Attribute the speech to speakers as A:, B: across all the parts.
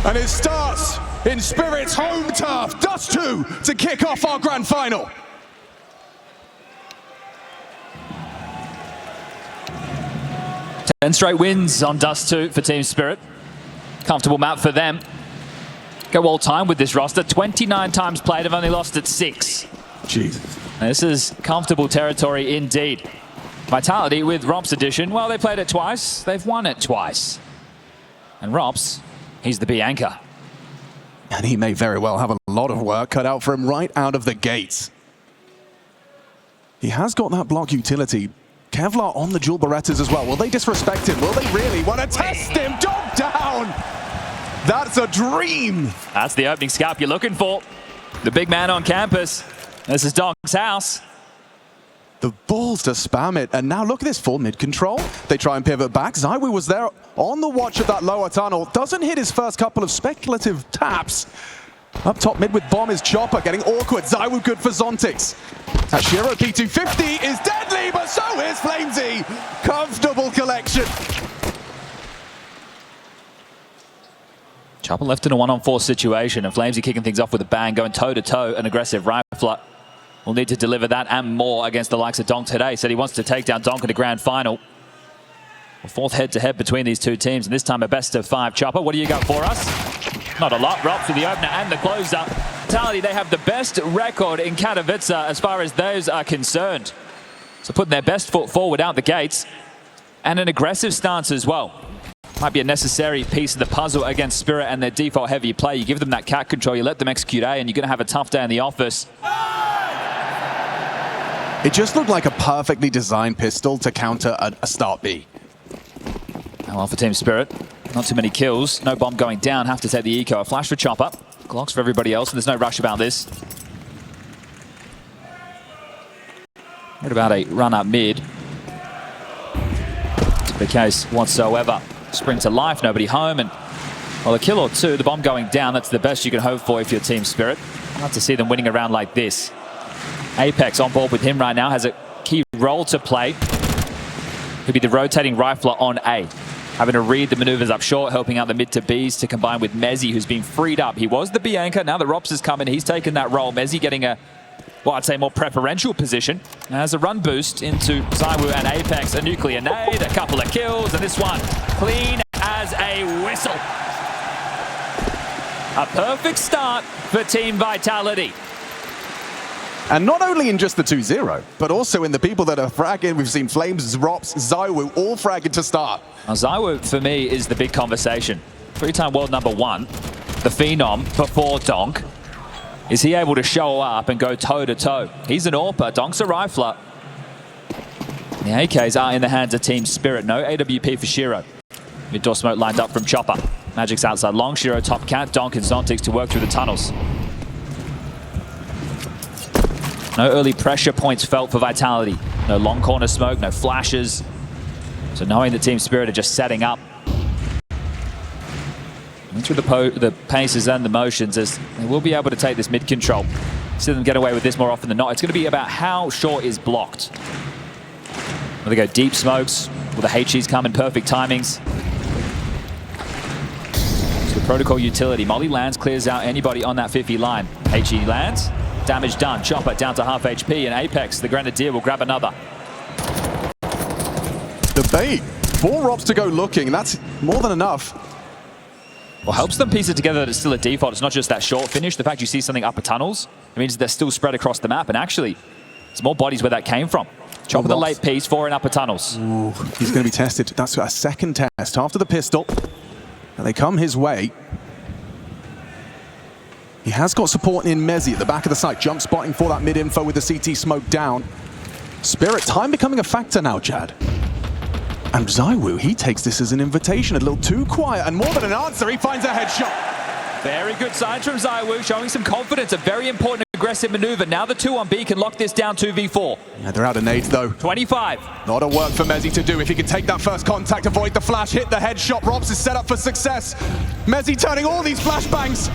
A: And it starts in Spirit's home turf, Dust2 to kick off our grand final.
B: Ten straight wins on Dust2 for Team Spirit. Comfortable map for them. Go all time with this roster. 29 times played, have only lost at 6.
A: Jesus.
B: This is comfortable territory indeed. Vitality with Rop's edition. Well, they played it twice. They've won it twice. And Rops, he's the B anchor.
A: And he may very well have a lot of work cut out for him right out of the gates. He has got that block utility. Kevlar on the dual Berettas as well. Will they disrespect him? Will they really want to test him? Dog down! That's a dream!
B: That's the opening scalp you're looking for. The big man on campus. This is Dog's house.
A: The balls to spam it, and now look at this full mid control. They try and pivot back. ZywOo was there on the watch of that lower tunnel. Doesn't hit his first couple of speculative taps. Up top mid with Bomb is Chopper, getting awkward. ZywOo good for Zontix. Shiro P250 is deadly, but so is Flamesy. Comfortable collection.
B: Chopper left in a 1-on-4 situation, and Flamesy kicking things off with a bang, going toe-to-toe, an aggressive rifler. Will need to deliver that and more against the likes of Donk today. Said he wants to take down Donk in the grand final. A fourth head-to-head between these two teams, and this time a best-of-5. Chopper, what do you got for us? Not a lot. Rops with the opener and the closer. Vitality, they have the best record in Katowice as far as those are concerned. So putting their best foot forward out the gates, and an aggressive stance as well. Might be a necessary piece of the puzzle against Spirit and their default heavy play. You give them that cat control, you let them execute A, and you're going to have a tough day in the office.
A: It just looked like a perfectly designed pistol to counter a start B.
B: Well, for Team Spirit, not too many kills. No bomb going down, have to take the eco. A flash for Chopper. Glocks for everybody else, and there's no rush about this. What about a run up mid? To the case whatsoever. Spring to life, nobody home, and well, a kill or two, the bomb going down, that's the best you can hope for if you're Team Spirit. I'd like to see them winning a round like this. Apex on board with him right now, has a key role to play. He'll be the rotating rifler on A. Having to read the maneuvers up short, helping out the mid to Bs to combine with Mezzy, who's been freed up. He was the B anchor, now that Rops has come in, he's taken that role. Mezzy getting a, well, I'd say more preferential position. As a run boost into ZywOo and Apex, a nuclear nade, a couple of kills, and this one clean as a whistle. A perfect start for Team Vitality.
A: And not only in just the 2-0, but also in the people that are fragging. We've seen Flames, Rops, ZywOo all fragging to start.
B: Now, ZywOo, for me, is the big conversation. 3-time world #1, the Phenom before Donk. Is he able to show up and go toe-to-toe? He's an AWPer, Donk's a rifler. The AKs are in the hands of Team Spirit. No AWP for Shiro. Mid-door smoke lined up from Chopper. Magic's outside long, Shiro top cat, Donk and Zontix to work through the tunnels. No early pressure points felt for Vitality. No long corner smoke, no flashes. So knowing that Team Spirit are just setting up. And through the paces and the motions, as they will be able to take this mid control. See them get away with this more often than not. It's going to be about how short is blocked. Will they go deep smokes? Will the HEs come in perfect timings? So the protocol utility. Molly lands, clears out anybody on that 50 line. HE lands. Damage done. Chopper down to half HP, and Apex, the Grenadier, will grab another.
A: The bait. 4 Rops to go looking, and that's more than enough.
B: Well, helps them piece it together that it's still a default. It's not just that short finish. The fact you see something upper tunnels, it means they're still spread across the map, and actually, it's more bodies where that came from. Chopper the late piece, 4 in upper tunnels.
A: Ooh, he's going to be tested. That's a second test after the pistol. And they come his way. He has got support in Mezzy at the back of the site. Jump spotting for that mid-info with the CT smoke down. Spirit, time becoming a factor now, Chad. And ZywOo, he takes this as an invitation. A little too quiet, and more than an answer, he finds a headshot.
B: Very good signs from ZywOo, showing some confidence. A very important aggressive maneuver. Now the 2 on B can lock this down 2v4.
A: Yeah, they're out of nades, though.
B: 25.
A: Lot of work for Mezzy to do. If he can take that first contact, avoid the flash, hit the headshot, Robs is set up for success. Mezzy turning all these flashbangs.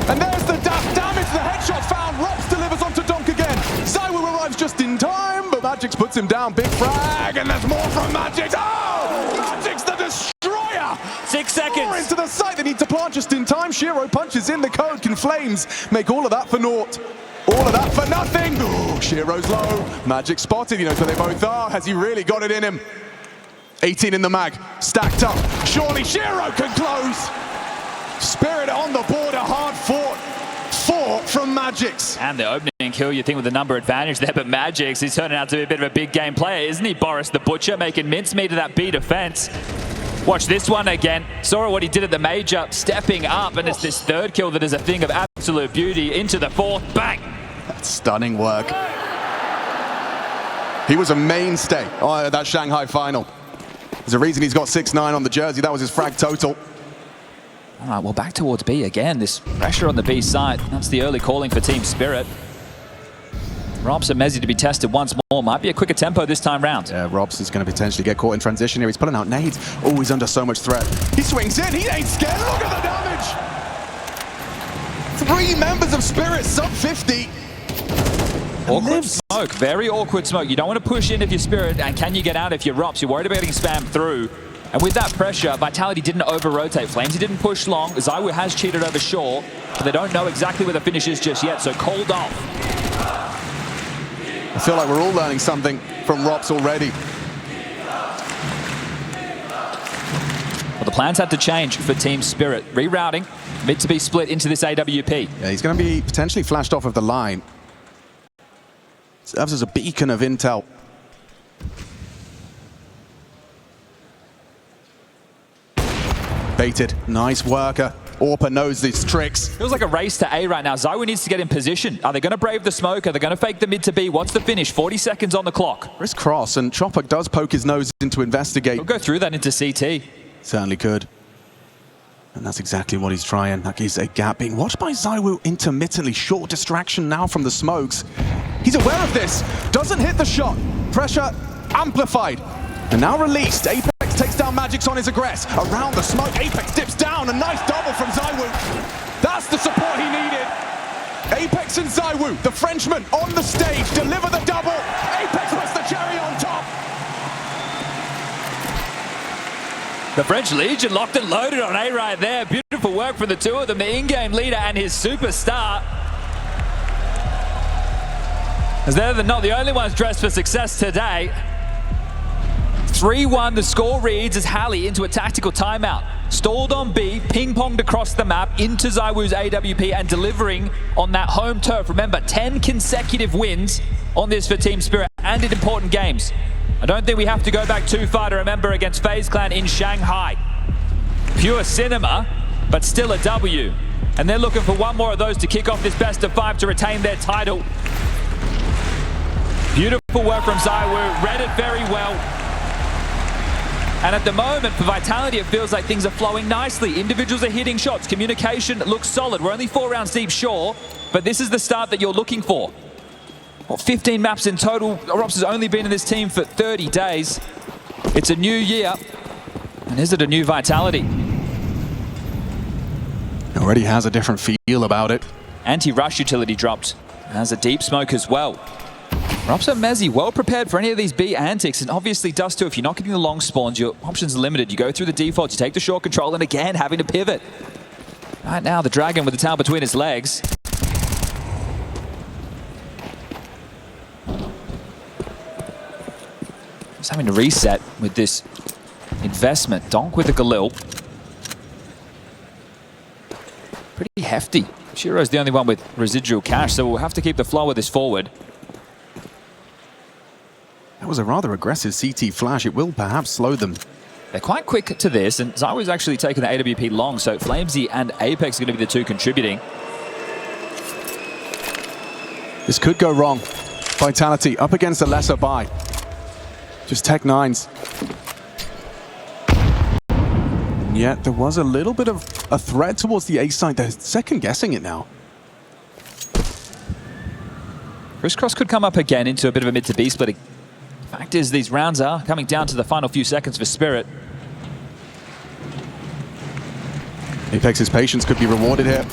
A: And there's the damage, the headshot found. Robs delivers onto Donk again. ZywOo arrives just in time, but Magix puts him down. Big frag, and there's more from Magix. Oh! Magix the destroyer!
B: 6
A: More
B: seconds.
A: into the site, they need to plant just in time. Shiro punches in the code. Can Flames make all of that for naught? All of that for nothing. Ooh, Shiro's low. Magic spotted, he knows where they both are. Has he really got it in him? 18 in the mag, stacked up. Surely Shiro can close. Spirit on the border, hard fought. 4 from Magix.
B: And the opening kill, you think with the number advantage there, but Magix is turning out to be a bit of a big game player, isn't he? Boris the Butcher making mincemeat of that B defense. Watch this one again. Saw what he did at the major, stepping up, and it's this third kill that is a thing of absolute beauty. Into the 4th, bang!
A: That's stunning work. He was a mainstay at that Shanghai final. There's a reason he's got 6-9 on the jersey. That was his frag total.
B: All right, well, back towards B again. This pressure on the B side. That's the early calling for Team Spirit. Robs and Mezzi to be tested once more. Might be a quicker tempo this time round.
A: Yeah, Robs is going to potentially get caught in transition here. He's pulling out nades. Oh, he's under so much threat. He swings in. He ain't scared. Look at the damage. 3 members of Spirit, sub 50.
B: Awkward smoke. Very awkward smoke. You don't want to push in if you're Spirit, and can you get out if you're Robs? You're worried about getting spammed through. And with that pressure, Vitality didn't over-rotate. Flamesy didn't push long. ZywOo has cheated over Shaw, but they don't know exactly where the finish is just yet, so called off.
A: I feel like we're all learning something from Robs already.
B: Well, the plans had to change for Team Spirit. Rerouting, mid to be split into this AWP.
A: Yeah, he's going to be potentially flashed off of the line. Serves as a beacon of intel. Baited, nice worker. Orpa knows these tricks.
B: Feels like a race to A right now. ZywOo needs to get in position. Are they going to brave the smoke? Are they going to fake the mid to B? What's the finish? 40 seconds on the clock.
A: Wrist cross, and Chopper does poke his nose in to investigate.
B: We'll go through that into CT.
A: Certainly could. And that's exactly what he's trying. That is a gap being watched by ZywOo intermittently. Short distraction now from the smokes. He's aware of this. Doesn't hit the shot. Pressure amplified. And now released. Apex takes down Magix on his aggress. Around the smoke, Apex dips down. A nice double from ZywOo. That's the support he needed. Apex and ZywOo, the Frenchman, on the stage, deliver the double. Apex puts the cherry on top.
B: The French Legion locked and loaded on A right there. Beautiful work from the two of them, the in-game leader and his superstar. As they're not the only ones dressed for success today. 3-1, the score reads as Halley into a tactical timeout. Stalled on B, ping-ponged across the map into ZywOo's AWP and delivering on that home turf. Remember, 10 consecutive wins on this for Team Spirit and in important games. I don't think we have to go back too far to remember against FaZe Clan in Shanghai. Pure cinema, but still a W. And they're looking for one more of those to kick off this best of 5 to retain their title. Beautiful work from ZywOo, read it very well. And at the moment, for Vitality, it feels like things are flowing nicely. Individuals are hitting shots. Communication looks solid. We're only 4 rounds deep, sure, but this is the start that you're looking for. Well, 15 maps in total. Robs has only been in this team for 30 days. It's a new year. And is it a new Vitality?
A: Already has a different feel about it.
B: Anti-rush utility dropped. Has a deep smoke as well. Robs and Mezzi well prepared for any of these B antics, and obviously Dust2, if you're not getting the long spawns, your options are limited. You go through the defaults, you take the short control, and again, having to pivot. Right now, the Dragon with the towel between his legs. Just having to reset with this investment. Donk with the Galil. Pretty hefty. Shiro's the only one with residual cash, so we'll have to keep the flow of this forward.
A: That was a rather aggressive CT flash. It will perhaps slow them.
B: They're quite quick to this, and ZywOo's actually taken the AWP long, so Flamesy and Apex are going to be the two contributing.
A: This could go wrong. Vitality up against a lesser buy. Just Tech 9s. Yet there was a little bit of a threat towards the A side. They're second guessing it now.
B: Crisscross could come up again into a bit of a mid to B splitting. Fact is, these rounds are coming down to the final few seconds for Spirit.
A: Apex's patience could be rewarded here.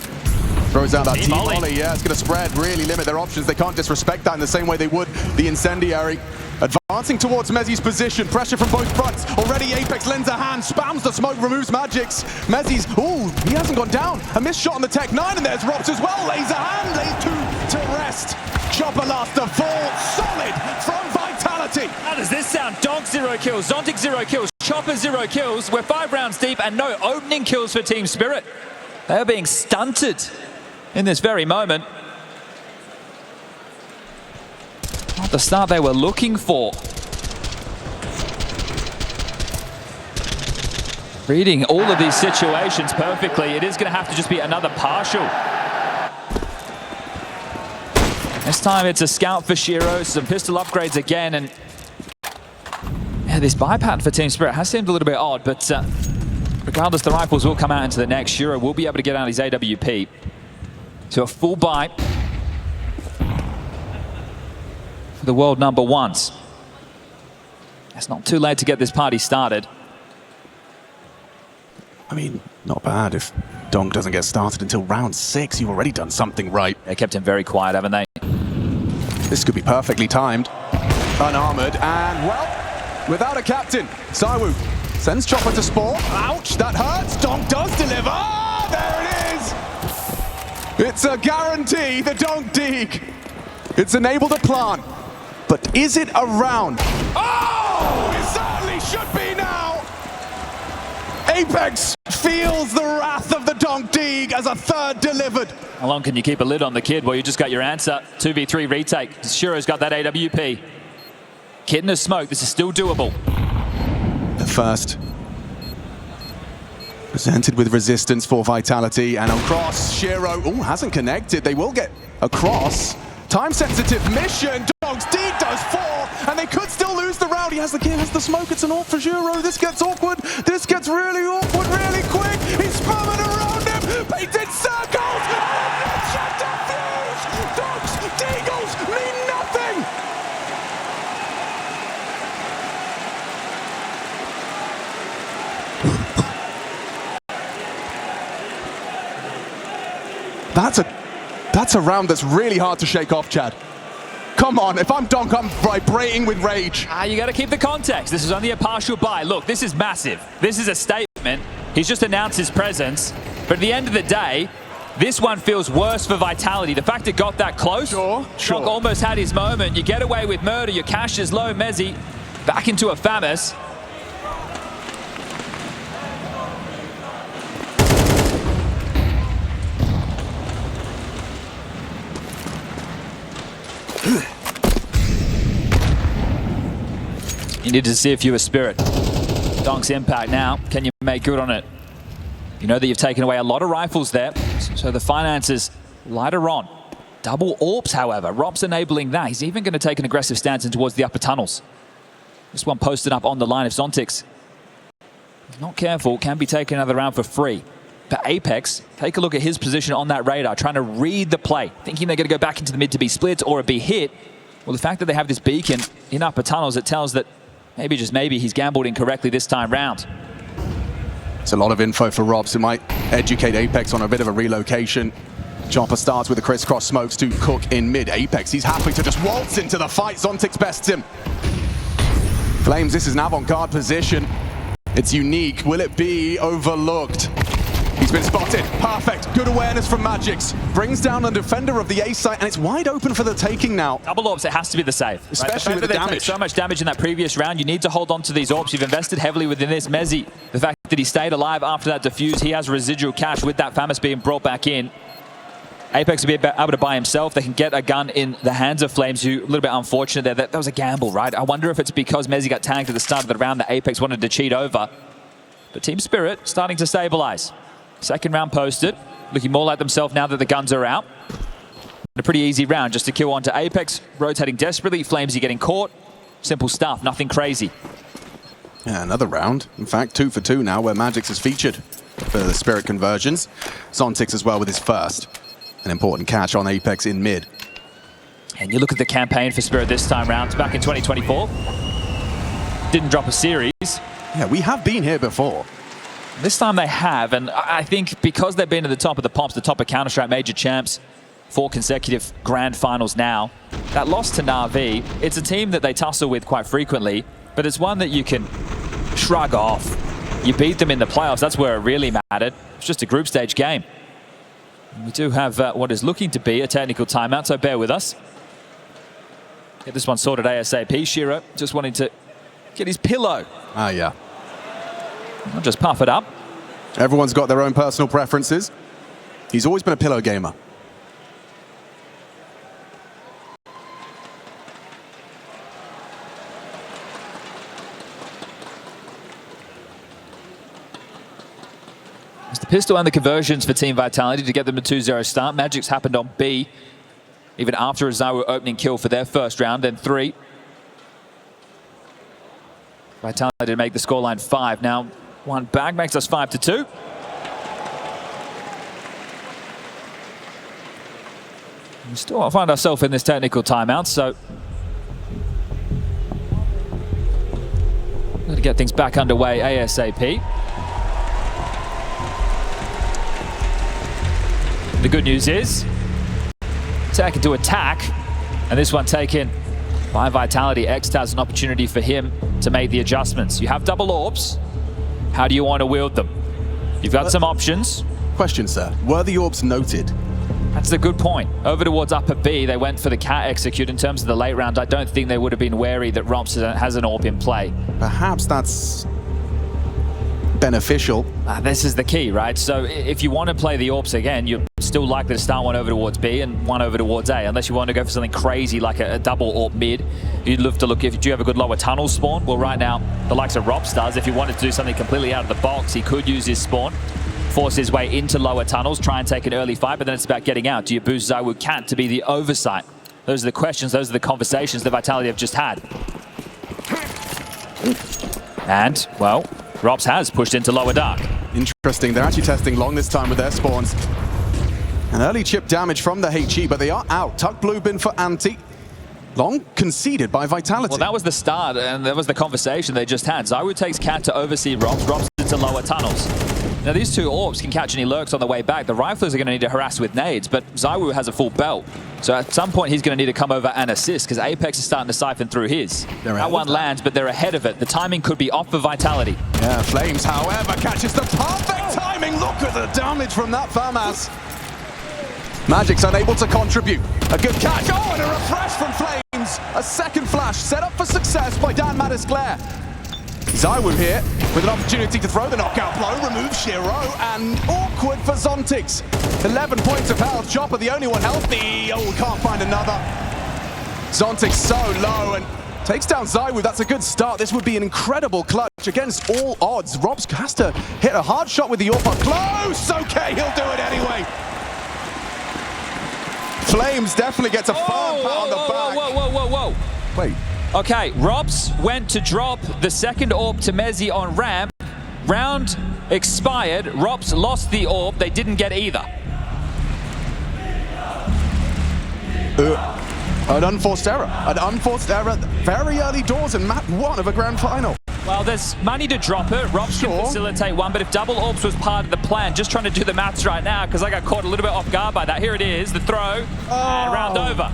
A: Throws out that
B: Team
A: team
B: volley.
A: volley. Yeah, it's going to spread, really limit their options. They can't disrespect that in the same way they would the Incendiary. Advancing towards Mezzi's position, pressure from both fronts. Already Apex lends a hand, spams the smoke, removes Magic's. Mezzi's, ooh, he hasn't gone down. A missed shot on the Tech 9, and there's Rops as well. Lays a hand, lays two to rest. Chopper last to fall, solid from Vitality.
B: How does this sound? Donk 0 kills, Zontic 0 kills, Chopper 0 kills. We're 5 rounds deep and no opening kills for Team Spirit. They are being stunted in this very moment. Not the start they were looking for. Reading all of these situations perfectly. It is going to have to just be another partial. This time it's a scout for Shiro, some pistol upgrades again, and yeah, this buy pattern for Team Spirit has seemed a little bit odd, but regardless, the rifles will come out into the next. Shiro will be able to get out his AWP. So a full buy for the world number ones. It's not too late to get this party started.
A: I mean, not bad. If Donk doesn't get started until round 6, you've already done something right.
B: They kept him very quiet, haven't they?
A: This could be perfectly timed. Unarmored, and well, without a captain, Saiwu sends Chopper to spawn. Ouch, that hurts. Donk does deliver. There it is. It's a guarantee, the Donk Deeg. It's enabled a plant. But is it a round? Oh, it certainly should be now. Apex feels the wrath of the Donk Deeg as a third delivered.
B: How long can you keep a lid on the kid? Well, you just got your answer. 2v3 retake. Shiro's got that AWP. Kid in a smoke. This is still doable.
A: The first presented with resistance for Vitality, and on cross, Shiro, ooh, hasn't connected. They will get across. Time-sensitive mission. Dogs Deeg does 4, and they could still lose the round. He has the gear, has the smoke. It's an AWP for Shiro. This gets awkward. This gets really awkward, really quick. He's spinning around him. Painted circles. Shut the fuse. Dogs Deagles mean nothing. That's a round that's really hard to shake off, Chad. Come on, if I'm Donk, I'm vibrating with rage.
B: You got to keep the context. This is only a partial buy. Look, this is massive. This is a statement. He's just announced his presence. But at the end of the day, this one feels worse for Vitality. The fact it got that close,
A: sure.
B: Donk almost had his moment. You get away with murder. Your cash is low. Mezzi back into a Famas. You need to see if you're a Spirit. Donk's impact now. Can you make good on it? You know that you've taken away a lot of rifles there, so the finances lighter on. Double AWPs, however. Rob's enabling that. He's even going to take an aggressive stance in towards the upper tunnels. This one posted up on the line of Zontics. Not careful, can be taking another round for free. But Apex, take a look at his position on that radar, trying to read the play, thinking they're going to go back into the mid to be split or be hit. Well, the fact that they have this beacon in upper tunnels, it tells that maybe, just maybe, he's gambled incorrectly this time round.
A: It's a lot of info for Robs. It might educate Apex on a bit of a relocation. Chopper starts with the crisscross smokes to cook in mid. Apex, he's happy to just waltz into the fight. Zontics bests him. Flames, this is an avant-garde position. It's unique. Will it be overlooked? He's been spotted. Perfect. Good awareness from Magix. Brings down the defender of the A site, and it's wide open for the taking now.
B: Double AWPs, it has to be the save.
A: Especially with the damage.
B: So much damage in that previous round. You need to hold on to these AWPs. You've invested heavily within this. Mezzi, the fact that he stayed alive after that defuse, he has residual cash with that Famas being brought back in. Apex will be able to buy himself. They can get a gun in the hands of Flames, who a little bit unfortunate there. That was a gamble, right? I wonder if it's because Mezzi got tagged at the start of the round that Apex wanted to cheat over. But Team Spirit starting to stabilize. Second round posted, looking more like themselves now that the guns are out. A pretty easy round just to kill onto Apex, rotating desperately. Flamesy getting caught. Simple stuff, nothing crazy.
A: Yeah, another round. In fact, 2 for 2 now, where Magix is featured for the Spirit conversions. Zontics as well with his first. An important catch on Apex in mid.
B: And you look at the campaign for Spirit this time round. It's back in 2024. Didn't drop a series.
A: Yeah, we have been here before.
B: This time they have, and I think because they've been at the top of the pops, the top of Counter-Strike major champs, 4 consecutive grand finals now. That loss to Na'Vi, it's a team that they tussle with quite frequently, but it's one that you can shrug off. You beat them in the playoffs, that's where it really mattered. It's just a group stage game. And we do have what is looking to be a technical timeout, so bear with us. Get this one sorted ASAP. Shiro just wanting to get his pillow.
A: Ah, yeah.
B: I'll just puff it up.
A: Everyone's got their own personal preferences. He's always been a pillow gamer.
B: It's the pistol and the conversions for Team Vitality to get them a 2-0 start. Magic's happened on B, even after a ZywOo opening kill for their first round, then 3. Vitality to make the scoreline 5. Now, 1 back makes us 5-2. We still find ourselves in this technical timeout, so got to get things back underway ASAP. The good news is, attack into attack, and this one taken by Vitality. X has an opportunity for him to make the adjustments. You have double orbs. How do you want to wield them? You've got some options.
A: Question, sir. Were the orbs noted?
B: That's a good point. Over towards upper B, they went for the cat execute. In terms of the late round, I don't think they would have been wary that Rops has an orb in play.
A: Perhaps that's beneficial.
B: This is the key, right? So if you want to play the orbs again, you're still likely to start one over towards B and one over towards A, unless you want to go for something crazy like a double orb mid. You'd love to look, if you have a good lower tunnel spawn? Well, right now, the likes of Rops does. If he wanted to do something completely out of the box, he could use his spawn, force his way into lower tunnels, try and take an early fight, but then it's about getting out. Do you boost ZywOo Cat to be the oversight? Those are the questions, those are the conversations that Vitality have just had. And, well, Rops has pushed into lower dark.
A: Interesting, they're actually testing long this time with their spawns. An early chip damage from the HE, but they are out. Tuck Blue bin for Anti. Long conceded by Vitality.
B: Well, that was the start, and that was the conversation they just had. ZywOo takes Cat to oversee Rops. Rops into lower tunnels. Now, these 2 orbs can catch any lurks on the way back. The riflers are going to need to harass with nades, but ZywOo has a full belt. So at some point, he's going to need to come over and assist, because Apex is starting to siphon through his. That one lands, but they're ahead of it. The timing could be off for Vitality.
A: Yeah, Flames, however, catches the perfect timing. Look at the damage from that FAMAS. Magic's unable to contribute. A good catch. Oh, and a refresh from Flames. A second flash set up for success by Dan Mattis-Clare. ZywOo here with an opportunity to throw the knockout blow, remove Shiro, and awkward for Zontix. 11 points of health. Chopper the only one healthy. Oh, we can't find another. Zontix so low and takes down ZywOo. That's a good start. This would be an incredible clutch against all odds. Robs has to hit a hard shot with the AWP. Close! Okay, he'll do it anyway. Flames definitely gets a firm pat on the back.
B: Whoa.
A: Wait.
B: Okay, Robs went to drop the second orb to Mezzi on ramp. Round expired. Robs lost the orb. They didn't get either.
A: An unforced error. Very early doors in map 1 of a grand final.
B: Well, there's money to drop it. Robs can facilitate one, but if double orbs was part of the plan, just trying to do the maths right now, because I got caught a little bit off guard by that. Here it is, the throw, and round over.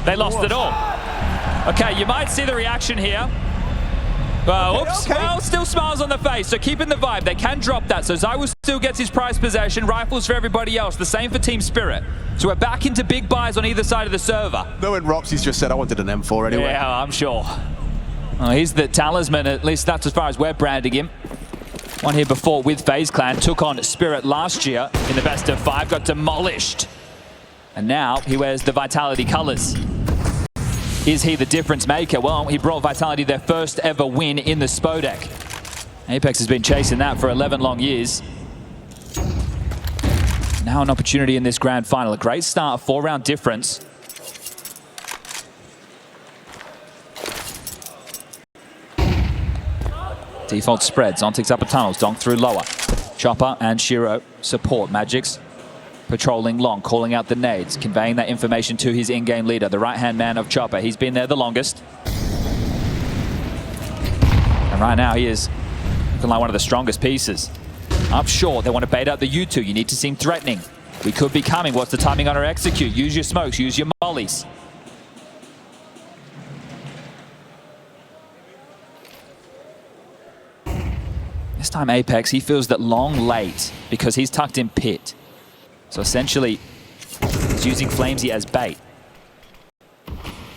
B: They lost it all. Okay, you might see the reaction here. Well, well, still smiles on the face, so keeping the vibe. They can drop that, so ZywOo still gets his prized possession. Rifles for everybody else, the same for Team Spirit. So we're back into big buys on either side of the server.
A: No, and Ropsy's just said, I wanted an M4 anyway.
B: Yeah, I'm sure. Oh, he's the talisman, at least that's as far as we're branding him. One here before with FaZe Clan, took on Spirit last year in the best of 5, got demolished. And now he wears the Vitality colors. Is he the difference maker? Well, he brought Vitality their first ever win in the Spodek. Apex has been chasing that for 11 long years. Now an opportunity in this grand final. A great start, 4-round difference. Default spreads, Zontix upper tunnels, Donk through lower. Chopper and Shiro support. Magic's patrolling long, calling out the nades, conveying that information to his in-game leader, the right-hand man of Chopper. He's been there the longest. And right now he is looking like one of the strongest pieces. Up short, they want to bait out the U2. You need to seem threatening. We could be coming. What's the timing on our execute? Use your smokes, use your mollies. This time Apex, he feels that long late because he's tucked in pit. So essentially, he's using Flamesy as bait.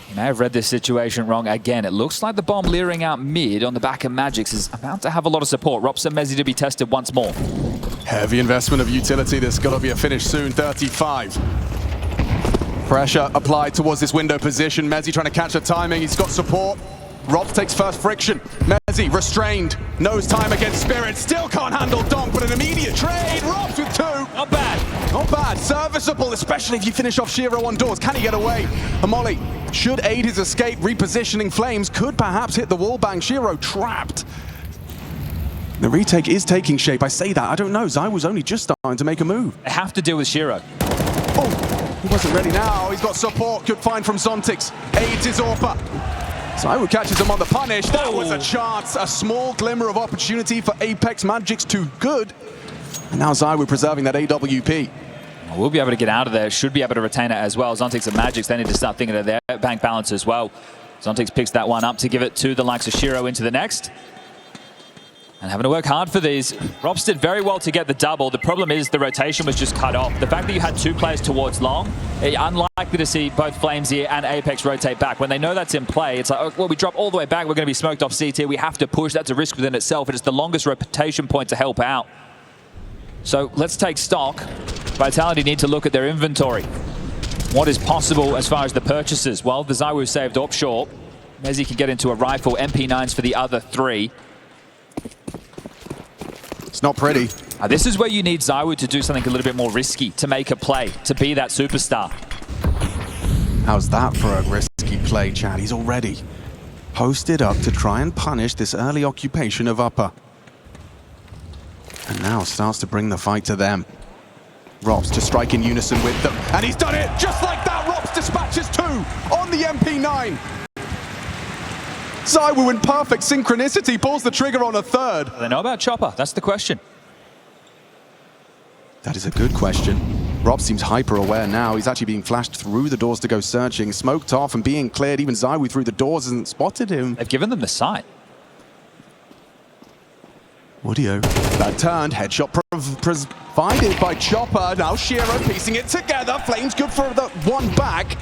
B: He may have read this situation wrong again. It looks like the bomb leering out mid on the back of Magix is about to have a lot of support. Rops and Mezzy to be tested once more.
A: Heavy investment of utility. There's got to be a finish soon. 35. Pressure applied towards this window position. Mezzy trying to catch the timing. He's got support. Rops takes first friction. Mezzy restrained. Knows time against Spirit. Still can't handle Donk, but an immediate trade. Rops with 2.
B: Not bad.
A: Not bad. Serviceable, especially if you finish off Shiro on doors. Can he get away? A molly should aid his escape. Repositioning Flames could perhaps hit the wall bang. Shiro trapped. The retake is taking shape. I say that. I don't know. Zai was only just starting to make a move.
B: They have to deal with Shiro.
A: Oh, he wasn't ready now. He's got support. Good find from Zontix. Aids his AWPer. Zai catches him on the punish. That was a chance. A small glimmer of opportunity for Apex. Magic's too good. And now Zai preserving that AWP.
B: We'll be able to get out of there. Should be able to retain it as well. Zontix and Magix, they need to start thinking of their bank balance as well. Zontix picks that one up to give it to the likes of Shiro into the next. And having to work hard for these. Rops did very well to get the double. The problem is the rotation was just cut off. The fact that you had 2 players towards long, it's unlikely to see both Flamesy and Apex rotate back. When they know that's in play, it's like, oh, well, we drop all the way back, we're going to be smoked off CT. We have to push. That's a risk within itself. It's the longest rotation point to help out. So let's take stock. Vitality need to look at their inventory. What is possible as far as the purchases? Well, the Zaiwu saved up short. Mezzy can get into a rifle. MP9s for the other 3.
A: It's not pretty.
B: This is where you need Zaiwu to do something a little bit more risky, to make a play, to be that superstar.
A: How's that for a risky play, Chad? He's already posted up to try and punish this early occupation of upper. And now starts to bring the fight to them. Rops to strike in unison with them. And he's done it just like that. Rops dispatches 2 on the MP9. Zaiwu in perfect synchronicity pulls the trigger on a 3rd.
B: They know about Chopper. That's the question.
A: That is a good question. Rob seems hyper-aware now. He's actually being flashed through the doors to go searching. Smoked off and being cleared. Even Zaiwu through the doors hasn't spotted him.
B: They've given them the sight.
A: Woodio. That turned. Headshot provided by Chopper. Now Shiro piecing it together. Flames good for the 1 back.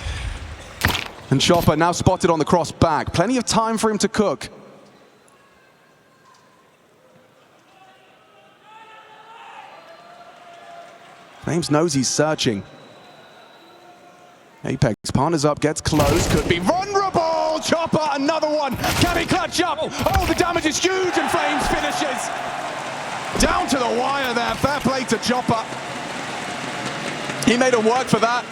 A: And Chopper now spotted on the cross back. Plenty of time for him to cook. Flames knows he's searching. Apex partners up, gets close, could be vulnerable. Chopper, another one. Can he clutch up? Oh, the damage is huge and Flames finishes. Down to the wire there. Fair play to Chopper. He made him work for that.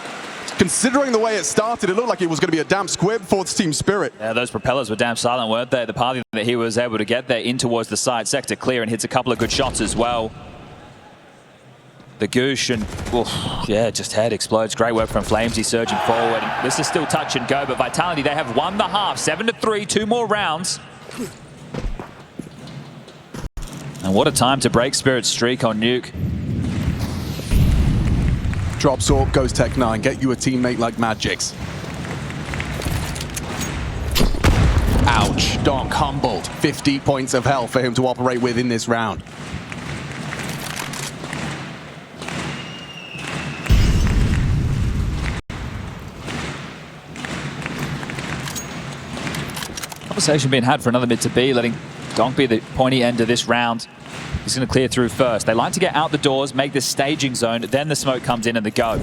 A: Considering the way it started, it looked like it was going to be a damn squib for Team Spirit.
B: Yeah, those propellers were damn silent, weren't they? The pathing that he was able to get there in towards the side, sector clear, and hits a couple of good shots as well. The Goosh and, yeah, just head explodes. Great work from Flamesy surging forward. And this is still touch and go, but Vitality, they have won the half. 7-3, 2 more rounds. And what a time to break Spirit's streak on Nuke.
A: Drops AWP, goes Tech9. Get you a teammate like Magix. Ouch. Donk humbled. 50 points of health for him to operate with in this round.
B: Conversation being had for another mid to B, letting Donk be the pointy end of this round. He's going to clear through first. They like to get out the doors, make this staging zone, then the smoke comes in and the go.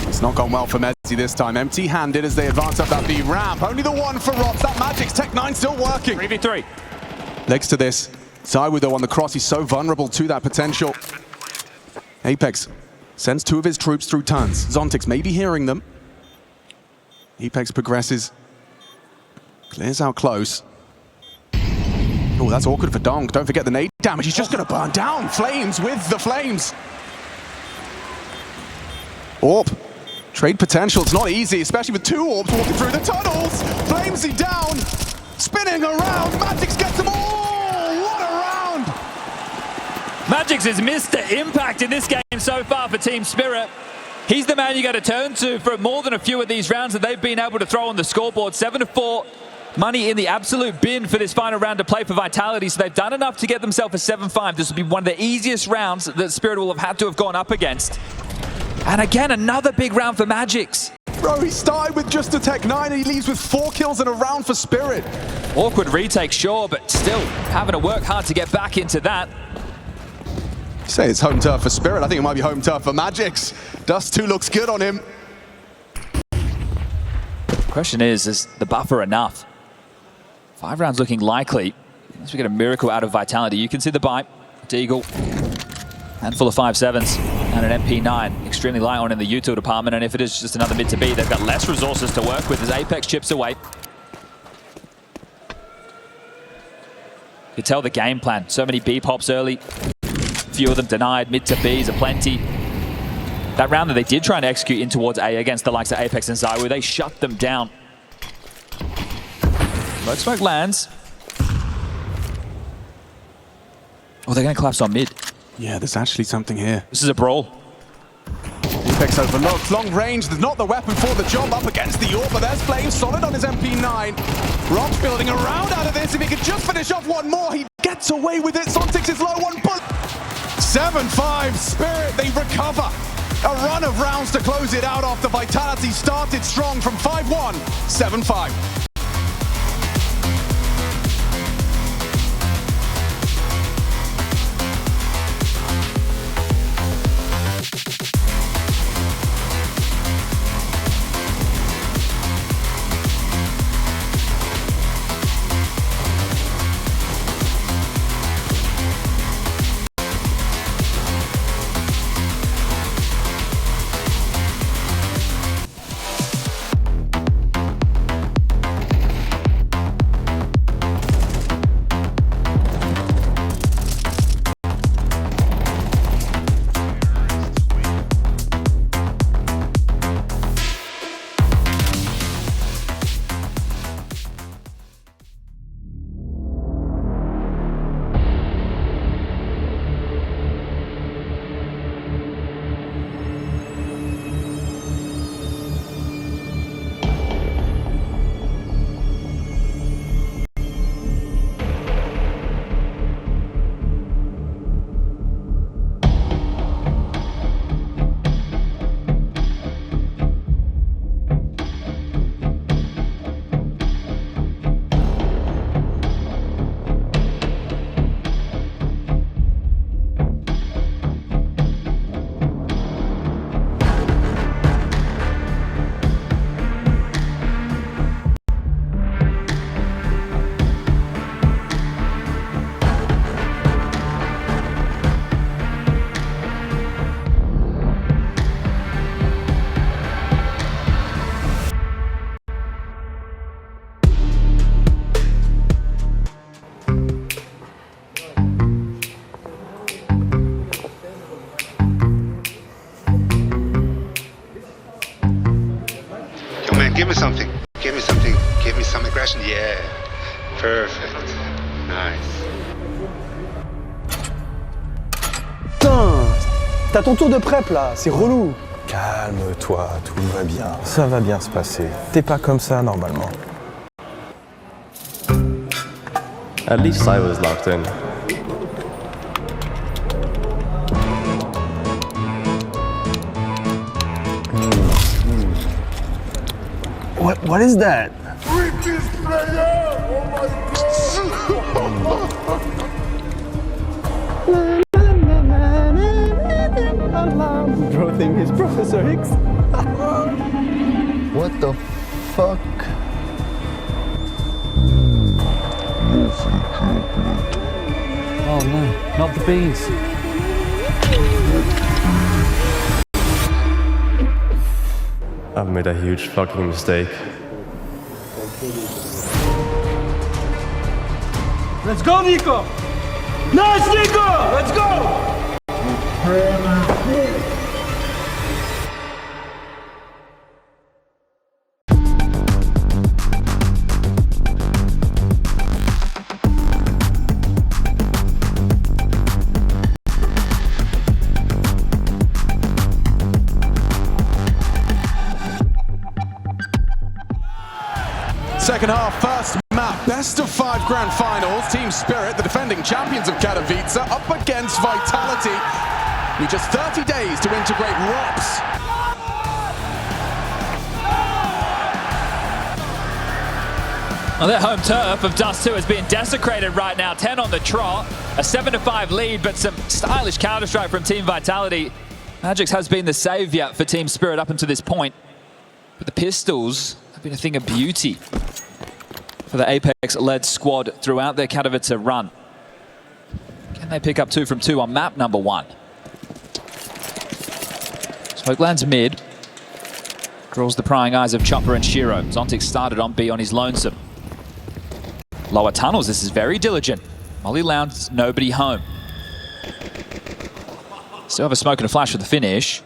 A: It's not gone well for Mezzy this time. Empty-handed as they advance up that B ramp. Only the 1 for Rops. That Magic's Tech9 still working.
B: 3v3.
A: Legs to this. Zaiwu though on the cross. He's so vulnerable to that potential. Apex sends 2 of his troops through tons. Zontix may be hearing them. Apex progresses. Clears out close. Oh, that's awkward for Donk. Don't forget the nade damage. He's just going to burn down. Flames with the Flames. AWP. Trade potential. It's not easy, especially with 2 AWPs walking through the tunnels. Flamesy down. Spinning around. Magix gets them all. What a round.
B: Magix is Mr. Impact in this game so far for Team Spirit. He's the man you got to turn to for more than a few of these rounds that they've been able to throw on the scoreboard. 7-4, money in the absolute bin for this final round to play for Vitality. So they've done enough to get themselves a 7-5. This will be one of the easiest rounds that Spirit will have had to have gone up against. And again, another big round for Magix.
A: Bro, he started with just a Tech 9 and he leaves with 4 kills in a round for Spirit.
B: Awkward retake, sure, but still having to work hard to get back into that.
A: Say it's home turf for Spirit. I think it might be home turf for Magix. Dust2 looks good on him.
B: Question is the buffer enough? 5 rounds looking likely. Unless we get a miracle out of Vitality. You can see the bite. Deagle. Handful of 5.7s and an MP9. Extremely light on in the util department. And if it is just another mid to B, they've got less resources to work with as Apex chips away. You can tell the game plan. So many B pops early. Few of them denied. Mid to Bs are plenty. That round that they did try and execute in towards A against the likes of Apex and Zywoo, they shut them down. Smoke smoke lands. Oh, they're going to collapse on mid.
A: Yeah, there's actually something here.
B: This is a brawl.
A: Apex overlooked. Long range, there's not the weapon for the job up against the AWP, but there's Flame solid on his MP9. Rob's building a round out of this. If he could just finish off one more, he gets away with it. Sontix is low on bullet. 7-5, Spirit, they recover. A run of rounds to close it out after Vitality started strong from 5-1, 7-5.
C: Give me something. Give me something. Give me some aggression. Yeah. Perfect. Nice.
D: Putain, t'as ton tour de prep là, c'est relou.
E: Calme-toi, tout va bien. Ça va bien se passer. T'es pas comme ça normalement.
F: At least I was locked in.
D: What is that? Bro think he's Professor X.
E: What the fuck?
G: Oh no, not the beans.
F: I've made a huge fucking mistake.
G: Let's go, Nico! Nice, Nico! Let's go!
A: second half, first map, best of 5 grand finals. Team Spirit, the defending champions of Katowice, up against Vitality. With just 30 days to integrate ROPS.
B: Well, their home turf of Dust2 is being desecrated right now. 10 on the trot, a 7-5 lead, but some stylish counter-strike from Team Vitality. Magix has been the saviour for Team Spirit up until this point. But the Pistols have been a thing of beauty for the Apex-led squad throughout their Katowice run. Can they pick up 2 from 2 on map number 1? Smoke lands mid. Draws the prying eyes of Chopper and Shiro. Zontic started on B on his lonesome. Lower tunnels, this is very diligent. Molly Lounge, nobody home. Still have a smoke and a flash for the finish.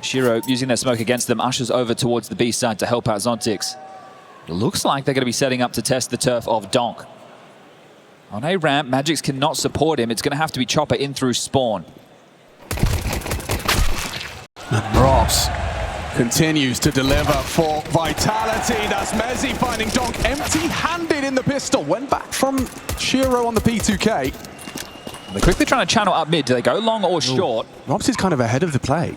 B: Shiro using that smoke against them, ushers over towards the B side to help out Zontix. It looks like they're going to be setting up to test the turf of Donk. On A ramp, Magix cannot support him. It's going to have to be Chopper in through spawn.
A: And ROPS continues to deliver for Vitality. That's Mezzi finding Donk empty-handed in the pistol. Went back from Shiro on the P2K.
B: They're quickly trying to channel up mid. Do they go long or short?
A: ROPS is kind of ahead of the play.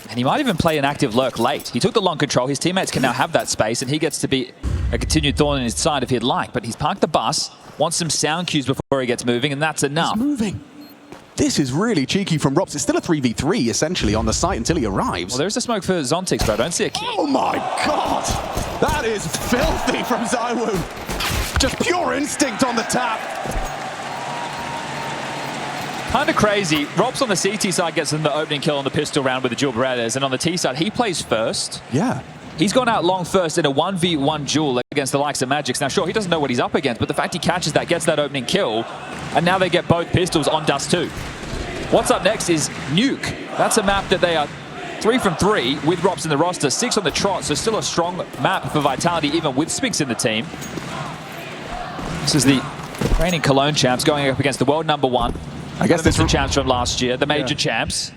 B: And he might even play an active lurk late. He took the long control. His teammates can now have that space, and he gets to be a continued thorn in his side if he'd like. But he's parked the bus, wants some sound cues before he gets moving, and that's enough.
A: He's moving. This is really cheeky from ROPS. It's still a 3v3, essentially, on the site until he arrives.
B: Well, there's a smoke for Zontix, but I don't see a key.
A: Oh my god! That is filthy from Zaiwu. Just pure instinct on the tap.
B: Kind of crazy. ROPS on the CT side gets them the opening kill on the pistol round with the dual Berettas, and on the T side, he plays first.
A: Yeah.
B: He's gone out long first in a 1v1 duel against the likes of Magix. Now, sure, he doesn't know what he's up against, but the fact he catches that, gets that opening kill, and now they get both pistols on Dust2. What's up next is Nuke. That's a map that they are 3 from 3 with ROPS in the roster, 6 on the trot, so still a strong map for Vitality, even with Spinks in the team. This is the reigning Cologne champs going up against the world #1.
A: I guess this
B: is the champs from last year, the major champs,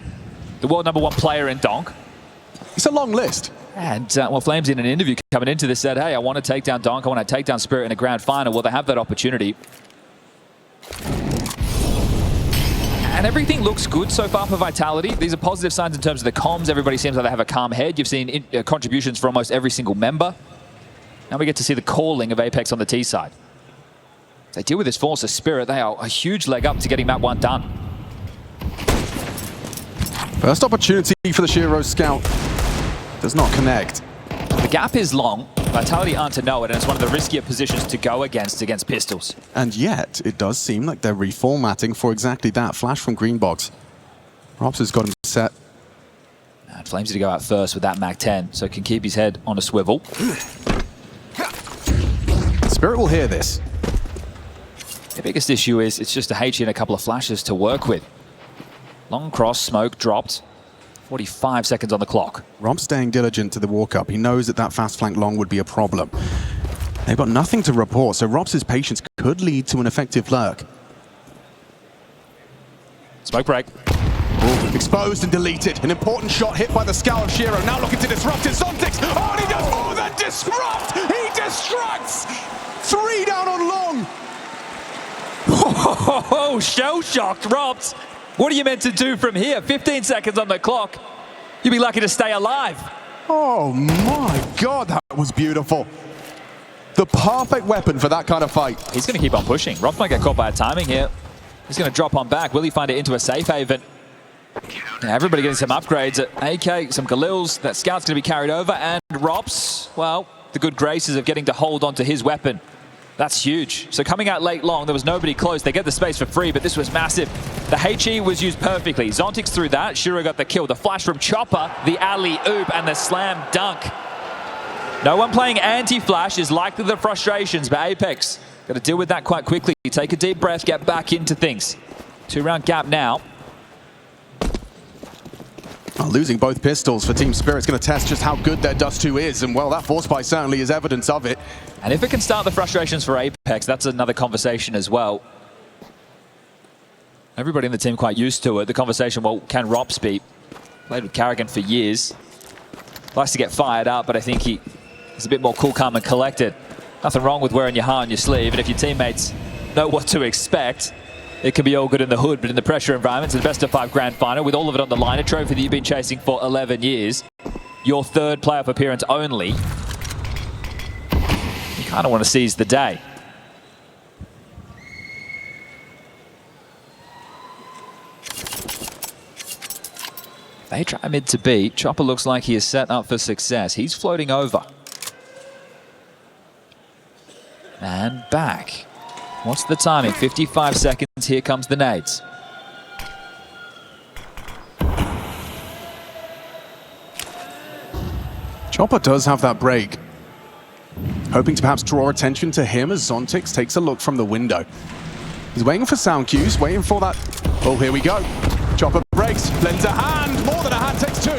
B: the world #1 player in Donk.
A: It's a long list.
B: And well, Flames in an interview coming into this said, hey, I want to take down Donk, I want to take down Spirit in a grand final. Well, they have that opportunity. And everything looks good so far for Vitality. These are positive signs in terms of the comms. Everybody seems like they have a calm head. You've seen contributions from almost every single member. Now we get to see the calling of Apex on the T side. They deal with this force of Spirit. They are a huge leg up to getting map 1 done.
A: First opportunity for the Shiro scout. Does not connect.
B: The gap is long. Vitality aren't to know it, and it's one of the riskier positions to go against pistols.
A: And yet, it does seem like they're reformatting for exactly that. Flash from Greenbox. ROPS has got him set.
B: And Flames to go out first with that Mag 10, so can keep his head on a swivel.
A: Spirit will hear this.
B: The biggest issue is it's just a HE and a couple of flashes to work with. Long cross, smoke dropped. 45 seconds on the clock.
A: ROPS staying diligent to the walk-up. He knows that that fast flank long would be a problem. They've got nothing to report, so ROPS' patience could lead to an effective lurk.
B: Smoke break.
A: Ooh, exposed and deleted. An important shot hit by the scout of Shiro. Now looking to disrupt his Zontix. Oh, and he does more than disrupt! He distracts! 3 down on long.
B: Oh, shell-shocked ROPS. What are you meant to do from here? 15 seconds on the clock. You'd be lucky to stay alive.
A: Oh my god, that was beautiful. The perfect weapon for that kind of fight.
B: He's going to keep on pushing. ROPS might get caught by a timing here. He's going to drop on back. Will he find it into a safe haven? Yeah, everybody getting some upgrades at AK, some Galils. That scout's going to be carried over. And ROPS, well, the good graces of getting to hold onto his weapon. That's huge. So coming out late long, there was nobody close. They get the space for free, but this was massive. The HE was used perfectly. Zontix through that. Shiro got the kill. The flash from Chopper, the alley-oop, and the slam dunk. No one playing anti-flash is likely the frustrations, but Apex got to deal with that quite quickly. Take a deep breath, get back into things. 2-round gap now.
A: Well, losing both pistols for Team Spirit's going to test just how good their Dust2 is, and well, that force buy certainly is evidence of it.
B: And if it can start the frustrations for Apex, that's another conversation as well. Everybody in the team quite used to it. The conversation, well, can ROPS beat? Played with Carrigan for years. Likes to get fired up, but I think he's a bit more cool, calm, and collected. Nothing wrong with wearing your heart on your sleeve, and if your teammates know what to expect, it can be all good in the hood, but in the pressure environment, it's the best of 5 grand final with all of it on the line, a trophy that you've been chasing for 11 years. Your 3rd playoff appearance only. You kind of want to seize the day. They try mid to B. Chopper looks like he is set up for success. He's floating over. And back. What's the timing? 55 seconds. Here comes the nades.
A: Chopper does have that break. Hoping to perhaps draw attention to him as Zontix takes a look from the window. He's waiting for sound cues, waiting for that. Oh, here we go. Chopper breaks, lends a hand. More than a hand, takes 2.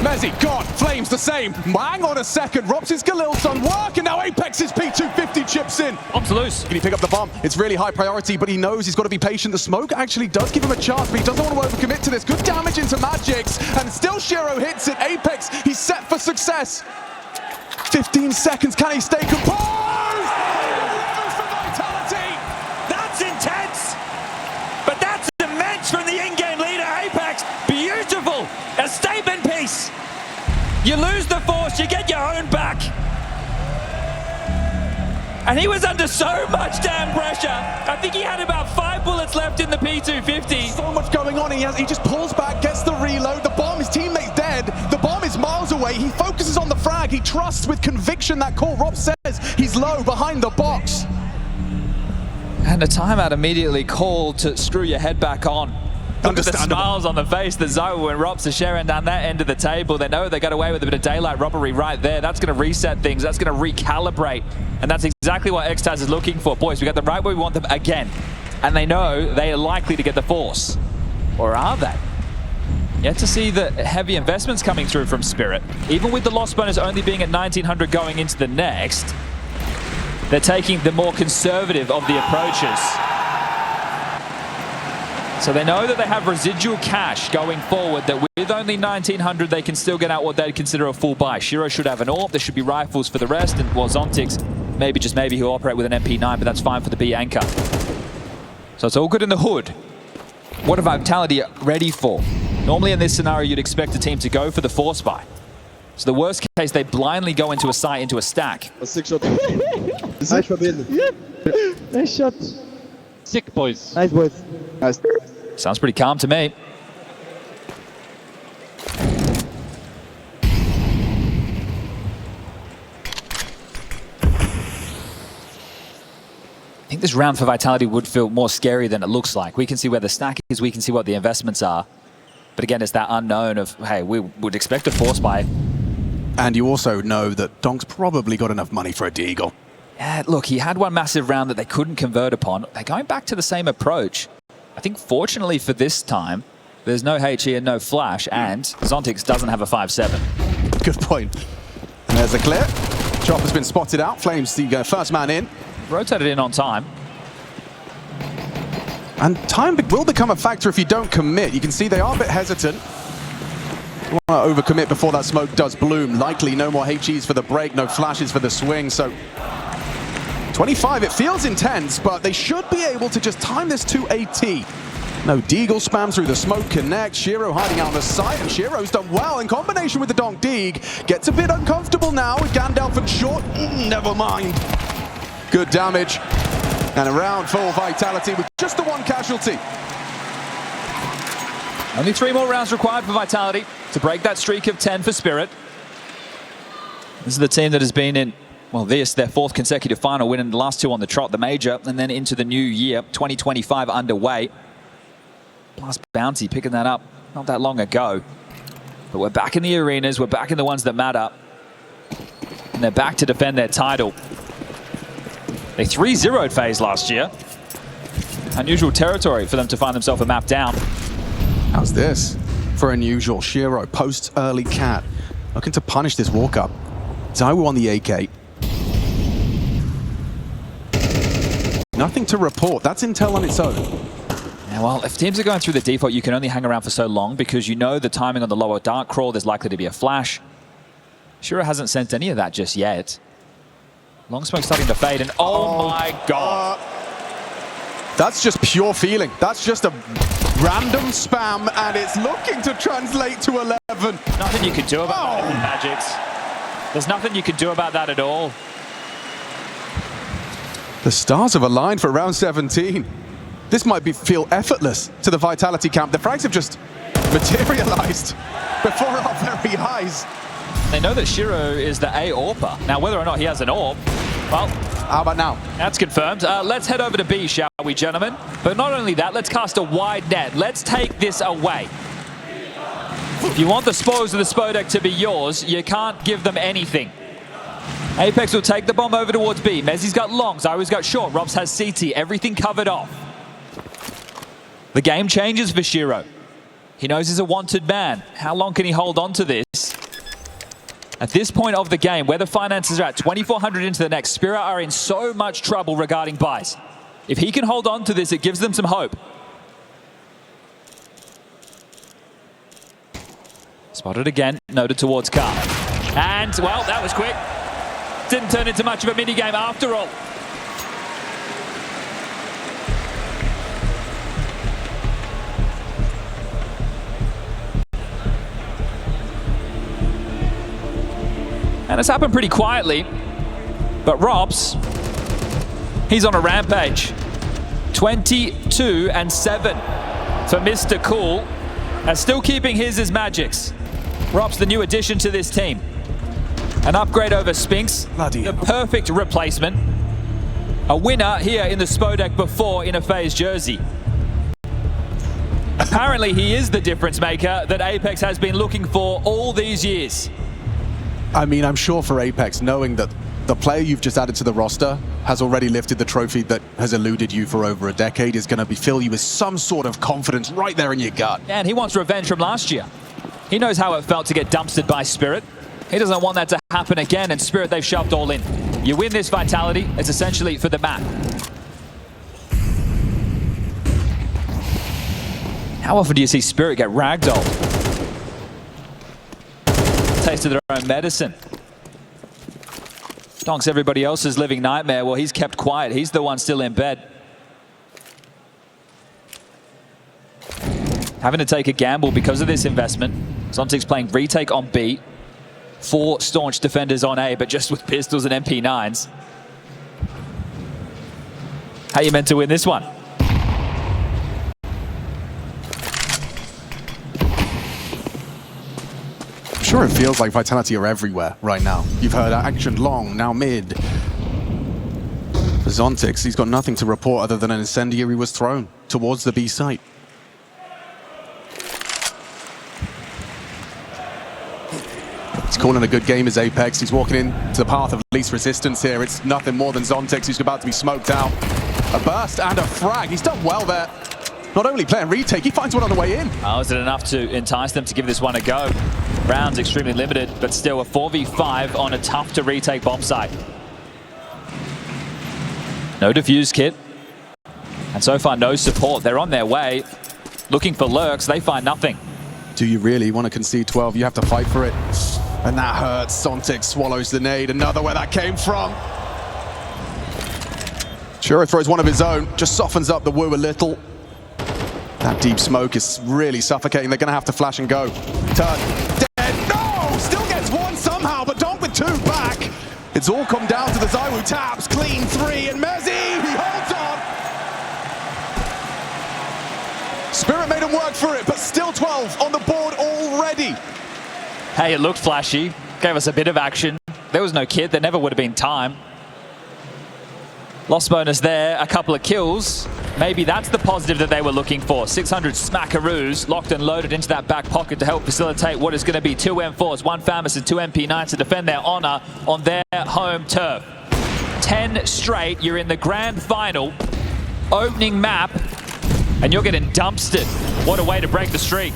A: Mezzy, God, Flames the same. Hang on a second. Robs' Galil's done work, and now Apex's P250 chips in.
B: Bomb's loose.
A: Can he pick up the bomb? It's really high priority, but he knows he's got to be patient. The smoke actually does give him a chance, but he doesn't want to overcommit to this. Good damage into Magix, and still Shiro hits it. Apex, he's set for success. 15 seconds, can he stay composed? 11 for Vitality.
H: That's intense, but that's immense from the in-game leader, Apex. Beautiful, a statement piece. You lose the force, you get your own back. And he was under so much damn pressure. I think he had about 5 bullets left in the P250.
A: So much going on. He just pulls back, gets the reload. The bomb, his teammate's dead. The bomb is miles away. He focuses on the frag. He trusts with conviction that call. Rob says he's low behind the box.
B: And a timeout immediately called to screw your head back on. Look at the smiles on the face that Zoe and Robs are sharing down that end of the table. They know they got away with a bit of daylight robbery right there. That's going to reset things. That's going to recalibrate. And that's exactly what Xtaz is looking for. Boys, we got them right where we want them again. And they know they are likely to get the force. Or are they? Yet to see the heavy investments coming through from Spirit. Even with the loss bonus only being at 1900 going into the next, they're taking the more conservative of the approaches. So they know that they have residual cash going forward, that with only 1900 they can still get out what they'd consider a full buy. Shiro should have an AWP, there should be rifles for the rest, and well, Zontix, maybe just maybe he'll operate with an MP9, but that's fine for the B anchor. So it's all good in the hood. What are Vitality ready for? Normally in this scenario you'd expect a team to go for the force buy. So the worst case, they blindly go into a site, into a stack.
I: A 6 shot. Nice shot in.
J: Nice shot.
I: Sick, boys.
J: Nice, boys.
I: Nice.
B: Sounds pretty calm to me. I think this round for Vitality would feel more scary than it looks like. We can see where the stack is, we can see what the investments are. But again, it's that unknown of, hey, we would expect a force buy.
A: And you also know that Donk's probably got enough money for a Deagle.
B: Yeah, look, he had one massive round that they couldn't convert upon. They're going back to the same approach. I think fortunately for this time, there's no HE and no flash, and Zontix doesn't have a 5-7.
A: Good point. And there's a clear. Chopper's been spotted out. Flames the first man in.
B: Rotated in on time.
A: And time will become a factor if you don't commit. You can see they are a bit hesitant. You want to overcommit before that smoke does bloom. Likely no more HEs for the break, no flashes for the swing. So 25, it feels intense, but they should be able to just time this to a T. No Deagle spam through the smoke connect. Shiro hiding out on the side, and Shiro's done well in combination with the Donk Deeg. Gets a bit uncomfortable now with Gandalf and Short. Never mind. Good damage. And a round full Vitality with just the one casualty.
B: Only 3 more rounds required for Vitality to break that streak of 10 for Spirit. This is the team that has been in, well, their 4th consecutive final, winning the last 2 on the trot, the major, and then into the new year, 2025 underway. Plus Bounty picking that up not that long ago. But we're back in the arenas, we're back in the ones that matter. And they're back to defend their title. They 3-0'd FaZe last year. Unusual territory for them to find themselves a map down.
A: How's this? For unusual, Shiro posts early cat. Looking to punish this walk-up. Zaiwu on the AK. Nothing to report. That's intel on its own.
B: Yeah, well, if teams are going through the default, you can only hang around for so long because you know the timing on the lower dark crawl, there's likely to be a flash. Shiro hasn't sensed any of that just yet. Long smoke starting to fade, and oh my god.
A: That's just pure feeling. That's just a random spam, and it's looking to translate to 11.
B: Nothing you can do about that, Magics. There's nothing you can do about that at all.
A: The stars have aligned for round 17. This might feel effortless to the Vitality camp. The frags have just materialized before our very eyes.
B: They know that Shiro is the A AWPer. Now, whether or not he has an AWP, well,
A: how about now?
B: That's confirmed. Let's head over to B, shall we, gentlemen? But not only that, let's cast a wide net. Let's take this away. If you want the spoils of the Spodek to be yours, you can't give them anything. Apex will take the bomb over towards B. Mezzi's got long, Zyru's got short, Robs has CT, everything covered off. The game changes for Shiro. He knows he's a wanted man. How long can he hold on to this? At this point of the game, where the finances are at 2,400 into the next, Spirit are in so much trouble regarding buys. If he can hold on to this, it gives them some hope. Spotted again, noted towards Car. And, well, that was quick. Didn't turn into much of a minigame after all. And it's happened pretty quietly, but Robs, he's on a rampage. 22-7 for Mr. Cool, and still keeping his as Magics. Robs, the new addition to this team. An upgrade over Spinks, the perfect replacement. A winner here in the Spodek before in a FaZe jersey. Apparently he is the difference maker that Apex has been looking for all these years.
A: I mean, I'm sure for Apex, knowing that the player you've just added to the roster has already lifted the trophy that has eluded you for over a decade is going to fill you with some sort of confidence right there in your gut.
B: And he wants revenge from last year. He knows how it felt to get dumpstered by Spirit. He doesn't want that to happen again, and Spirit, they've shoved all in. You win this Vitality, it's essentially for the map. How often do you see Spirit get ragdolled? Taste of their own medicine. Donks everybody else's living nightmare. Well, he's kept quiet. He's the one still in bed. Having to take a gamble because of this investment. Zontic's playing retake on B. 4 staunch defenders on A, but just with pistols and MP9s. How you meant to win this one?
A: Sure, it feels like Vitality are everywhere right now. You've heard action long, now mid. For Zontix, he's got nothing to report other than an incendiary was thrown towards the B site. He's calling a good game as Apex. He's walking into the path of least resistance here. It's nothing more than Zontix who's about to be smoked out. A burst and a frag. He's done well there. Not only playing retake, he finds one on the way in.
B: Oh, is it enough to entice them to give this one a go? Round's extremely limited, but still a 4v5 on a tough to retake bomb site. No defuse kit. And so far, no support. They're on their way. Looking for lurks, they find nothing.
A: Do you really want to concede 12? You have to fight for it. And that hurts. Zontix swallows the nade. Another where that came from. Shuro throws one of his own. Just softens up the woo a little. That deep smoke is really suffocating. They're going to have to flash and go. Turn. Dead. No! Still gets one somehow, but Donk with 2 back. It's all come down to the Zywu taps. Clean 3, and Mezzi, he holds on. Spirit made him work for it, but still 12 on the board already.
B: Hey, it looked flashy. Gave us a bit of action. There was no kit. There never would have been time. Lost bonus there, a couple of kills. Maybe that's the positive that they were looking for. 600 smackaroos locked and loaded into that back pocket to help facilitate what is going to be 2 M4s, 1 Famous and 2 MP9s to defend their honor on their home turf. 10 straight, you're in the grand final, opening map, and you're getting dumpstered. What a way to break the streak.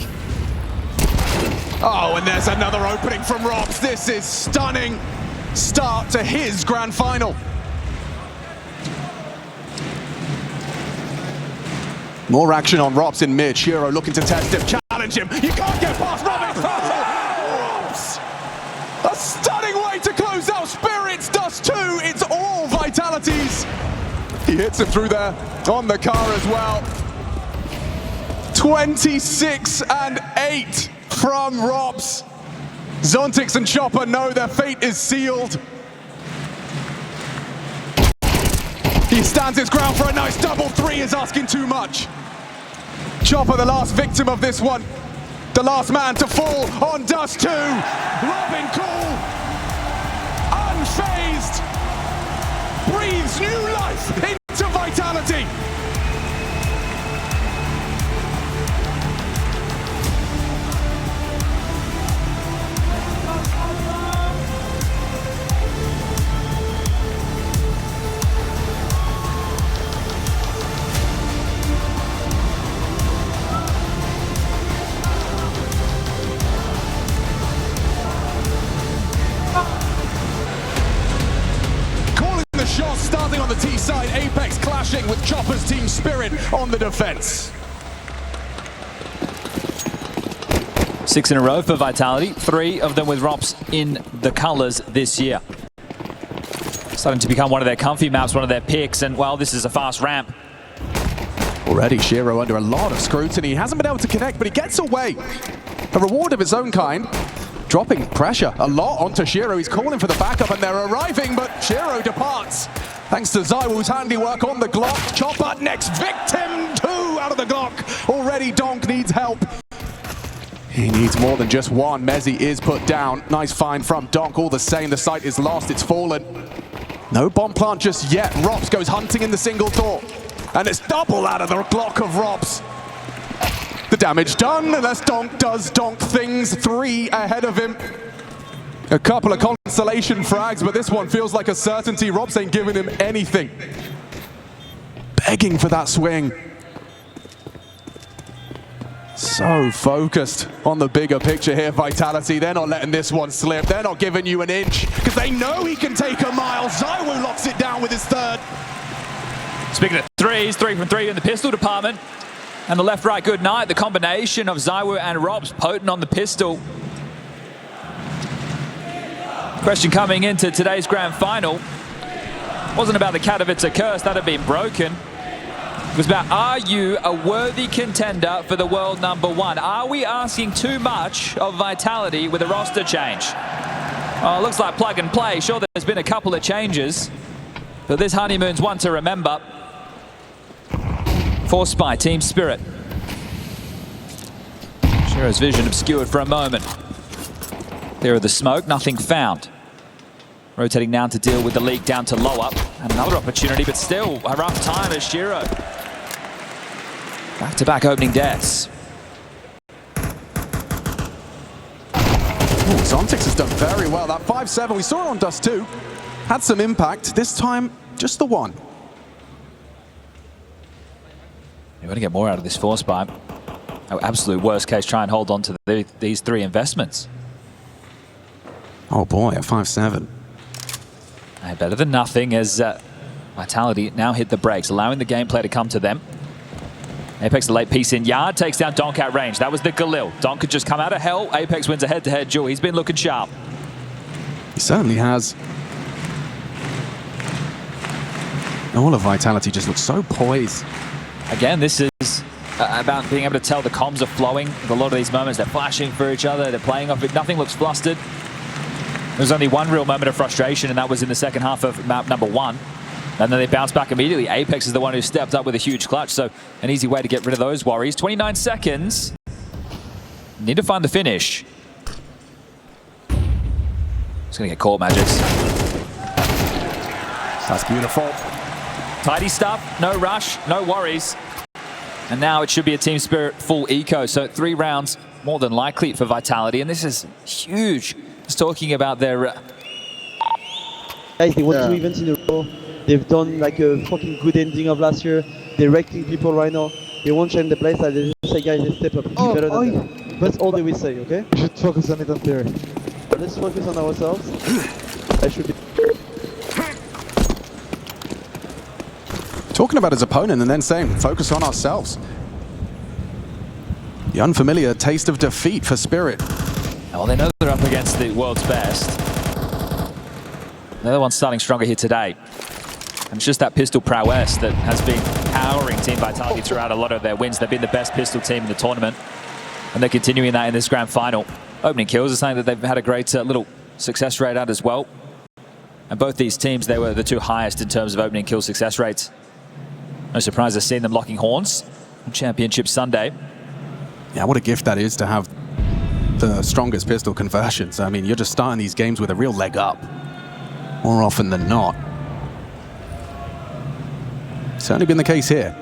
A: Oh, and there's another opening from Robs. This is stunning start to his grand final. More action on Robs in mid. Shiro looking to test him, challenge him. You can't get past Robs. Robs! A stunning way to close out Spirit's Dust 2. It's all He hits him through there on the car as well. 26 and 8 from Robs. Zontix and Chopper know their fate is sealed. He stands his ground for a nice double three, is asking too much. Chopper, the last victim of this one. The last man to fall on Dust2. Robin cool, unfazed, breathes new life into Vitality. Starting on the T side, Apex clashing with Chopper's team spirit on the defense.
B: 6 in a row for Vitality, 3 of them with Rops in the colors this year. Starting to become one of their comfy maps, one of their picks, and well, this is a fast ramp.
A: Already Shiro under a lot of scrutiny. He hasn't been able to connect, but he gets away. A reward of its own kind. Dropping pressure a lot onto Shiro. He's calling for the backup and they're arriving, but Shiro departs. Thanks to Zywoo's handiwork on the Glock. Chopper next victim, 2 out of the Glock. Already Donk needs help. He needs more than just one. Mezzi is put down. Nice find from Donk. All the same, the site is lost, it's fallen. No bomb plant just yet. Robs goes hunting in the single door. And it's double out of the Glock of Robs. The damage done, unless Donk does Donk things. 3 ahead of him. A couple of consolation frags, but this one feels like a certainty. Robs ain't giving him anything. Begging for that swing. So focused on the bigger picture here, Vitality. They're not letting this one slip. They're not giving you an inch, because they know he can take a mile. Zywoo locks it down with his 3rd.
B: Speaking of threes, 3 from 3 in the pistol department. And the left-right good night. The combination of Zywoo and Robs potent on the pistol. Question coming into today's grand final wasn't about the Katowice curse, that had been broken. It was about, are you a worthy contender for the world #1? Are we asking too much of Vitality with a roster change? Oh, it looks like plug and play. Sure, there's been a couple of changes, but this honeymoon's one to remember. Forced by Team Spirit. Shiro's vision obscured for a moment. There are the smoke, nothing found. Rotating down to deal with the leak down to low up. And another opportunity, but still a rough time as Shiro. Back-to-back opening deaths.
A: Zontix has done very well. That 5-7, we saw it on Dust2. Had some impact. This time, just the 1.
B: You want to get more out of this force buy. Oh, absolute worst case, try and hold on to these 3 investments.
A: Oh boy, at 5-7.
B: Better than nothing as Vitality now hit the brakes, allowing the gameplay to come to them. Apex, the late piece in yard, takes down Donk at range. That was the Galil. Donk could just come out of hell. Apex wins a head-to-head duel. He's been looking sharp.
A: He certainly has. All of Vitality just looks so poised.
B: Again, this is about being able to tell the comms are flowing. With a lot of these moments, they're flashing for each other, they're playing off it. Nothing looks flustered. There's only one real moment of frustration, and that was in the second half of map #1. And then they bounce back immediately. Apex is the one who stepped up with a huge clutch, so an easy way to get rid of those worries. 29 seconds. Need to find the finish. Just gonna get caught, Magics.
A: That's beautiful.
B: Tidy stuff, no rush, no worries. And now it should be a Team Spirit full eco, so 3 rounds more than likely for Vitality, and this is huge. Just talking about their...
J: Guys, they won 2 events in a row. They've done like a fucking good ending of last year. They're wrecking people right now. They won't change the place. They just say, guys, let's step up. Be better than them. That's all they will say, okay?
I: We should focus on it on theory.
J: Let's focus on ourselves. I should be...
A: Talking about his opponent and then saying, focus on ourselves. The unfamiliar taste of defeat for Spirit.
B: Well, they know they're up against the world's best. Another one starting stronger here today. And it's just that pistol prowess that has been powering Team Vitality throughout a lot of their wins. They've been the best pistol team in the tournament, and they're continuing that in this grand final. Opening kills are something that they've had a great little success rate at as well. And both these teams, they were the two highest in terms of opening kill success rates. No surprise to see them locking horns on Championship Sunday.
A: Yeah, what a gift that is to have the strongest pistol conversions. I mean, you're just starting these games with a real leg up, more often than not. Certainly been the case here.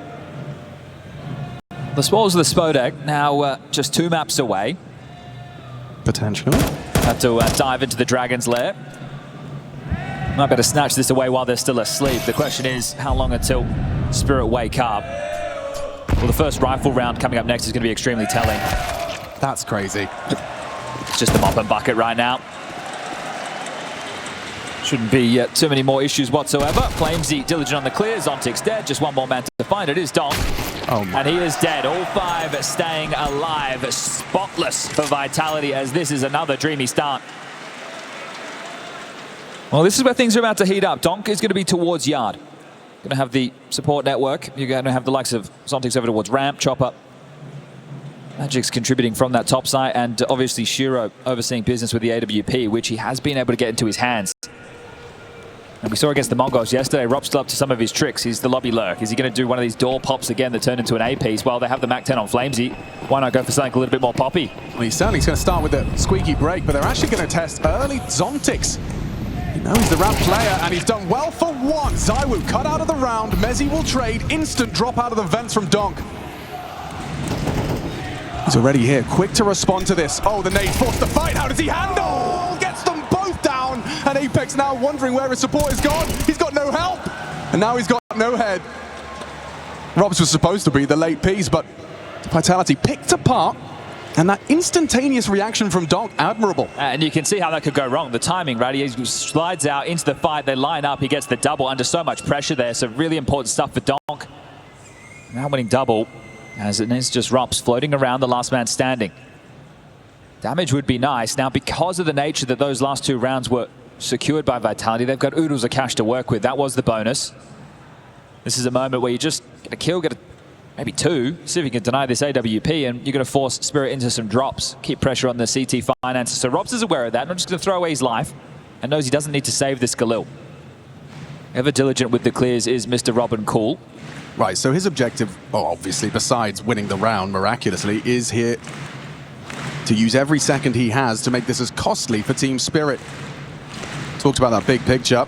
B: The spoils of the Spodek now just 2 maps away.
A: Potentially.
B: Have to dive into the Dragon's Lair. Might be able to snatch this away while they're still asleep. The question is, how long until Spirit wake up? Well, the first rifle round coming up next is going to be extremely telling.
A: That's crazy.
B: It's just a mop and bucket right now. Shouldn't be too many more issues whatsoever. Flamesy diligent on the clear. Zontic's dead. Just one more man to find. It is Donk.
A: Oh my.
B: And he is dead. All 5 staying alive. Spotless for Vitality, as this is another dreamy start. Well, this is where things are about to heat up. Donk is going to be towards Yard. Going to have the support network. You're going to have the likes of Zontic's over towards Ramp, Chopper. Magic's contributing from that top side, and obviously Shiro overseeing business with the AWP, which he has been able to get into his hands. And we saw against the Mongols yesterday, Rob's still up to some of his tricks. He's the lobby lurk. Is he going to do one of these door pops again that turn into an A piece? Well, they have the Mac-10 on Flamesy. Why not go for something a little bit more poppy?
A: Well, he's certainly going to start with the squeaky break, but they're actually going to test early Zontics. You know he's the ramp player, and he's done well for one. Zywoo cut out of the round. Mezzy will trade. Instant drop out of the vents from Donk. He's already here, quick to respond to this. Oh, the nade forced the fight. How does he handle? Gets them both down. And Apex now wondering where his support is gone. He's got no help. And now he's got no head. Robs was supposed to be the late piece, but Vitality picked apart. And that instantaneous reaction from Donk, admirable.
B: And you can see how that could go wrong. The timing, right? He slides out into the fight. They line up. He gets the double under so much pressure there. So really important stuff for Donk. Now winning double. As it is just Rops floating around, the last man standing. Damage would be nice. Now, because of the nature that those last 2 rounds were secured by Vitality, they've got oodles of cash to work with. That was the bonus. This is a moment where you just get a kill, maybe 2, see if you can deny this AWP, and you're going to force Spirit into some drops. Keep pressure on the CT finances. So Robs is aware of that, not just going to throw away his life, and knows he doesn't need to save this Galil. Ever diligent with the clears is Mr. Robin Cool.
A: Right, so his objective, well, obviously, besides winning the round miraculously, is here to use every second he has to make this as costly for Team Spirit. Talked about that big picture.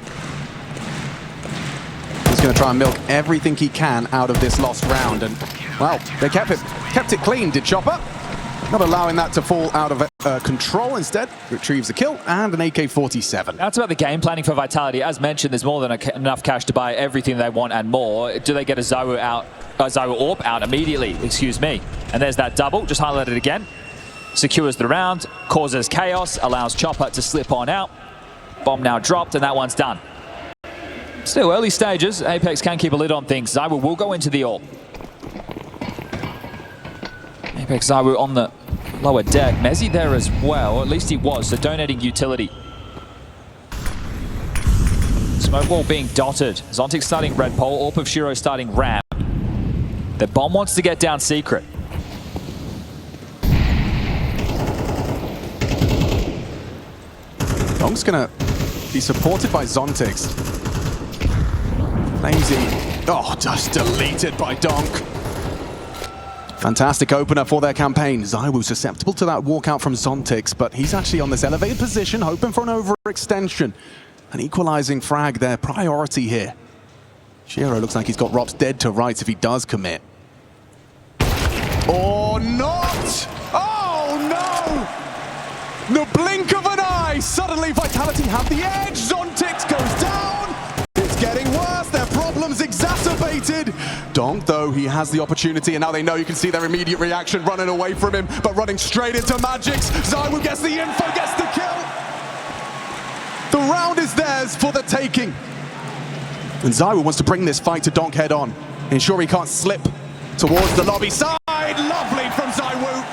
A: He's going to try and milk everything he can out of this lost round, and, well, they kept it clean, did Chopper. Not allowing that to fall out of control. Instead, retrieves a kill and an AK-47.
B: That's about the game planning for Vitality. As mentioned, there's more than enough cash to buy everything they want and more. Do they get a Zywoo AWP out immediately? Excuse me. And there's that double. Just highlight it again. Secures the round, causes chaos, allows Chopper to slip on out. Bomb now dropped, and that one's done. Still early stages. Apex can keep a lid on things. Zywoo will go into the AWP. Apex Zywoo on the lower deck. Mezzy there as well, or at least he was, so donating utility. Smoke wall being dotted. Zontic starting red pole, AWP of Shiro starting ramp. The bomb wants to get down secret.
A: Donk's gonna be supported by Zontix. Flamesy, oh, just deleted by Donk. Fantastic opener for their campaign. Zywoo susceptible to that walkout from Zontix, but he's actually on this elevated position, hoping for an overextension. An equalizing frag, their priority here. Shiro looks like he's got Rops dead to rights if he does commit. Or not! Oh no! The blink of an eye! Suddenly Vitality have the edge! Zontix goes down! It's getting worse, their problems exacerbated! Donk, though, he has the opportunity, and now they know. You can see their immediate reaction, running away from him, but running straight into Magic's. Zywoo gets the info, gets the kill! The round is theirs for the taking. And Zywoo wants to bring this fight to Donk head on, ensure he can't slip towards the lobby side. Lovely from Zywoo.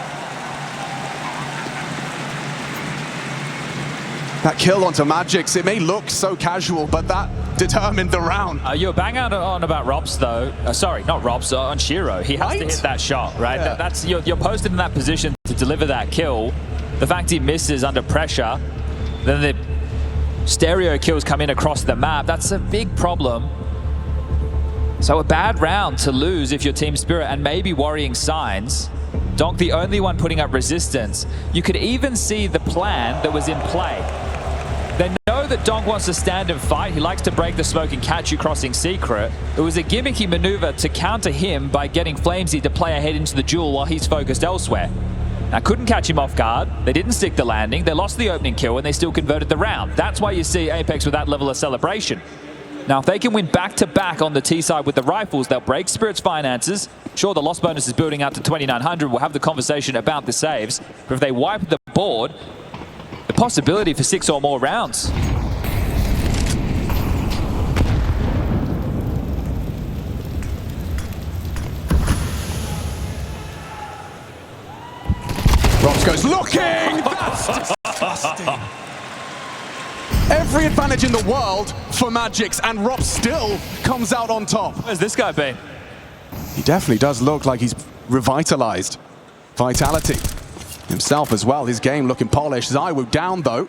A: That kill onto Magix, it may look so casual, but that determined the round.
B: You were bang out on about Robs, though. Sorry, not Robs, on Shiro. He has to hit that shot, right?
A: Yeah.
B: That's you're posted in that position to deliver that kill. The fact he misses under pressure, then the stereo kills come in across the map. That's a big problem. So a bad round to lose if you're Team Spirit, and maybe worrying signs. Donk the only one putting up resistance. You could even see the plan that was in play. They know that Donk wants to stand and fight. He likes to break the smoke and catch you crossing secret. It was a gimmicky maneuver to counter him by getting Flamesy to play ahead into the duel while he's focused elsewhere. Now, couldn't catch him off guard. They didn't stick the landing. They lost the opening kill and they still converted the round. That's why you see Apex with that level of celebration. Now, if they can win back-to-back on the T side with the rifles, they'll break Spirit's finances. Sure, the loss bonus is building out to 2,900. We'll have the conversation about the saves. But if they wipe the board, the possibility for 6 or more rounds.
A: Robs goes looking! That's disgusting. Every advantage in the world for Magix, and Rob still comes out on top.
B: Where's this guy been?
A: He definitely does look like he's revitalized. Vitality himself as well. His game looking polished. Zywoo down though.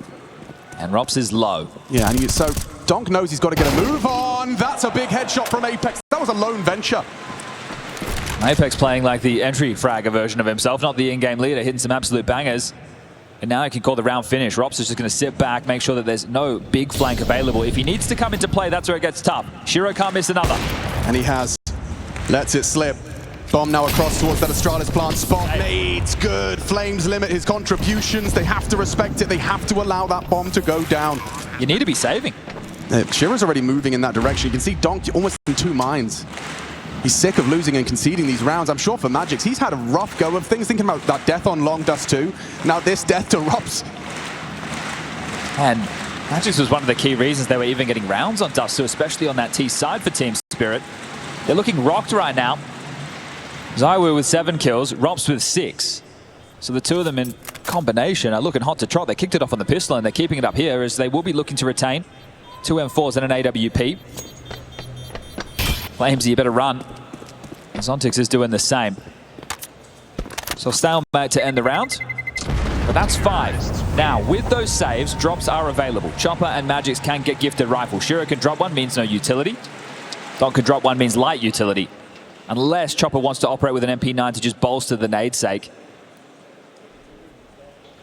B: And Robs is low.
A: Yeah, and so Donk knows he's got to get a move on. That's a big headshot from Apex. That was a lone venture.
B: Apex playing like the entry fragger version of himself, not the in-game leader, hitting some absolute bangers. And now he can call the round finish. Robs is just going to sit back, make sure that there's no big flank available. If he needs to come into play, that's where it gets tough. Shiro can't miss another.
A: And he has. Lets it slip. Bomb now across towards that Astralis plant spot. Nades, good. Flames limit his contributions. They have to respect it. They have to allow that bomb to go down.
B: You need to be saving.
A: Shiro's already moving in that direction. You can see Donk almost in two minds. He's sick of losing and conceding these rounds. I'm sure for Magix, he's had a rough go of things, thinking about that death on long Dust2. Now this death to Robs.
B: And Magix was one of the key reasons they were even getting rounds on Dust2, especially on that T side for Team Spirit. They're looking rocked right now. Zywoo with 7 kills, Robs with 6. So the two of them in combination are looking hot to trot. They kicked it off on the pistol and they're keeping it up here as they will be looking to retain 2 M4s and an AWP. Flamesy, you better run. Zontix is doing the same. So stalemate to end the round. But that's 5. Now, with those saves, drops are available. Chopper and Magix can get gifted rifle. Shiro can drop one, means no utility. Donk can drop one, means light utility. Unless Chopper wants to operate with an MP9 to just bolster the nade's sake.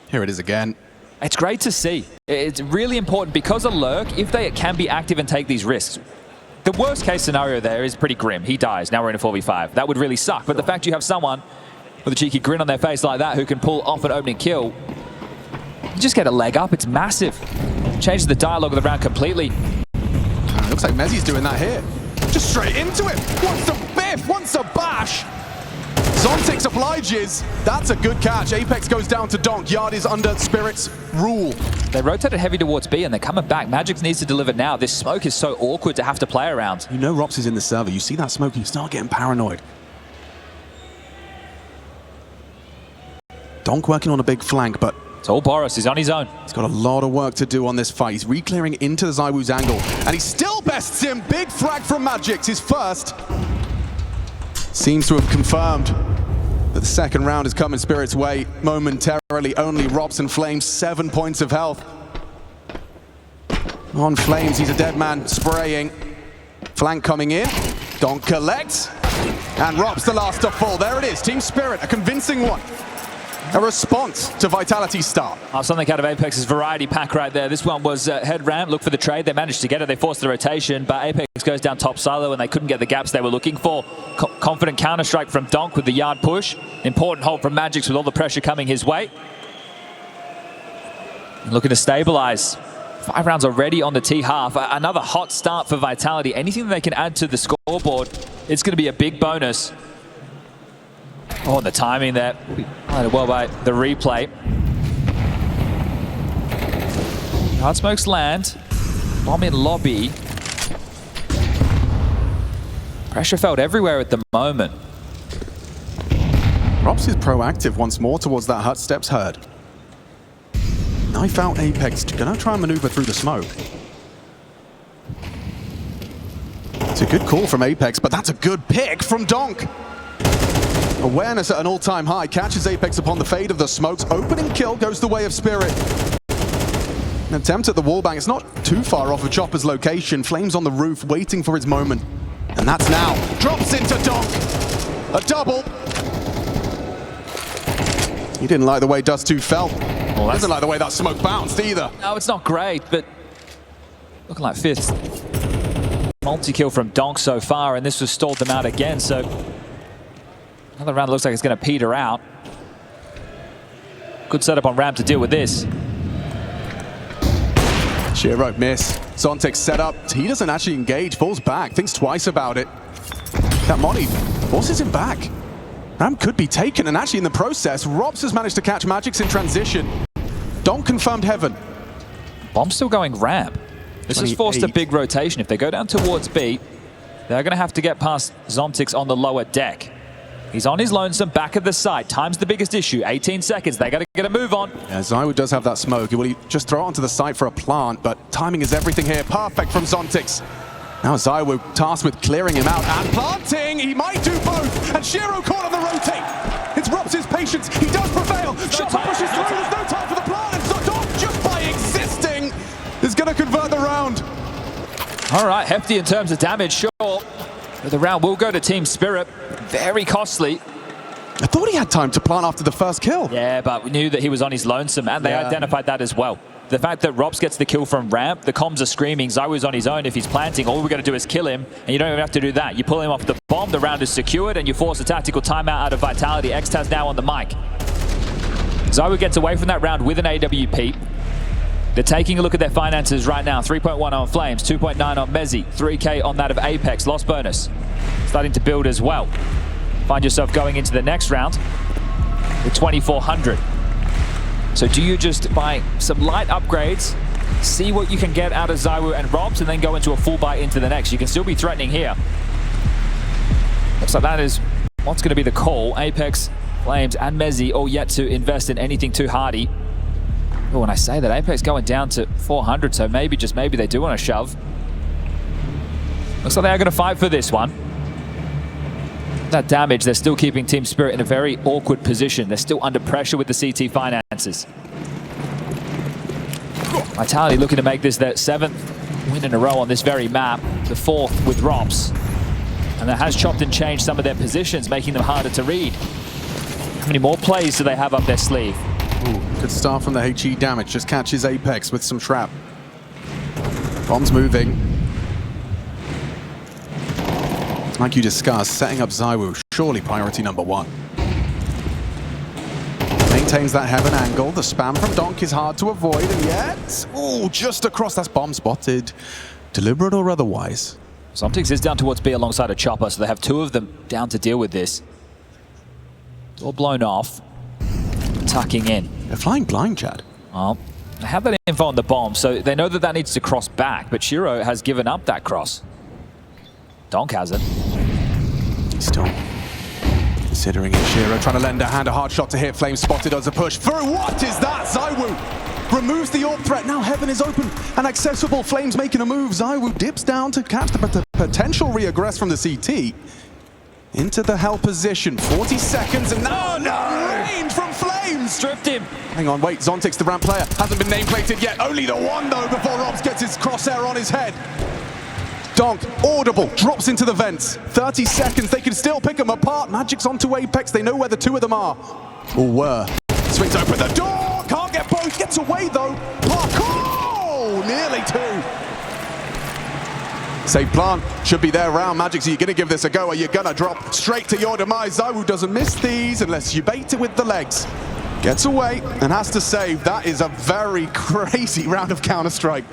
A: Here it is again.
B: It's great to see. It's really important because of Lurk, if they can be active and take these risks. The worst case scenario there is pretty grim. He dies. Now we're in a 4v5. That would really suck. But the fact you have someone with a cheeky grin on their face like that who can pull off an opening kill, you just get a leg up. It's massive. Changes the dialogue of the round completely.
A: Looks like Mezzi's doing that here. Just straight into it. Wants a biff, wants a bash. Zontix obliges. That's a good catch. Apex goes down to Donk. Yard is under Spirit's rule.
B: They rotated heavy towards B and they're coming back. Magix needs to deliver now. This smoke is so awkward to have to play around.
A: You know Robs is in the server. You see that smoke, you start getting paranoid. Donk working on a big flank, but
B: it's all Boris. He's on his own.
A: He's got a lot of work to do on this fight. He's re-clearing into the Zywoo's angle, and he still bests him. Big frag from Magix, his first. Seems to have confirmed that the second round is coming Spirit's way momentarily. Only Robs and Flames, 7 points of health. On Flames, he's a dead man, spraying. Flank coming in. Donk collects. And Robs the last to fall. There it is, Team Spirit, a convincing one. A response to Vitality's start.
B: Something out of Apex's variety pack right there. This one was head ramp, look for the trade. They managed to get it. They forced the rotation, but Apex goes down top silo and they couldn't get the gaps they were looking for. Confident counter-strike from Donk with the yard push. Important hold from Magix with all the pressure coming his way. Looking to stabilize. 5 rounds already on the T half. Another hot start for Vitality. Anything that they can add to the scoreboard, it's going to be a big bonus. Oh, the timing there. Played well by the replay. Hard smokes land. Bomb in lobby. Pressure felt everywhere at the moment.
A: Robs is proactive once more towards that hut. Steps heard. Knife out Apex. gonna try and maneuver through the smoke. It's a good call from Apex, but that's a good pick from Donk. Awareness at an all-time high, catches Apex upon the fade of the smokes. Opening kill goes the way of Spirit. An attempt at the wallbang. It's not too far off of Chopper's location. Flames on the roof, waiting for his moment. And that's now. Drops into Donk. A double. He didn't like the way Dust2 felt. Well, doesn't like the way that smoke bounced either.
B: No, it's not great, but looking like fifth. Multi-kill from Donk so far, and this has stalled them out again, so another round looks like it's going to peter out. Good setup on Ram to deal with this.
A: Shiro miss. Zontic set up. He doesn't actually engage, falls back, thinks twice about it. That Molly forces him back. Ram could be taken, and actually in the process, Robs has managed to catch Magix in transition. Donk confirmed heaven.
B: Bomb's still going Ram. This has forced a big rotation. If they go down towards B, they're going to have to get past Zontix on the lower deck. He's on his lonesome, back of the site. Time's the biggest issue. 18 seconds. They got to get a move on.
A: Yeah, Zywu does have that smoke. Will he just throw it onto the site for a plant? But timing is everything here. Perfect from Zontix. Now Zywu tasked with clearing him out and planting. He might do both. And Shiro caught on the rotate. It's Robs' patience. He does prevail. Chopper pushes through. There's no time for the plant. And Zodok, just by existing, is going to convert the round.
B: All right, hefty in terms of damage, sure. But the round will go to Team Spirit. Very costly.
A: I thought he had time to plant after the first kill.
B: Yeah, but we knew that he was on his lonesome, and they identified that as well. The fact that Robs gets the kill from Ramp, the comms are screaming, Zyu's on his own. If he's planting, all we're going to do is kill him, and you don't even have to do that. You pull him off the bomb, the round is secured, and you force a tactical timeout out of Vitality. Xtaz now on the mic. Zyu gets away from that round with an AWP. They're taking a look at their finances right now. 3.1 on Flames, 2.9 on Mezzi, 3K on that of Apex. Lost bonus. Starting to build as well. Find yourself going into the next round with 2,400. So do you just buy some light upgrades, see what you can get out of Zyu and Robs, and then go into a full buy into the next? You can still be threatening here. Looks like that is what's going to be the call. Apex, Flames, and Mezzi all yet to invest in anything too hardy. But when I say that, Apex going down to 400, so maybe, just maybe, they do want to shove. Looks like they are going to fight for this one. That damage, they're still keeping Team Spirit in a very awkward position. They're still under pressure with the CT finances. Vitality looking to make this their 7th win in a row on this very map, the 4th with Robs. And that has chopped and changed some of their positions, making them harder to read. How many more plays do they have up their sleeve?
A: Ooh, good start from the HE damage. Just catches Apex with some trap. Bombs moving. Like you discussed, setting up Zyu, surely priority number 1. Maintains that heaven angle. The spam from Donk is hard to avoid, and yet, ooh, just across. That's bomb spotted. Deliberate or otherwise.
B: Somtix is down towards B alongside a Chopper, so they have 2 of them down to deal with this. It's all blown off. Tucking in.
A: They're flying blind, Chad.
B: Well, they have that info on the bomb, so they know that that needs to cross back, but Shiro has given up that cross. Donk hasn't.
A: Still considering it. Shiro trying to lend a hand, a hard shot to hit. Flame spotted as a push through. What is that? Zyu removes the AWP threat. Now heaven is open and accessible. Flames making a move. Zyu dips down to catch the potential re-aggress from the CT. Into the hell position. 40 seconds and now range from Flames.
B: Stripped him.
A: Hang on, wait. Zontix, the ramp player, hasn't been nameplated yet. Only the 1 though before Robs gets his crosshair on his head. Donk, audible, drops into the vents. 30 seconds, they can still pick them apart. Magic's onto Apex, they know where the 2 of them are. Or were. Swings open the door, can't get both, gets away though. Parkour, nearly 2. Save plant, should be there round. Magic's, are you gonna give this a go? Are you gonna drop straight to your demise? Zyu doesn't miss these unless you bait it with the legs. Gets away and has to save. That is a very crazy round of Counter-Strike.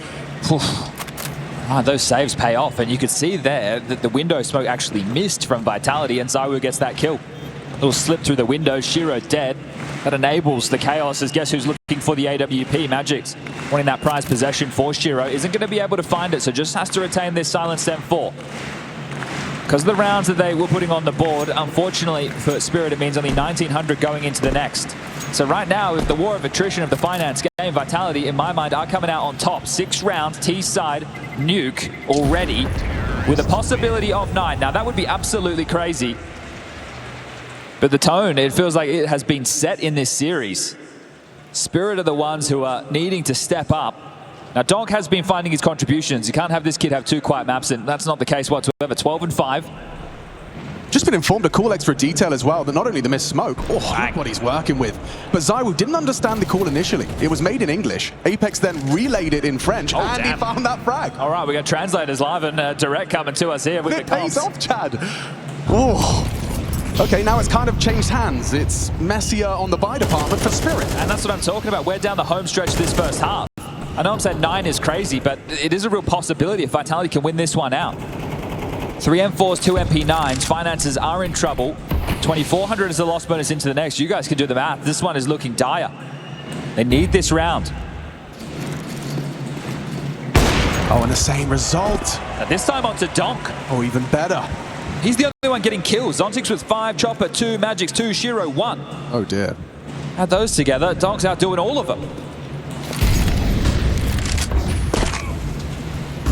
B: Those saves pay off, and you could see there that the window smoke actually missed from Vitality, and Zyu gets that kill. Little slip through the window, Shiro dead. That enables the chaos, as guess who's looking for the AWP. Magic's wanting that prize possession for Shiro. Isn't going to be able to find it, so just has to retain this silenced M4. Because of the rounds that they were putting on the board, unfortunately for Spirit, it means only 1,900 going into the next. So right now, with the war of attrition of the finance game, Vitality, in my mind, are coming out on top. 6 rounds, T-side, Nuke already, with a possibility of 9. Now, that would be absolutely crazy. But the tone, it feels like it has been set in this series. Spirit are the ones who are needing to step up. Now, Donk has been finding his contributions. You can't have this kid have 2 quiet maps, and that's not the case whatsoever. 12 and 5.
A: Just been informed a cool extra detail as well, that not only the missed smoke, look what he's working with. But ZywOo didn't understand the call initially. It was made in English. Apex then relayed it in French, and he found that frag.
B: All right, we got translators live and direct coming to us here with the comms.
A: It pays off, Chad. Oh. Okay, now it's kind of changed hands. It's messier on the buy department for Spirit.
B: And that's what I'm talking about. We're down the home stretch this first half. I know I'm saying 9 is crazy, but it is a real possibility if Vitality can win this one out. 3 M4s, 2 MP9s. Finances are in trouble. 2,400 is the loss bonus into the next. You guys can do the math. This one is looking dire. They need this round.
A: Oh, and the same result.
B: Now this time onto Donk.
A: Oh, even better.
B: He's the only one getting kills. Zontix with 5, Chopper 2, Magix 2, Shiro 1.
A: Oh, dear.
B: Add those together, Donk's outdoing all of them.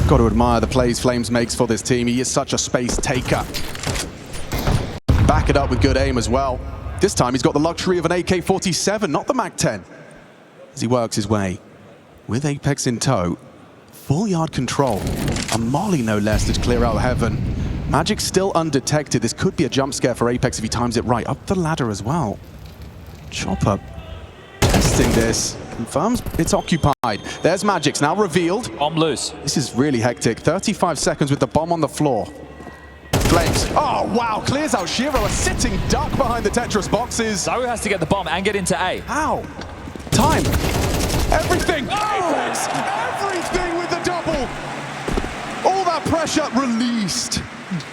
A: Got to admire the plays Flames makes for this team. He is such a space taker. Back it up with good aim as well. This time he's got the luxury of an AK-47, not the MAC-10. As he works his way with Apex in tow. Full yard control. A molly no less to clear out heaven. Magic's still undetected. This could be a jump scare for Apex if he times it right. Up the ladder as well. Chopper testing this. Confirms it's occupied. There's Magix now revealed.
B: Bomb loose.
A: This is really hectic. 35 seconds with the bomb on the floor. Flames. Oh, wow. Clears out Shiro. A sitting duck behind the Tetris boxes.
B: ZywOo has to get the bomb and get into A.
A: How? Time. Everything. Apex. Everything with the double. All that pressure released.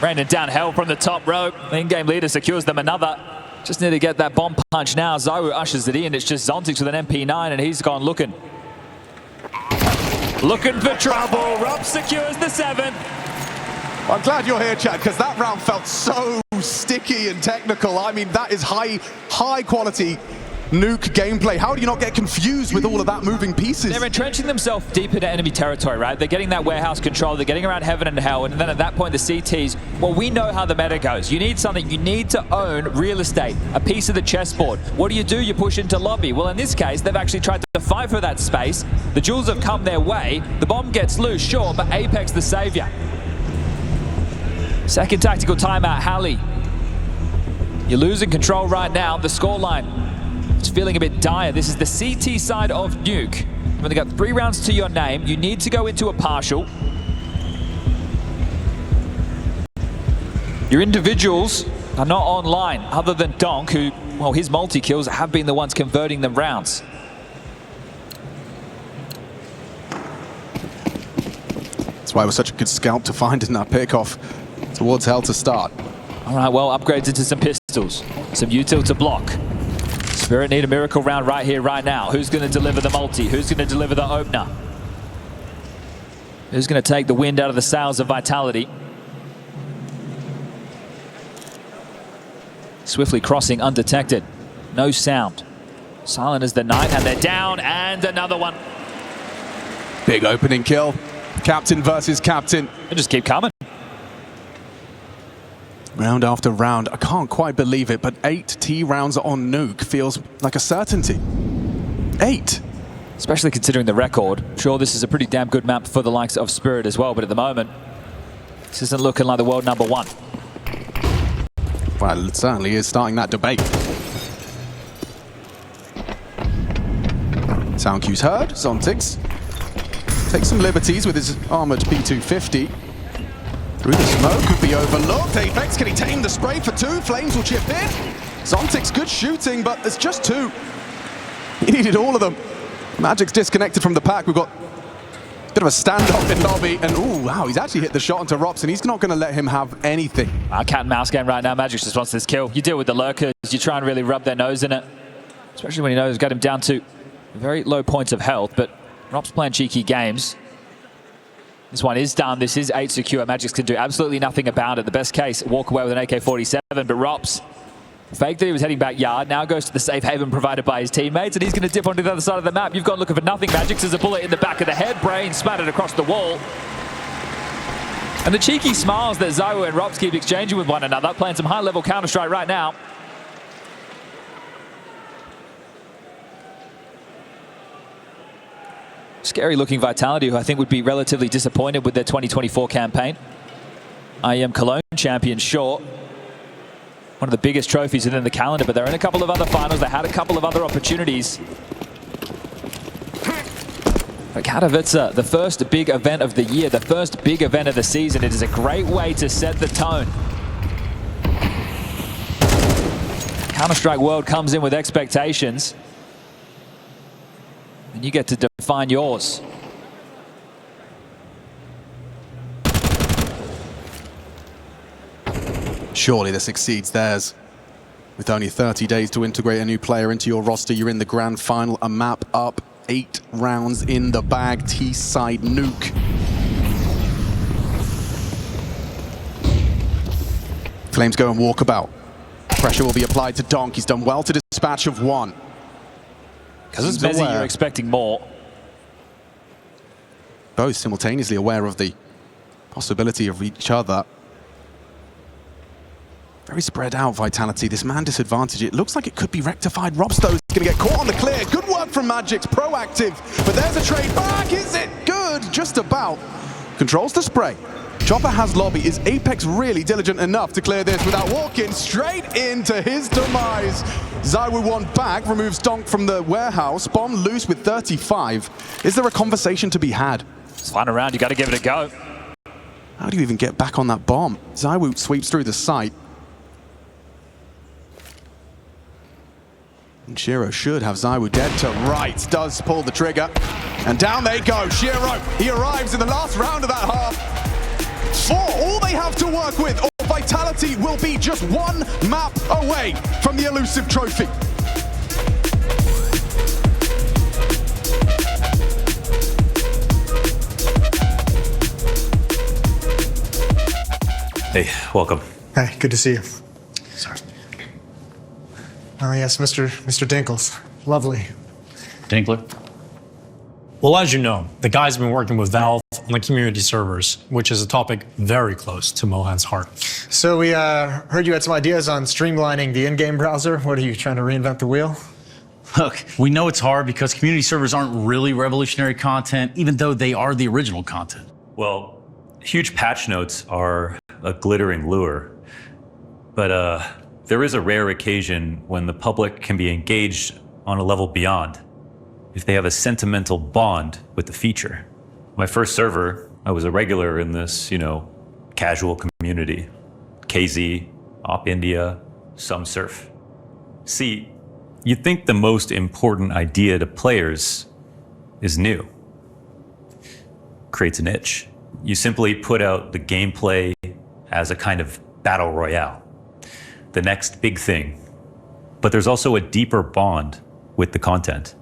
B: Brandon down hell from the top rope. The in-game leader secures them another. Just need to get that bomb punch now. ZywOo ushers it in. It's just Zontix with an MP9, and he's gone looking. Looking for trouble. Rob secures the 7th.
A: I'm glad you're here, Chad, because that round felt so sticky and technical. I mean, that is high quality Nuke gameplay. How do you not get confused with all of that moving pieces?
B: They're entrenching themselves deep into enemy territory, right? They're getting that warehouse control. They're getting around heaven and hell. And then at that point, the CTs, well, we know how the meta goes. You need something. You need to own real estate, a piece of the chessboard. What do? You push into lobby. Well, in this case, they've actually tried to fight for that space. The jewels have come their way. The bomb gets loose, sure, but Apex the savior. Second tactical timeout, Hallie. You're losing control right now. The scoreline, it's feeling a bit dire. This is the CT side of Nuke. You've only got 3 rounds to your name. You need to go into a partial. Your individuals are not online, other than Donk, who, well, his multi-kills have been the ones converting them rounds.
A: That's why it was such a good scalp to find in that pickoff towards hell to start.
B: All right, well, upgrades into some pistols, some util to block. Spirit need a miracle round right here, right now. Who's going to deliver the multi? Who's going to deliver the opener? Who's going to take the wind out of the sails of Vitality? Swiftly crossing, undetected. No sound. Silent as the night, and they're down, and another one.
A: Big opening kill. Captain versus captain.
B: They just keep coming.
A: Round after round. I can't quite believe it, but 8 T rounds on Nuke feels like a certainty. 8.
B: Especially considering the record. Sure, this is a pretty damn good map for the likes of Spirit as well, but at the moment, this isn't looking like the world number 1.
A: Well, it certainly is starting that debate. Sound cues heard. Zontix takes some liberties with his armored P250. Through the smoke, could be overlooked. Apex, can he tame the spray for 2? Flames will chip in. Zontix, good shooting, but there's just 2. He needed all of them. Magic's disconnected from the pack. We've got a bit of a standoff in lobby, and ooh, wow, he's actually hit the shot onto Rops, and he's not going to let him have anything.
B: Cat and mouse game right now. Magix just wants this kill. You deal with the lurkers. You try and really rub their nose in it, especially when he knows he's got him down to very low points of health, but Rops playing cheeky games. This one is done. This is 8 secure. Magics can do absolutely nothing about it. The best case, walk away with an AK-47, but Rops faked that he was heading backyard, now goes to the safe haven provided by his teammates, and he's going to dip onto the other side of the map. You've gone looking for nothing. Magics is a bullet in the back of the head. Brain splattered across the wall. And the cheeky smiles that ZywOo and Rops keep exchanging with one another, playing some high-level Counter-Strike right now. Scary-looking Vitality, who I think would be relatively disappointed with their 2024 campaign. IEM Cologne champion, sure. One of the biggest trophies within the calendar, but they're in a couple of other finals. They had a couple of other opportunities. But Katowice, the first big event of the year, the first big event of the season. It is a great way to set the tone. Counter-Strike World comes in with expectations. And you get to define yours.
A: Surely this exceeds theirs. With only 30 days to integrate a new player into your roster, you're in the grand final, a map up, 8 rounds in the bag, T-side Nuke. Flames go and walkabout. Pressure will be applied to Donk. He's done well to dispatch of one.
B: Because it's Mezzy, you're expecting more.
A: Both simultaneously aware of the possibility of each other. Very spread out Vitality. This man disadvantage, it looks like it could be rectified. Rops though is going to get caught on the clear. Good work from Magics, proactive. But there's a trade back. Is it good? Just about. Controls the spray. Chopper has lobby. Is Apex really diligent enough to clear this without walking straight into his demise? ZywOo one back, removes Donk from the warehouse. Bomb loose with 35. Is there a conversation to be had?
B: It's fun around, you got to give it a go.
A: How do you even get back on that bomb? ZywOo sweeps through the site. And Shiro should have ZywOo dead to right. Does pull the trigger. And down they go. Shiro, he arrives in the last round of that half. 4, all they have to work with, or Vitality will be just one map away from the elusive trophy.
K: Hey, welcome.
L: Hey, good to see you. Sorry. Oh yes, Mr. Dinkles. Lovely.
M: Dinkler? Well, as you know, the guys have been working with Valve on the community servers, which is a topic very close to Mohan's heart.
L: So we heard you had some ideas on streamlining the in-game browser. What are you trying to reinvent the wheel?
M: Look, we know it's hard because community servers aren't really revolutionary content, even though they are the original content.
K: Well, huge patch notes are a glittering lure. But there is a rare occasion when the public can be engaged on a level beyond, if they have a sentimental bond with the feature. My first server, I was a regular in this, casual community. KZ, Op India, some surf. See, you'd think the most important idea to players is new. Creates an itch. You simply put out the gameplay as a kind of battle royale. The next big thing. But there's also a deeper bond with the content.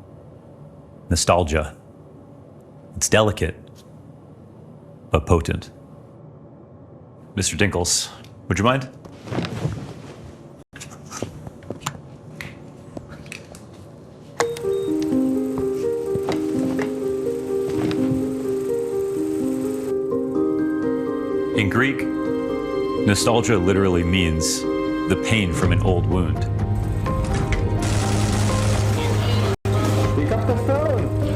K: Nostalgia. It's delicate, but potent. Mr. Dinkles, would you mind? In Greek, nostalgia literally means the pain from an old wound.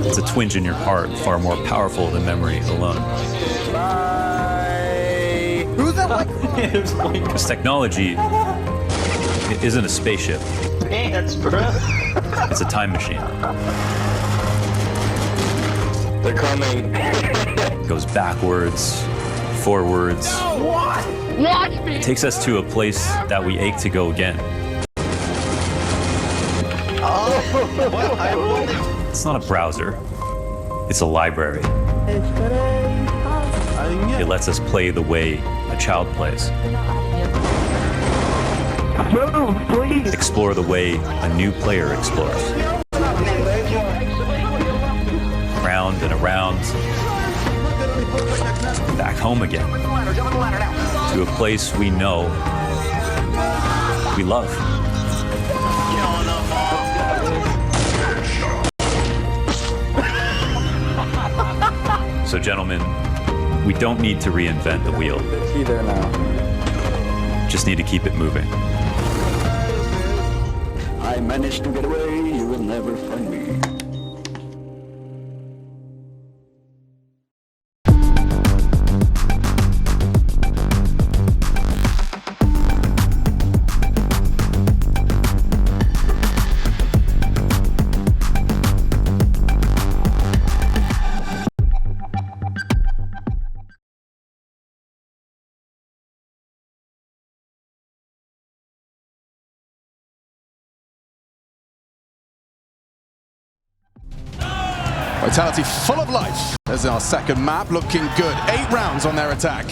K: It's a twinge in your heart, far more powerful than memory alone.
L: Bye. Who's that?
K: Because technology, it isn't a spaceship.
L: Pants, bro.
K: It's a time machine.
L: They're coming.
K: It goes backwards, forwards.
L: No, what? Watch me.
K: It takes us to a place that we ache to go again. It's not a browser. It's a library. It lets us play the way a child plays.
L: Move, please.
K: Explore the way a new player explores. Round and around. back home again. To a place we know, we love. So gentlemen, we don't need to reinvent the wheel. Just need to keep it moving.
N: I managed to get away, you will never find me.
A: Vitality full of life as our second map, looking good. 8 rounds on their attack.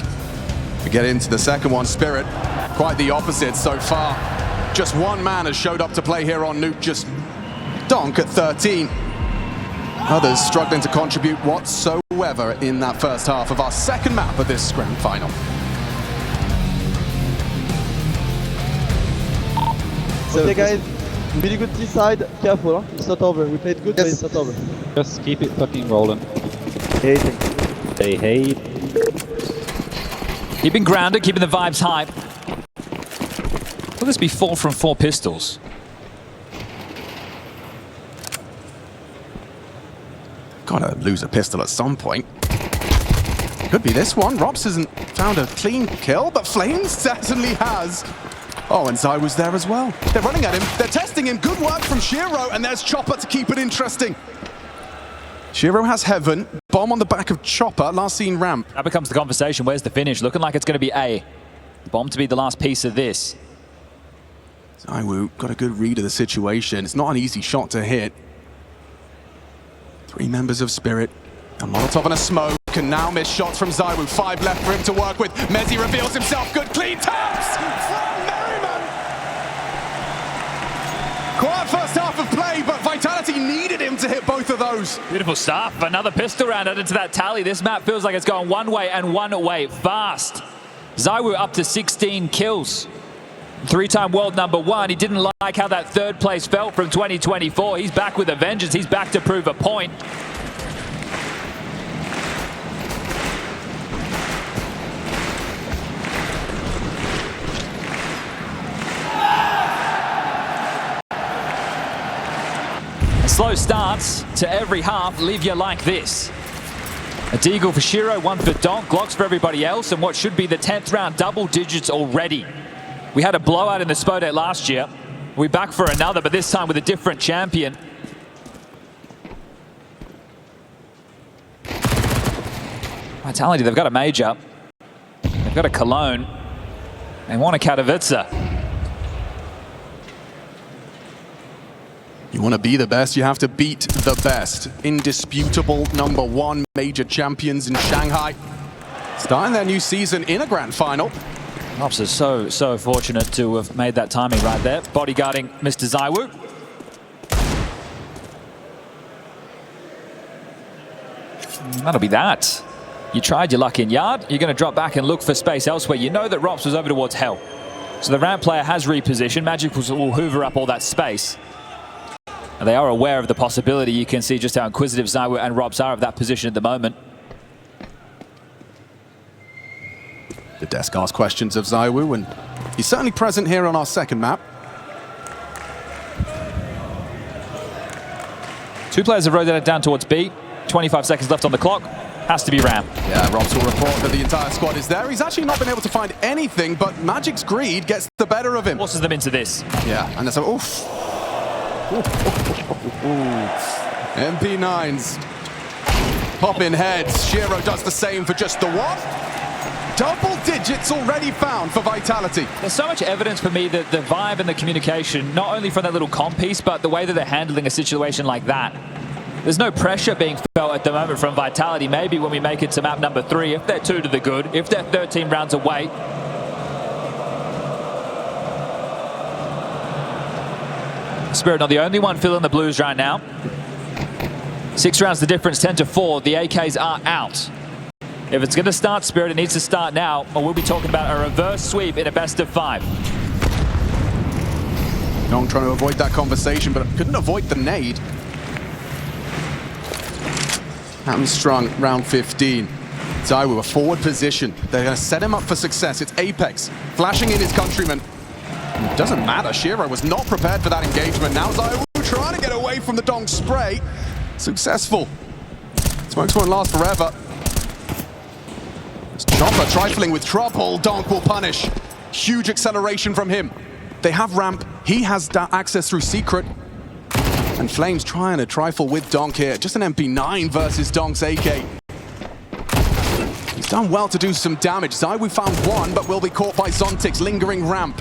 A: We get into the second one, Spirit. Quite the opposite so far. Just one man has showed up to play here on Nuke, just Donk at 13. Others struggling to contribute whatsoever in that first half of our second map of this grand final.
J: Okay guys, really good T side, careful, huh? It's not over. We played good, but it's not over.
I: Just keep it fucking rolling.
J: Hey.
B: Keeping grounded, keeping the vibes high. Will this be 4 from 4 pistols?
A: Gotta lose a pistol at some point. Could be this one. Robs hasn't found a clean kill, but Flames certainly has. Oh, and Zai was there as well. They're running at him. They're testing him. Good work from Shiro, and there's Chopper to keep it interesting. Shiro has Heaven. Bomb on the back of Chopper. Last seen ramp.
B: That becomes the conversation. Where's the finish? Looking like it's going to be A. Bomb to be the last piece of this.
A: Zaiwu got a good read of the situation. It's not an easy shot to hit. 3 members of Spirit. A Molotov and a smoke. Can now miss shots from Zaiwu. 5 left for him to work with. Mezzi reveals himself. Good clean taps from Merriman. Quiet first half of play, but Vitality needed him to hit both of those.
B: Beautiful stuff. Another pistol round added to that tally. This map feels like it's going one way and one way fast. Zaiwu up to 16 kills. 3-time world #1. He didn't like how that 3rd place felt from 2024. He's back with a vengeance. He's back to prove a point. Slow starts to every half leave you like this. A deagle for Shiro, 1 for Donk, Glocks for everybody else, and what should be the 10th round, double digits already. We had a blowout in the Spodate last year. We're back for another, but this time with a different champion. Vitality, they've got a Major. They've got a Cologne. They want a Katowice.
A: You want to be the best, you have to beat the best. Indisputable #1 major champions in Shanghai. Starting their new season in a grand final.
B: Ops is so fortunate to have made that timing right there. Bodyguarding Mr. Zaiwu. That'll be that. You tried your luck in yard. You're going to drop back and look for space elsewhere. You know that Rops was over towards hell. So the ramp player has repositioned. Magic will hoover up all that space. And they are aware of the possibility. You can see just how inquisitive Zaiwu and Robs are of that position at the moment.
A: The desk asks questions of Zaiwu, and he's certainly present here on our second map.
B: 2 players have rotated down towards B. 25 seconds left on the clock. Has to be Ram.
A: Yeah, Robs will report that the entire squad is there. He's actually not been able to find anything, but Magic's greed gets the better of him.
B: Forces them into this.
A: Yeah, and there's a... Oof. MP9s. Popping heads. Shiro does the same for just the one. Double digits already found for Vitality.
B: There's so much evidence for me that the vibe and the communication, not only from that little comp piece, but the way that they're handling a situation like that. There's no pressure being felt at the moment from Vitality. Maybe when we make it to map #3, if they're 2 to the good, if they're 13 rounds away. Spirit not the only one feeling the blues right now. 6 rounds the difference, 10 to 4. The AKs are out. If it's going to start, Spirit, it needs to start now, or we'll be talking about a reverse sweep in a best-of-5.
A: Dong trying to avoid that conversation, but couldn't avoid the nade. Hamstrung, round 15. ZywOo, a forward position. They're going to set him up for success. It's Apex, flashing in his countryman. It doesn't matter, Shiro was not prepared for that engagement. Now ZywOo trying to get away from the Dong spray. Successful. Smokes won't last forever. Chopper trifling with trouble. Donk will punish. Huge acceleration from him. They have ramp. He has access through secret. And Flames trying to trifle with Donk here. Just an MP9 versus Donk's AK. He's done well to do some damage. ZywOo found one, but will be caught by Zontix. Lingering ramp.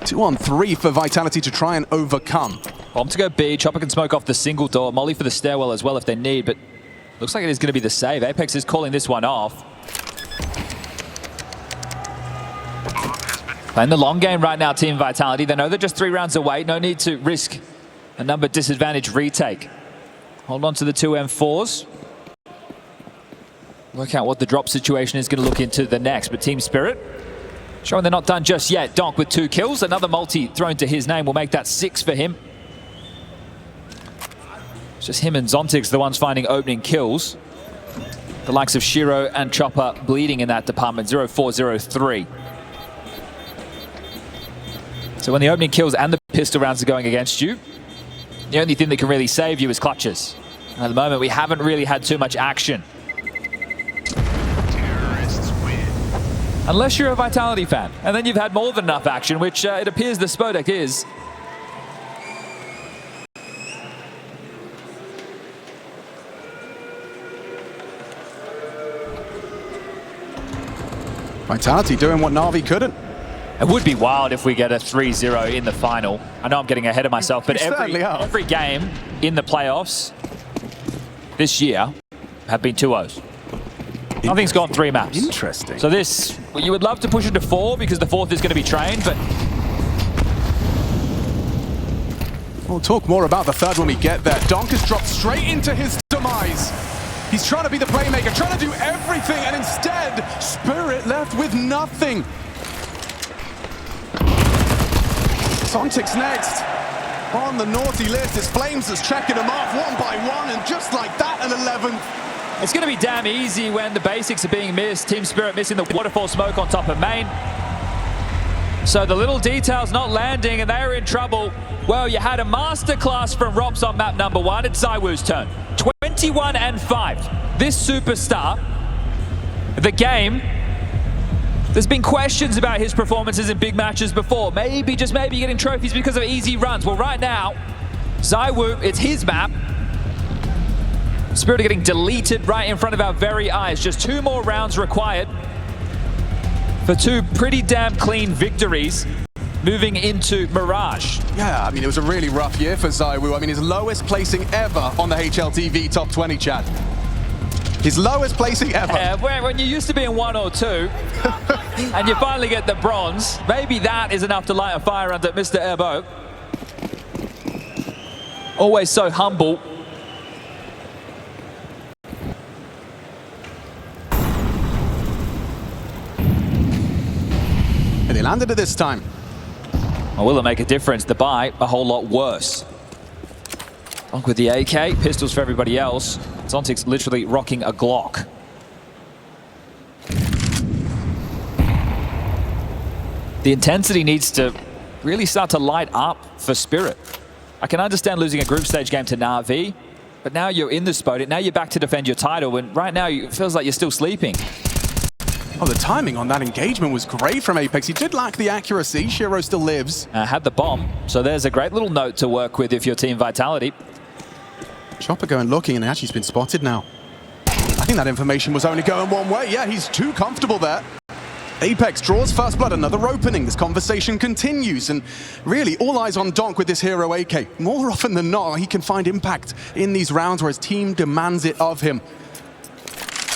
A: 2-on-3 for Vitality to try and overcome.
B: Bomb to go B. Chopper can smoke off the single door. Molly for the stairwell as well if they need, but looks like it is going to be the save. Apex is calling this one off. Playing the long game right now, Team Vitality. They know they're just 3 rounds away. No need to risk a number disadvantage retake. Hold on to the 2 M4s. Work out what the drop situation is going to look into the next. But Team Spirit showing they're not done just yet. Donk with 2 kills. Another multi thrown to his name will make that 6 for him. It's just him and Zontix the ones finding opening kills. The likes of Shiro and Chopper bleeding in that department. 0-4-0-3. So when the opening kills and the pistol rounds are going against you, the only thing that can really save you is clutches. At the moment, we haven't really had too much action. Unless you're a Vitality fan, and then you've had more than enough action, which it appears the Spodek is.
A: Vitality doing what Na'Vi couldn't.
B: It would be wild if we get a 3-0 in the final. I know I'm getting ahead of myself, but every game in the playoffs this year have been 2-0s. Nothing's gone 3 maps.
A: Interesting.
B: So this, you would love to push it to 4 because the 4th is going to be trained, but
A: we'll talk more about the 3rd when we get there. Donk has dropped straight into his demise. He's trying to be the playmaker, trying to do everything, and instead, Spirit left with nothing. Zontix next on the naughty list. It's Flames that's checking them off 1 by 1, and just like that, an 11th.
B: It's going to be damn easy when the basics are being missed. Team Spirit missing the waterfall smoke on top of main. So the little details not landing, and they're in trouble. Well, you had a masterclass from Rops on map number 1. It's ZywOo's turn. 21-5. This superstar, the game, there's been questions about his performances in big matches before. Maybe, just maybe, getting trophies because of easy runs. Well, right now, ZywOo, it's his map. Spirit are getting deleted right in front of our very eyes. Just 2 more rounds required for 2 pretty damn clean victories moving into Mirage.
A: Yeah, I mean, it was a really rough year for ZywOo. I mean, his lowest placing ever on the HLTV top 20 chat. His lowest placing ever.
B: Yeah, when you used to be in 1 or 2 and you finally get the bronze, maybe that is enough to light a fire under Mr. Erbo. Always so humble.
A: And they landed it this time.
B: Well, will it make a difference? The buy, a whole lot worse. Donk with the AK, pistols for everybody else. Zontix literally rocking a Glock. The intensity needs to really start to light up for Spirit. I can understand losing a group stage game to Na'Vi, but now you're in the spot. Now you're back to defend your title, and right now it feels like you're still sleeping.
A: Oh, the timing on that engagement was great from Apex. He did lack the accuracy. Shiro still lives.
B: Had the bomb, so there's a great little note to work with if you're Team Vitality.
A: Chopper going looking, and actually he's been spotted now. I think that information was only going one way. Yeah, he's too comfortable there. Apex draws first blood, another opening. This conversation continues, and really all eyes on Donk with this hero AK. More often than not, he can find impact in these rounds where his team demands it of him.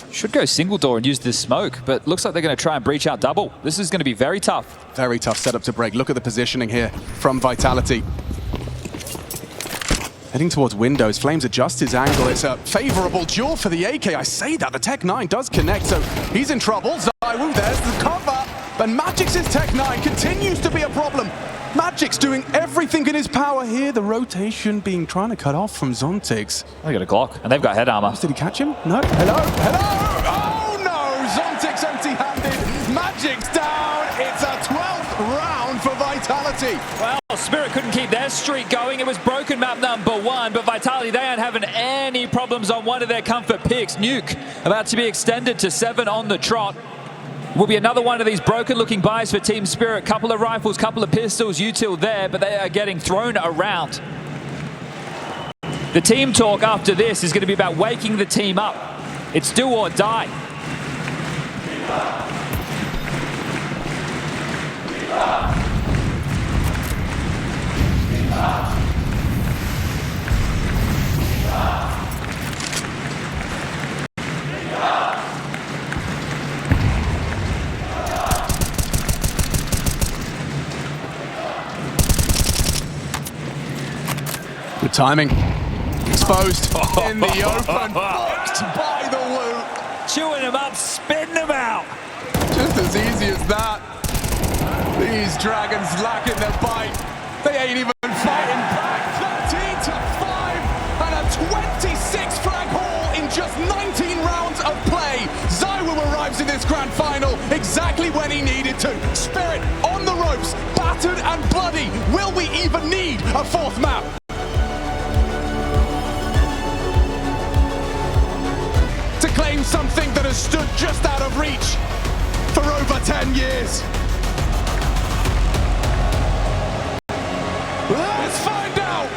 B: Should go single door and use this smoke, but looks like they're going to try and breach out double. This is going to be very tough.
A: Very tough setup to break. Look at the positioning here from Vitality. Heading towards windows, Flames adjusts his angle. It's a favorable duel for the AK. I say that, the Tech 9 does connect, so he's in trouble. ZywOo, there's the cover. But Magic's Tech 9 continues to be a problem. Magic's doing everything in his power here. The rotation being trying to cut off from Zontix.
B: They got a Glock, and they've got head armor.
A: Did he catch him? No. Hello? Oh no! Zontix empty-handed. Magic's down. It's a 12th round for Vitality.
H: Well, Spirit couldn't keep their streak going. It was broken map number 1, but Vitality, they aren't having any problems on one of their comfort picks. Nuke about to be extended to 7 on the trot. Will be another one of these broken-looking buys for Team Spirit. Couple of rifles, couple of pistols, util there, but they are getting thrown around. The team talk after this is going to be about waking the team up. It's do or die.
A: Good timing. Exposed in the open. Booked by the Woo.
H: Chewing him up, spitting him out.
A: Just as easy as that. These dragons lacking their bite. They ain't even fighting back. 13-5 and a 26 frag haul in just 19 rounds of play. ZywOo arrives in this grand final exactly when he needed to. Spirit on the ropes, battered and bloody. Will we even need a 4th map? To claim something that has stood just out of reach for over 10 years. Let's find out!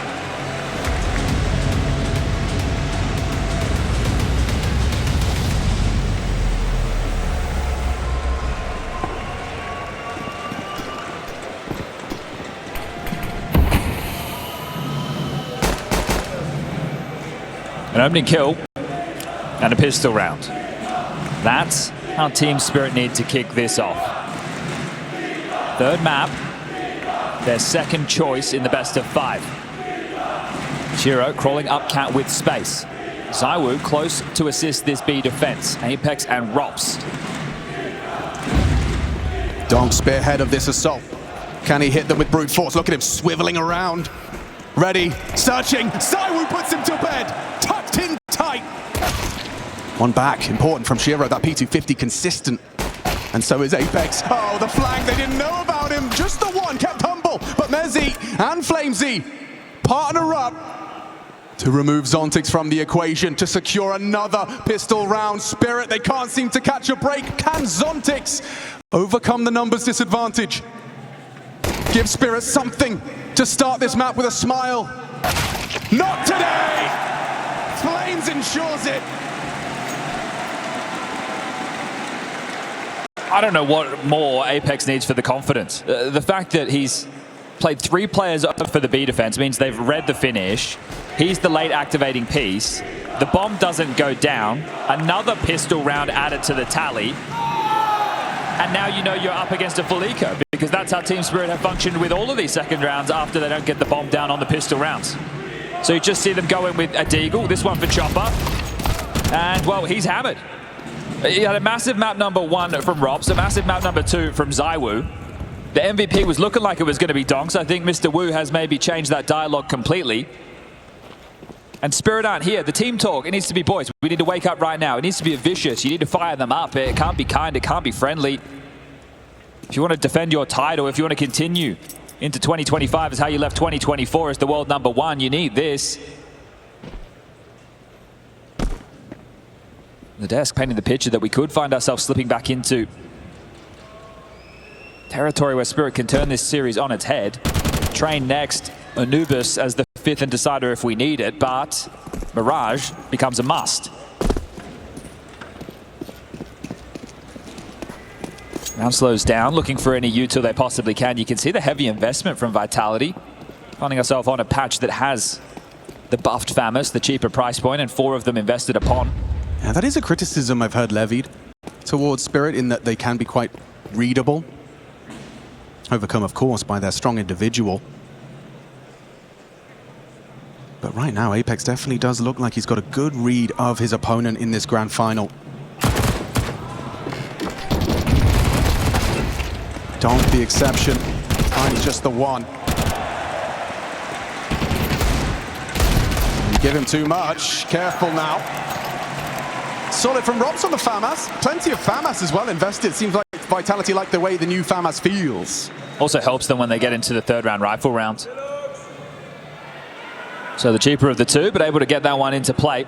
B: An opening kill and a pistol round. That's how Team Spirit need to kick this off. 3rd map, their 2nd choice in the best of 5. Shiro crawling up cat with space. ZywOo close to assist this B defense. Apex and Rops.
A: Donk spearhead of this assault. Can he hit them with brute force? Look at him swiveling around. Ready, searching. ZywOo puts him to bed. Tucked in tight. One back, important from Shiro. That P250 consistent. And so is Apex. Oh, the flank, they didn't know about him. Just the one, kept humble. But Mezzy and Flamesy partner up to remove Zontix from the equation, to secure another pistol round. Spirit, they can't seem to catch a break. Can Zontix overcome the numbers disadvantage? Give Spirit something to start this map with a smile. Not today! Flames ensures it.
B: I don't know what more Apex needs for the confidence. The fact that he's played 3 players up for the B defense means they've read the finish. He's the late activating piece. The bomb doesn't go down. Another pistol round added to the tally. And now you know you're up against a full eco, because that's how Team Spirit have functioned with all of these 2nd rounds after they don't get the bomb down on the pistol rounds. So you just see them go in with a Deagle, this one for Chopper. And, well, he's hammered. He had a massive map number 1 from Robs, a massive map number 2 from ZywOo. The MVP was looking like it was going to be Donks. I think Mr. Woo has maybe changed that dialogue completely. And Spirit aren't here. The team talk, it needs to be, boys, we need to wake up right now. It needs to be vicious. You need to fire them up. It can't be kind. It can't be friendly. If you want to defend your title, if you want to continue into 2025 as how you left 2024 as the world number 1, you need this. The desk painting the picture that we could find ourselves slipping back into territory where Spirit can turn this series on its head. Train next, Anubis as the 5th and decider if we need it, but Mirage becomes a must. Round slows down, looking for any util they possibly can. You can see the heavy investment from Vitality. Finding ourselves on a patch that has the buffed Famous, the cheaper price point, and 4 of them invested upon.
A: Yeah, that is a criticism I've heard levied towards Spirit, in that they can be quite readable. Overcome, of course, by their strong individual. But right now, Apex definitely does look like he's got a good read of his opponent in this grand final. Donk the exception, finds just the one. You give him too much, careful now. Solid from Robs on the FAMAS, plenty of FAMAS as well invested. Seems like Vitality like the way the new FAMAS feels.
B: Also helps them when they get into the third round rifle round. So the cheaper of the two, but able to get that one into play.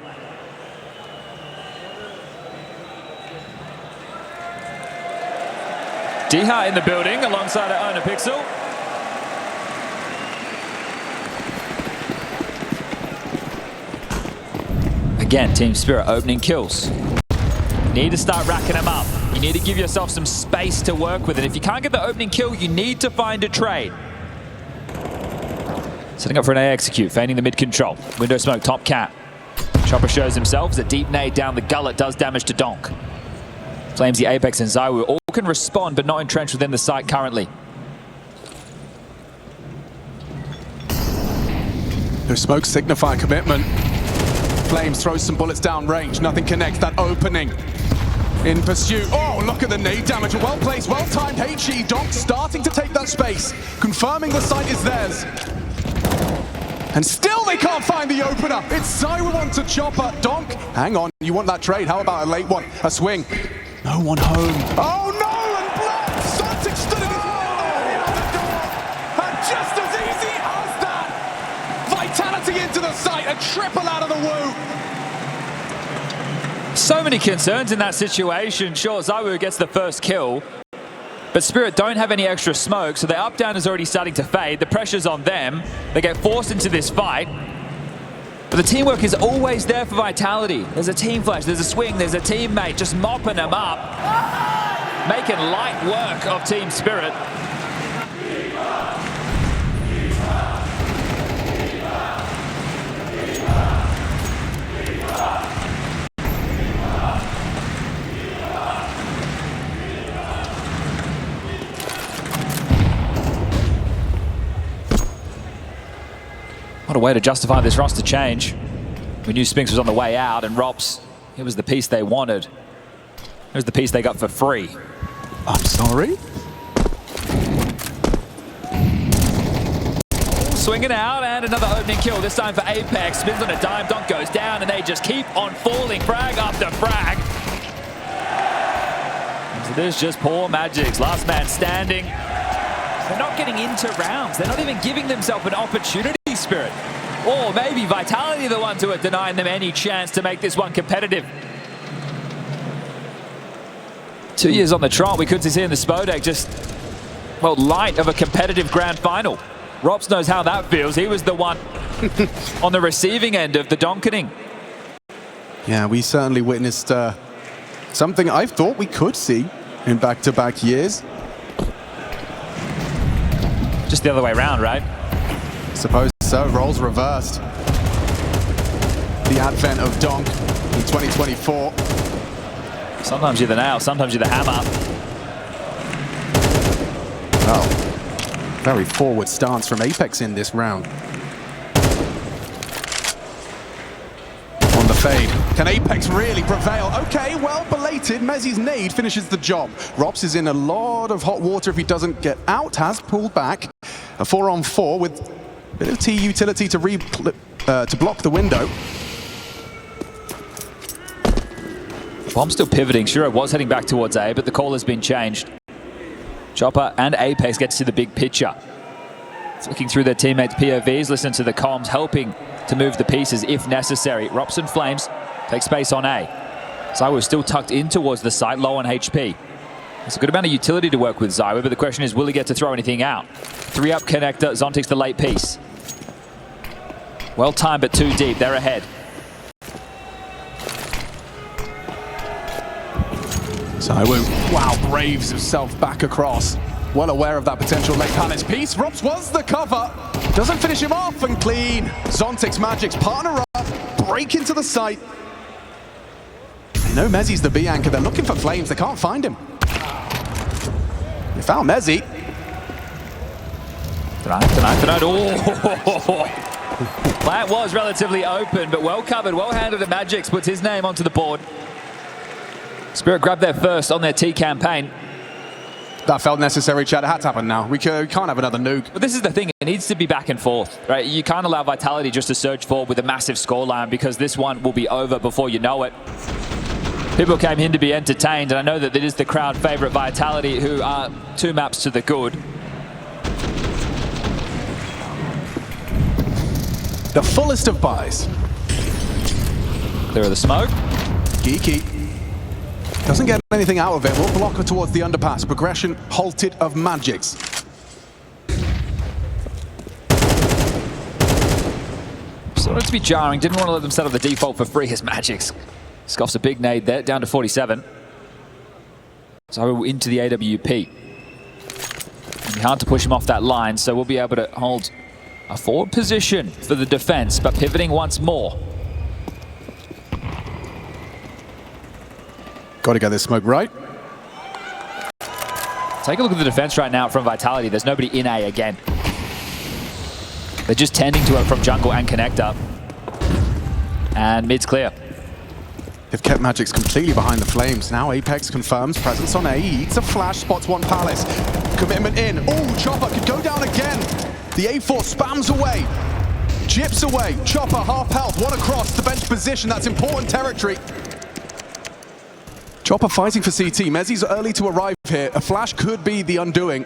B: Diha in the building alongside our owner Pixel. Again, Team Spirit opening kills. You need to start racking them up. You need to give yourself some space to work with. And if you can't get the opening kill, you need to find a trade. Setting up for an A execute, feigning the mid control. Window smoke, top cat. Chopper shows himself as a deep nade down the gullet does damage to Donk. Flamesy, Apex, and Zywoo all can respond, but not entrenched within the site currently.
A: The smoke signify commitment. Flames throws some bullets down range. Nothing connects. That opening in pursuit. Oh, look at the nade damage. Well placed, well timed. HE Donk starting to take that space, confirming the site is theirs. And still they can't find the opener. It's Zywoo on to Chopper. Donk, hang on. You want that trade? How about a late one? A swing. No one home. Oh no! And blocked! Sontic stood in his window on the door. And just as easy as that, Vitality into the site. A triple out of the woo.
B: So many concerns in that situation. Sure, Zywoo gets the first kill, but Spirit don't have any extra smoke, so their up-down is already starting to fade. The pressure's on them. They get forced into this fight. But the teamwork is always there for Vitality. There's a team flash, there's a swing, there's a teammate just mopping them up. Making light work of Team Spirit. What a way to justify this roster change. We knew Spinks was on the way out, and Rops, it was the piece they wanted. It was the piece they got for free.
A: I'm sorry?
B: Swinging out, and another opening kill, this time for Apex. Spins on a dime, Donk goes down, and they just keep on falling, frag after frag. So there's just poor Magics, last man standing. They're not getting into rounds. They're not even giving themselves an opportunity, Spirit. Or maybe Vitality the ones who are denying them any chance to make this one competitive. 2 years on the trot, we could see in the Spodek just, well, light of a competitive grand final. Robs knows how that feels. He was the one on the receiving end of the donketing.
A: Yeah, we certainly witnessed something I thought we could see in back-to-back years.
B: Just the other way around, right?
A: Suppose so. Roles reversed. The advent of Donk in 2024.
B: Sometimes you're the nail, sometimes you're the hammer.
A: Oh, very forward stance from Apex in this round. On the fade. Can Apex really prevail? Okay, well, belated. Mezzi's nade finishes the job. Rops is in a lot of hot water if he doesn't get out. Has pulled back. A 4-on-4 with a bit of T utility to block the window.
B: Bomb still pivoting. Shiro was heading back towards A, but the call has been changed. Chopper and Apex get to see the big picture. It's looking through their teammates' POVs, listening to the comms, helping to move the pieces if necessary. Rops and Flames take space on A. Zywoo is still tucked in towards the site, low on HP. There's a good amount of utility to work with Zywoo, but the question is, will he get to throw anything out? 3-up connector, Zontic's the late piece. Well timed, but too deep. They're ahead.
A: Zywoo, wow, braves himself back across. Well aware of that potential late palace piece. Rops was the cover. Doesn't finish him off and clean. Zontic's Magics partner up, break into the site. They know Mezzi's the B anchor. They're looking for Flames. They can't find him. They found Mezzi.
B: Tonight. Oh!
H: Plant was relatively open, but well covered, well handled at Magix, puts his name onto the board. Spirit grabbed their first on their T campaign.
A: That felt necessary, Chad. It had to happen now. We can't have another nuke.
H: But this is the thing. It needs to be back and forth, right? You can't allow Vitality just to surge forward with a massive scoreline because this one will be over before you know it. People came in to be entertained, and I know that it is the crowd favorite Vitality who are 2 maps to the good.
A: The fullest of buys.
H: Clear of the smoke.
A: Geeky. Doesn't get anything out of it. Will block her towards the underpass. Progression halted of Magix.
H: Sort of to be jarring. Didn't want to let them settle the default for free as Magix scoffs a big nade there, down to 47. So into the AWP. It'll be hard to push him off that line, so we'll be able to hold a forward position for the defense, but pivoting once more.
A: Got to get this smoke right.
H: Take a look at the defense right now from Vitality. There's nobody in A again. They're just tending to it from jungle and connector. And mid's clear.
A: They've kept Magix completely behind the flames. Now Apex confirms presence on A. He eats a flash, spots one Palace. Commitment in. Oh, Chopper could go down again. The A4 spams away. Chips away. Chopper, half health, one across the bench position. That's important territory. Chopper fighting for CT. Mezzi's early to arrive here. A flash could be the undoing.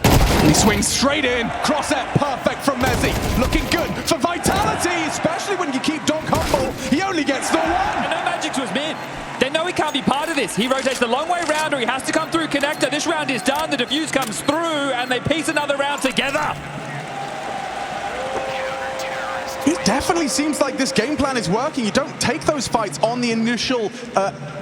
A: And he swings straight in. Crosshair perfect from Mezzi. Looking good for Vitality, especially when you keep Donk humble. He only gets the one.
H: I know Magix was mid. They know he can't be part of this. He rotates the long way round or he has to come through connector. This round is done. The defuse comes through and they piece another round together.
A: It definitely seems like this game plan is working. You don't take those fights on the initial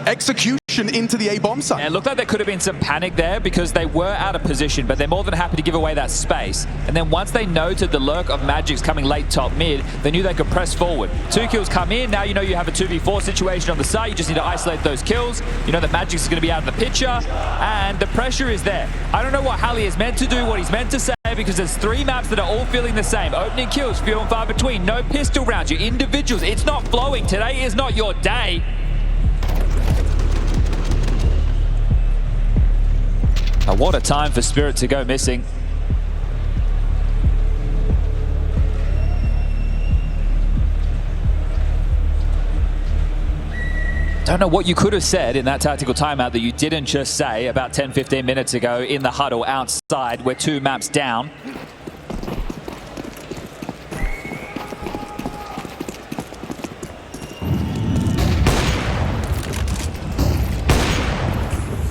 A: execution into the A-bomb site.
H: Yeah, it looked like there could have been some panic there because they were out of position, but they're more than happy to give away that space. And then once they noted the lurk of Magix coming late top mid, they knew they could press forward. 2 kills come in. Now you know you have a 2v4 situation on the site. You just need to isolate those kills. You know that Magix is going to be out of the picture, and the pressure is there. I don't know what Halley is meant to do, what he's meant to say, because there's 3 maps that are all feeling the same. Opening kills, few and far between. No pistol rounds, your individuals. It's not flowing. Today is not your day. What a time for Spirit to go missing. Don't know what you could have said in that tactical timeout that you didn't just say about 10-15 minutes ago in the huddle outside. We're 2 maps down.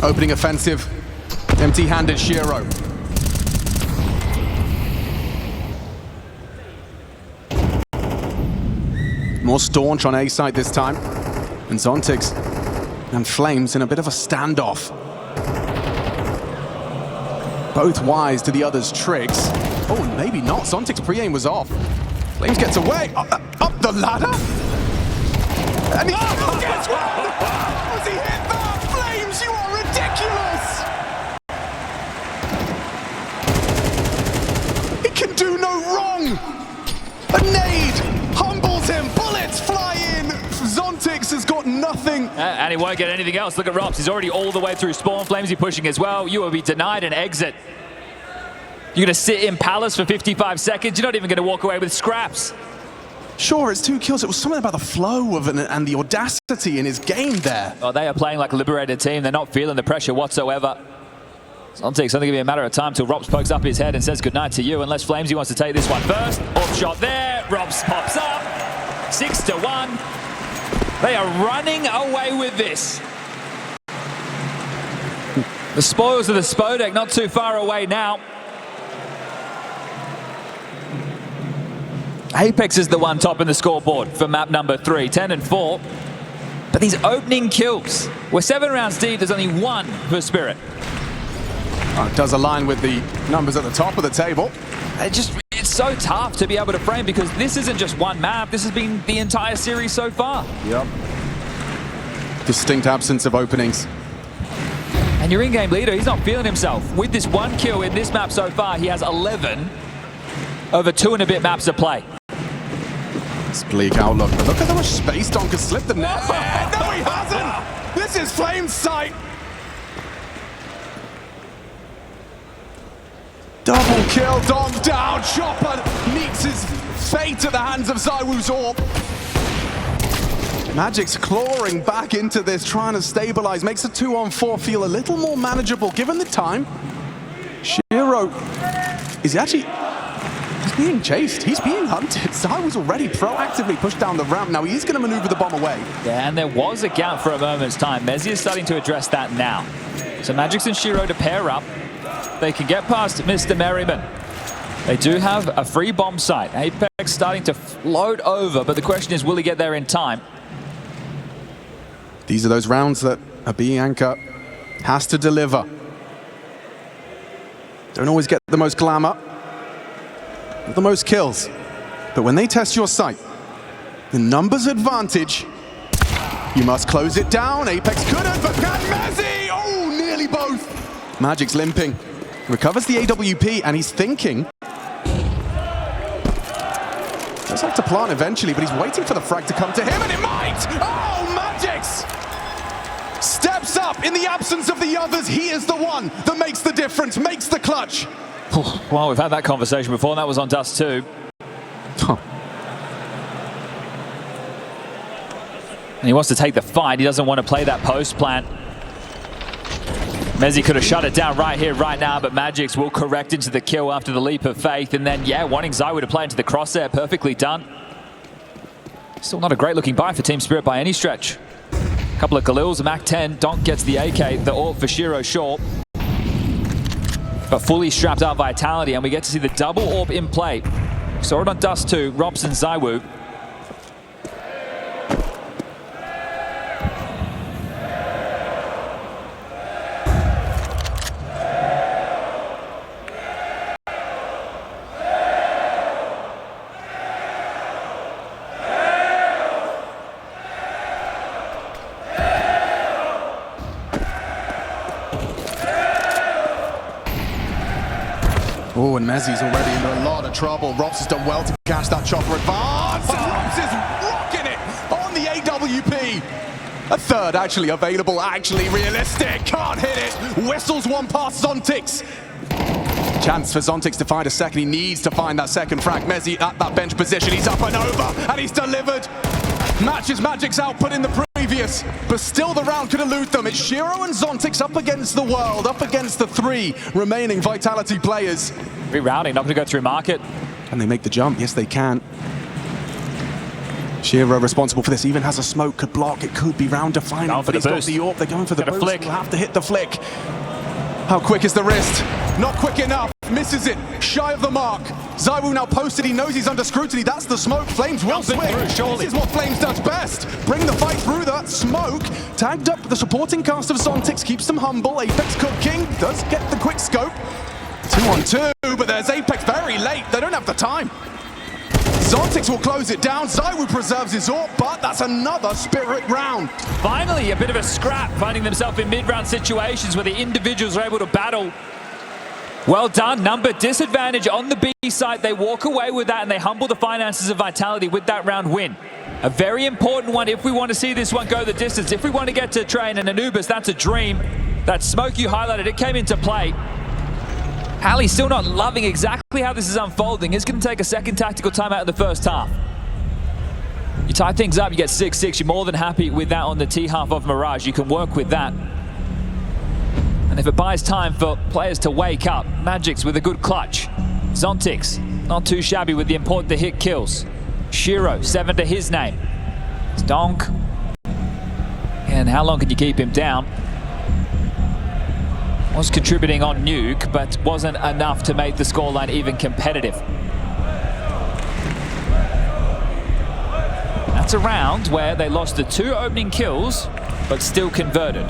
A: Opening offensive. Empty-handed Shiro. More staunch on A side this time. And Zontix and Flames in a bit of a standoff. Both wise to the other's tricks. Oh, maybe not. Zontix pre-aim was off. Flames gets away. Up the ladder. And he gets one! Has he hit that? Flames, you are ridiculous! Can do no wrong! A nade humbles him, bullets fly in! Zontix has got nothing.
H: And he won't get anything else. Look at Robs, he's already all the way through spawn. Flamesy pushing as well. You will be denied an exit. You're gonna sit in Palace for 55 seconds. You're not even gonna walk away with scraps.
A: Sure, it's 2 kills. It was something about the flow of it and the audacity in his game there.
H: Oh, they are playing like a liberated team. They're not feeling the pressure whatsoever. Zontix, only going to be a matter of time till Robs pokes up his head and says goodnight to you, unless Flamesy wants to take this one first. Off shot there, Robs pops up, 6-1. They are running away with this. The spoils of the Spodek not too far away now. Apex is the one topping the scoreboard for map number 3, 10-4. But these opening kills, we're 7 rounds deep, there's only 1 for Spirit.
A: It does align with the numbers at the top of the table.
H: It's so tough to be able to frame because this isn't just 1 map. This has been the entire series so far.
A: Yep. Distinct absence of openings.
H: And your in-game leader, he's not feeling himself. With this 1 kill in this map so far, he has 11 over 2 and a bit maps of play.
A: It's bleak outlook, but look at how much space Donk has slipped the net. No, he hasn't! This is Flame's sight! Double kill, Donk down, Chopper meets his fate at the hands of ZywOo's orb. Magic's clawing back into this, trying to stabilize, makes a 2-on-4 feel a little more manageable given the time. Shiro is actually, he's being chased, he's being hunted. ZywOo's already proactively pushed down the ramp, now he's going to maneuver the bomb away.
H: Yeah, and there was a gap for a moment's time. Mezzi is starting to address that now. So Magix and Shiro to pair up. They can get past Mr. Merriman. They do have a free bomb site. Apex starting to float over, but the question is, will he get there in time?
A: These are those rounds that a Bianca has to deliver. Don't always get the most glamour, the most kills. But when they test your sight, the numbers advantage, you must close it down. Apex couldn't, but can Mezzi? Oh, nearly both. Magic's limping. Recovers the AWP, and he's thinking. Does have to plant eventually, but he's waiting for the frag to come to him, and it might! Oh, Magix! Steps up in the absence of the others. He is the one that makes the difference, makes the clutch.
H: Well, we've had that conversation before, and that was on Dust2. And he wants to take the fight. He doesn't want to play that post plant. Mezzi could have shut it down right here, right now, but Magix will correct into the kill after the leap of faith. And then, yeah, wanting ZywOo to play into the crosshair. Perfectly done. Still not a great looking buy for Team Spirit by any stretch. A couple of Galils, a Mac-10. Donk gets the AK, the AWP for Shiro short. But fully strapped out Vitality, and we get to see the double AWP in play. Saw it on Dust2, Robson, ZywOo.
A: Oh, and Mezzi's already in a lot of trouble. Robs has done well to catch that chopper advance. And Robs is rocking it on the AWP. A third actually available, actually realistic. Can't hit it. Whistles one past Zontix. Chance for Zontix to find a second. He needs to find that second frag. Mezzi at that bench position. He's up and over, and he's delivered. Matches Magic's output in the previous, but still the round could elude them. It's Shiro and Zontix up against the world, up against the 3 remaining Vitality players.
H: Rerouting, not going to go through market.
A: Can they make the jump? Yes, they can. Shiro responsible for this, even has a smoke, could block, it could be round defining, but he's got the AWP, they're going for the boost.
H: Flick.
A: We'll have to hit the flick. How quick is the wrist? Not quick enough, misses it, shy of the mark. ZywOo now posted, he knows he's under scrutiny, that's the smoke, Flames will swing. This is what Flames does best, bring the fight through that smoke. Tagged up, the supporting cast of Zontix keeps them humble, Apex cooking, does get the quick scope. 2-on-2, but there's Apex very late, they don't have the time. Zontix will close it down, ZywOo preserves his AWP, but that's another Spirit round.
H: Finally, a bit of a scrap, finding themselves in mid-round situations where the individuals are able to battle. Well done, number disadvantage on the B side. They walk away with that and they humble the finances of Vitality with that round win. A very important one if we want to see this one go the distance. If we want to get to Train and Anubis, that's a dream. That smoke you highlighted, it came into play. Hallie still not loving exactly how this is unfolding. It's going to take a second tactical timeout in the first half. You tie things up, you get 6-6. You're more than happy with that on the T half of Mirage. You can work with that. And if it buys time for players to wake up, Magix with a good clutch. Zontix, not too shabby with the important to hit kills. Shiro, 7 to his name. It's Donk. And how long can you keep him down? Was contributing on Nuke, but wasn't enough to make the scoreline even competitive. That's a round where they lost the 2 opening kills, but still converted.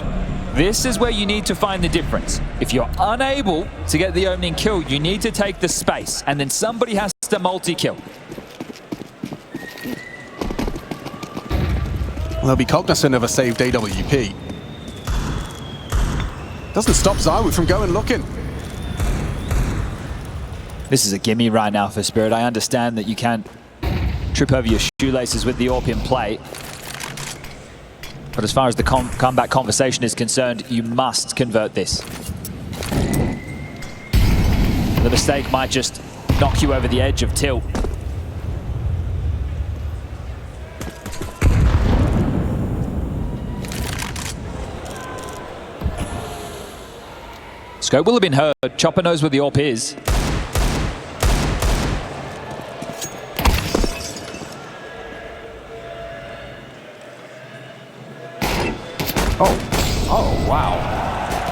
H: This is where you need to find the difference. If you're unable to get the opening kill, you need to take the space, and then somebody has to multi-kill.
A: Well, they'll be cognizant of a saved AWP. Doesn't stop ZywOo from going looking.
H: This is a gimme right now for Spirit. I understand that you can't trip over your shoelaces with the AWP in play. But as far as the comeback conversation is concerned, you must convert this. The mistake might just knock you over the edge of tilt. Scope will have been heard. Chopper knows where the AWP is.
A: Oh, wow.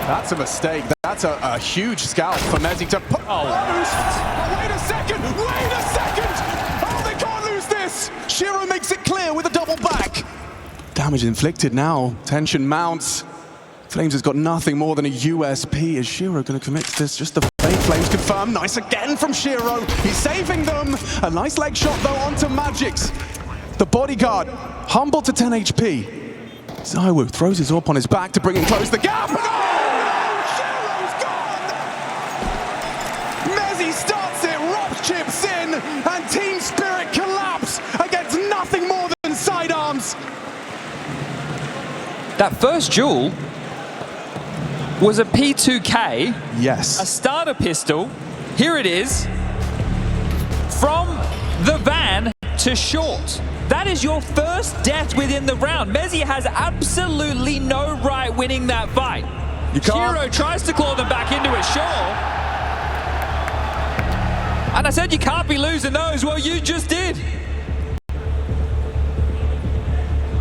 A: That's a mistake. That's a huge scout for Mezzi to put. Oh, wait a second! Wait a second! Oh, they can't lose this! Shiro makes it clear with a double back. Damage inflicted now. Tension mounts. Flames has got nothing more than a USP. Is Shiro going to commit to this? Just the fake. Flames confirmed. Nice again from Shiro. He's saving them. A nice leg shot, though, onto Magix. The bodyguard, humble to 10 HP. Zaiwu throws his AWP on his back to bring him close the gap. And Shiro's gone! Mezzi starts it, Rob chips in, and Team Spirit collapse against nothing more than sidearms.
H: That first duel was a P2K.
A: Yes.
H: A starter pistol. Here it is. From the van to short. That is your first death within the round. Mezzi has absolutely no right winning that fight. Shiro tries to claw them back into it, sure. And I said you can't be losing those. Well, you just did.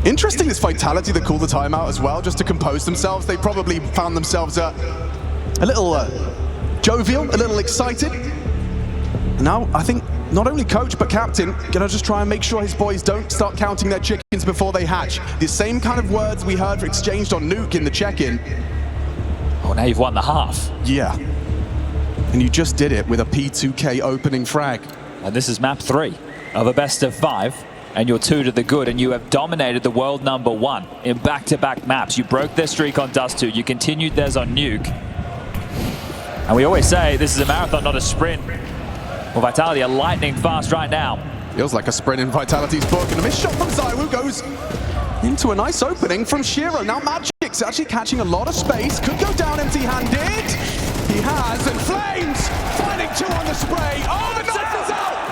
A: Interesting, this Vitality that called the timeout as well, just to compose themselves. They probably found themselves a little jovial, a little excited. And now, I think, not only coach, but captain, gonna just try and make sure his boys don't start counting their chickens before they hatch. The same kind of words we heard exchanged on Nuke in the check-in.
H: Oh, now you've won the half.
A: Yeah. And you just did it with a P2K opening frag.
H: And this is map 3 of a best of 5. And you're 2 to the good, and you have dominated the world #1 in back-to-back maps. You broke their streak on Dust2, you continued theirs on Nuke. And we always say this is a marathon, not a sprint. Well, Vitality are lightning fast right now.
A: Feels like a sprint in Vitality's book, and a missed shot from Zaiwu goes into a nice opening from Shiro. Now Magic's actually catching a lot of space, could go down empty-handed. He has, and Flames finding 2 on the spray. Oh, the knife is out!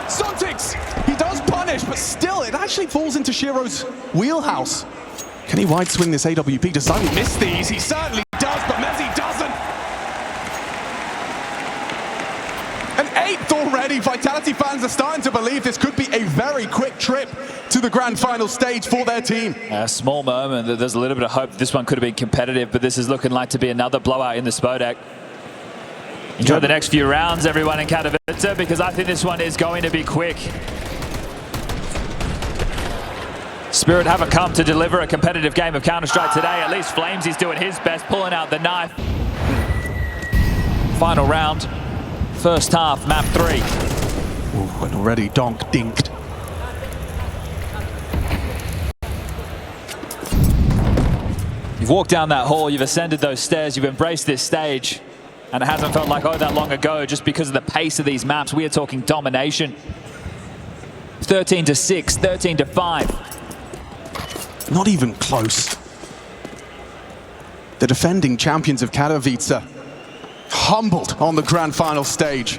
A: Sontix, he does punish, but still, it actually falls into Shiro's wheelhouse. Can he wide swing this AWP? Does Zaiwu miss these? He certainly does, but Mezzi doesn't. An 8th already. Vitality fans are starting to believe this could be a very quick trip to the grand final stage for their team.
H: A small moment, there's a little bit of hope this one could have been competitive, but this is looking like to be another blowout in the Spodek. Enjoy the next few rounds, everyone in Katowice, because I think this one is going to be quick. Spirit haven't come to deliver a competitive game of Counter-Strike today. At least Flames is doing his best, pulling out the knife. Final round, first half, map 3.
A: Ooh, and already donk dinked.
H: You've walked down that hall, you've ascended those stairs, you've embraced this stage. And it hasn't felt like, oh, that long ago, just because of the pace of these maps. We are talking domination. 13 to 6, 13 to 5.
A: Not even close. The defending champions of Katowice, humbled on the grand final stage.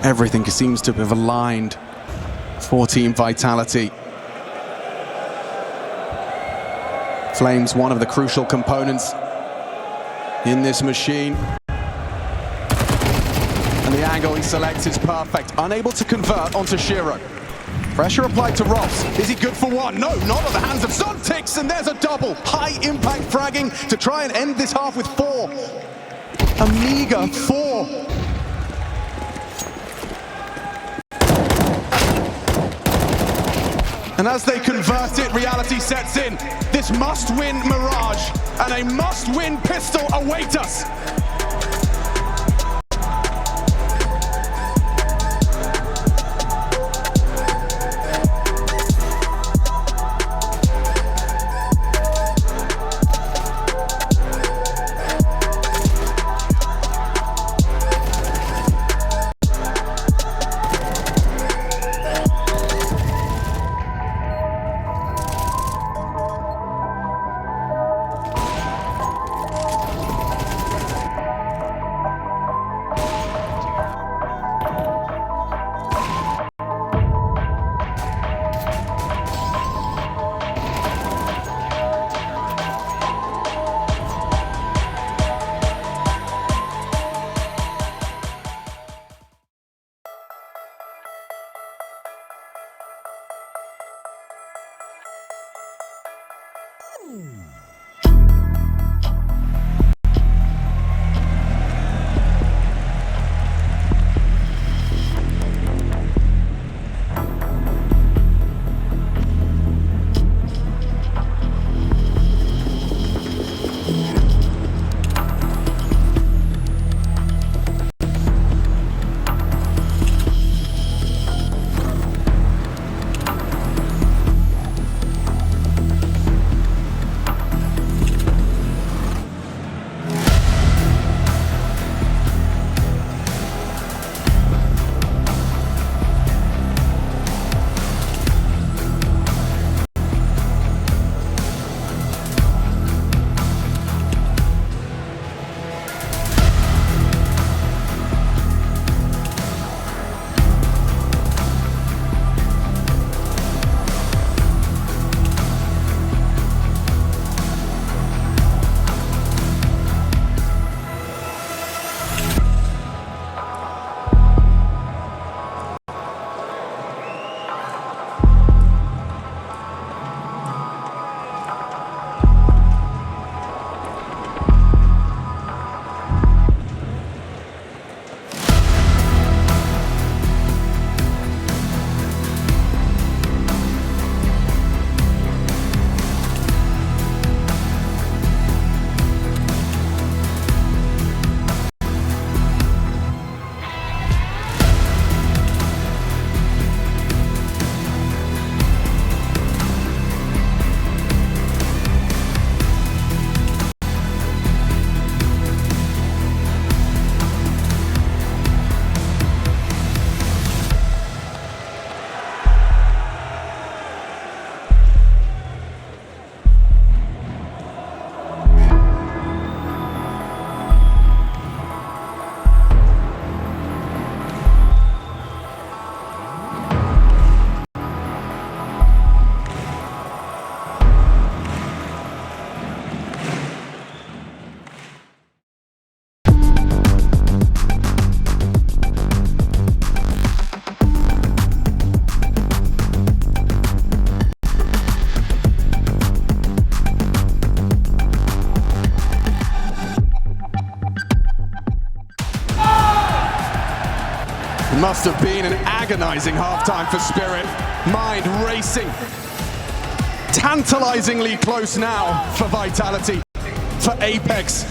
A: Everything seems to have aligned for Team Vitality. Flames, one of the crucial components in this machine. And the angle he selects is perfect. Unable to convert onto Shiro. Pressure applied to Robs. Is he good for one? No, not at the hands of Zontix, and there's a double. High impact fragging to try and end this half with 4. A meager 4. And as they convert it, reality sets in. This must-win Mirage and a must-win pistol await us. Must have been an agonizing halftime for Spirit. Mind racing. Tantalizingly close now for Vitality, for Apex.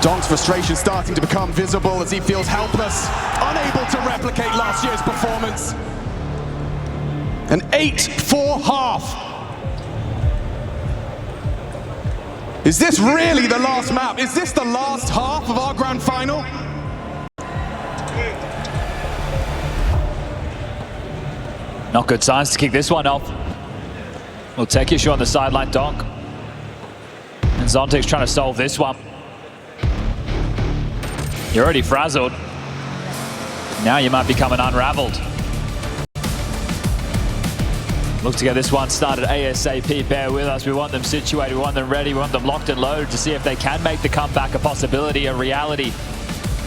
A: Donk's frustration starting to become visible as he feels helpless, unable to replicate last year's performance. An 8-4 half. Is this really the last map? Is this the last half of our grand final?
B: Not good signs to kick this one off. We'll take issue on the sideline, Donk. And Zontic's trying to solve this one. You're already frazzled. Now you might be coming unraveled. Look to get this one started ASAP. Bear with us. We want them situated. We want them ready. We want them locked and loaded to see if they can make the comeback a possibility, a reality.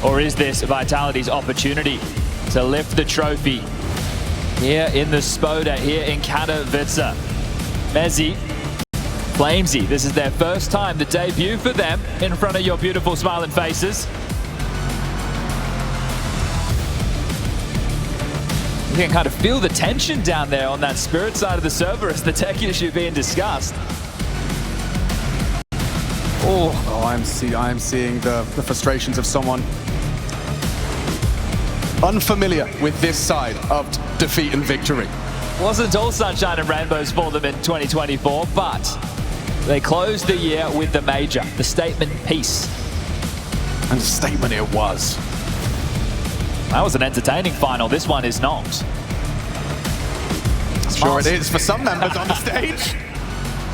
B: Or is this Vitality's opportunity to lift the trophy here in the Spoda, here in Katowice? Mezzi, Flamesy, this is their first time, the debut for them in front of your beautiful smiling faces. You can kind of feel the tension down there on that Spirit side of the server as the tech issue being discussed.
A: Oh, I'm seeing the frustrations of someone unfamiliar with this side of defeat and victory.
B: Wasn't all sunshine and rainbows for them in 2024, but they closed the year with the major, the statement piece.
A: And a statement it was.
B: That was an entertaining final. This one is not.
A: Sure it is for some members on the stage.